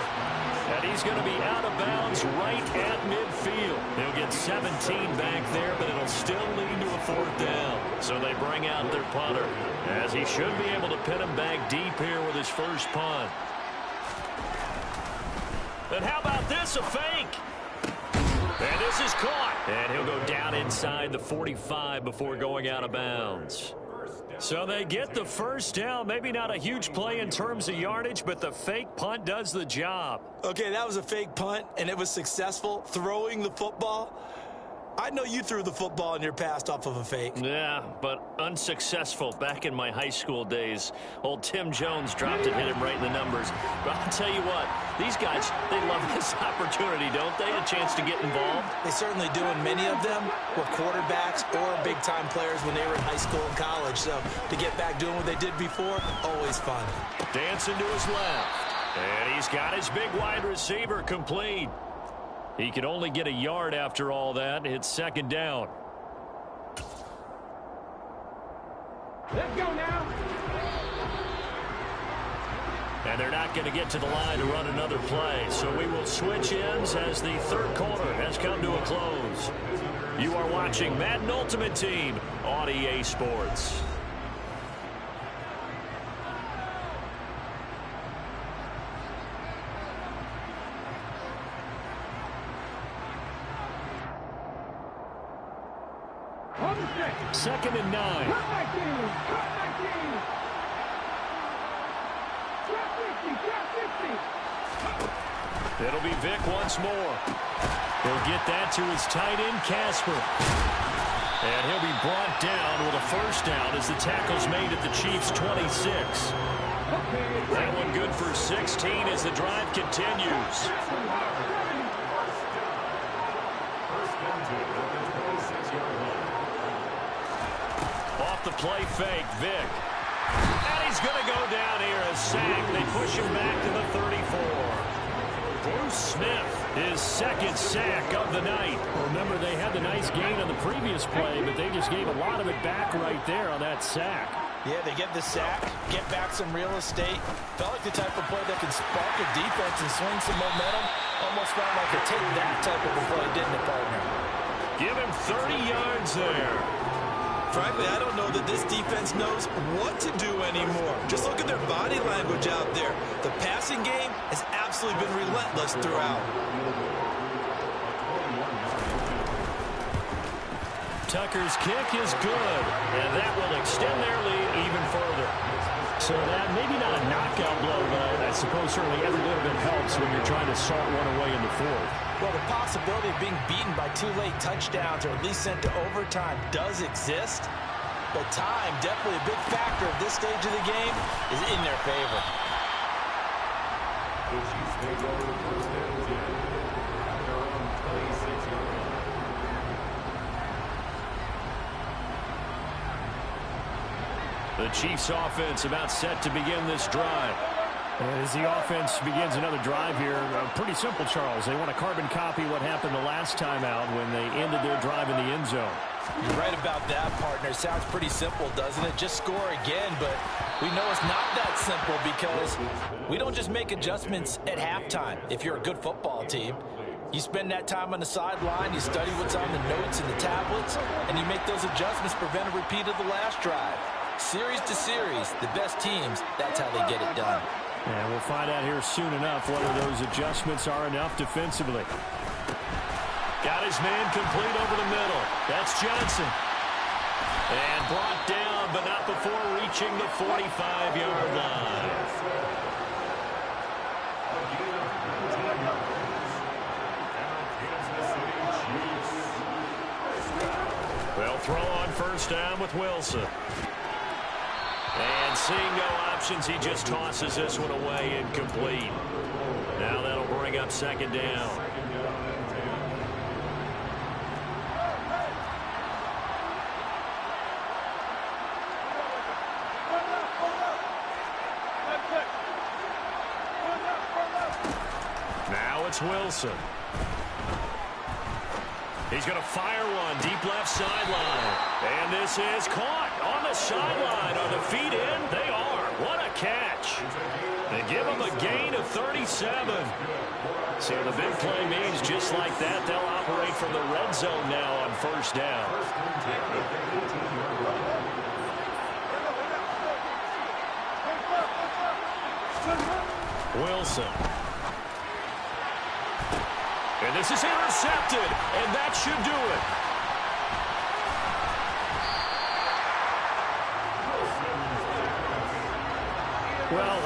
And he's going to be out of bounds right at midfield. He'll get 17 back there, but it'll still lead to a fourth down. So they bring out their punter, as he should be able to pin him back deep here with his first punt. And how about this, a fake? And this is caught. And he'll go down inside the 45 before going out of bounds. So they get the first down. Maybe not a huge play in terms of yardage, but the fake punt does the job. Okay, that was a fake punt, and it was successful throwing the football. I know you threw the ball in your past off of a fake. Yeah, but unsuccessful back in my high school days. Old Tim Jones dropped it, hit him right in the numbers. But I'll tell you what, these guys, they love this opportunity, don't they? A chance to get involved. They certainly do, and many of them were quarterbacks or big-time players when they were in high school and college. So to get back doing what they did before, always fun. Dancing to his left. And he's got his big wide receiver complete. He could only get a yard after all that. It's second down. Let's go now. And they're not going to get to the line to run another play. So we will switch ends as the third quarter has come to a close. You are watching Madden Ultimate Team on EA Sports. Second and 9. Cut back in. Cut back in. Drop 50. It'll be Vick once more. He'll get that to his tight end, Casper. And he'll be brought down with a first down as the tackle's made at the Chiefs' 26. That one good for 16 as the drive continues. Off the play fake, Vick. And he's going to go down here as sacked. They push him back to the 34. Bruce Smith, his second sack of the night. Remember, they had the nice gain on the previous play, but they just gave a lot of it back right there on that sack. Yeah, they get the sack, get back some real estate. Felt like the type of play that can spark a defense and swing some momentum. Almost felt like a take that type of a play, didn't it, partner? Give him 30 yards there. Frankly, I don't know that this defense knows what to do anymore. Just look at their body language out there. The passing game has absolutely been relentless throughout. Tucker's kick is good, and that will extend their lead even further. So that maybe not a knockout blow, but I suppose certainly every little bit helps when you're trying to salt one away in the fourth. Well, the possibility of being beaten by 2 late touchdowns or at least sent to overtime does exist. But time, definitely a big factor at this stage of the game, is in their favor. The Chiefs offense about set to begin this drive. As the offense begins another drive here, pretty simple, Charles. They want to carbon copy what happened the last time out when they ended their drive in the end zone. You're right about that, partner. Sounds pretty simple, doesn't it? Just score again, but we know it's not that simple because we don't just make adjustments at halftime. If you're a good football team, you spend that time on the sideline, you study what's on the notes and the tablets, and you make those adjustments, prevent a repeat of the last drive. Series to series, the best teams, that's how they get it done. And we'll find out here soon enough whether those adjustments are enough defensively. Got his man complete over the middle. That's Johnson. And brought down, but not before reaching the 45-yard line. They'll throw on first down with Wilson. And seeing no options, he just tosses this one away incomplete. Now that'll bring up second down. Now it's Wilson. He's going to fire one deep left sideline. And this is caught on the sideline. Are the feet in? They are. What a catch. They give him a gain of 37. So the big play means just like that, they'll operate from the red zone now on first down. Wilson. And this is intercepted, and that should do it. Well,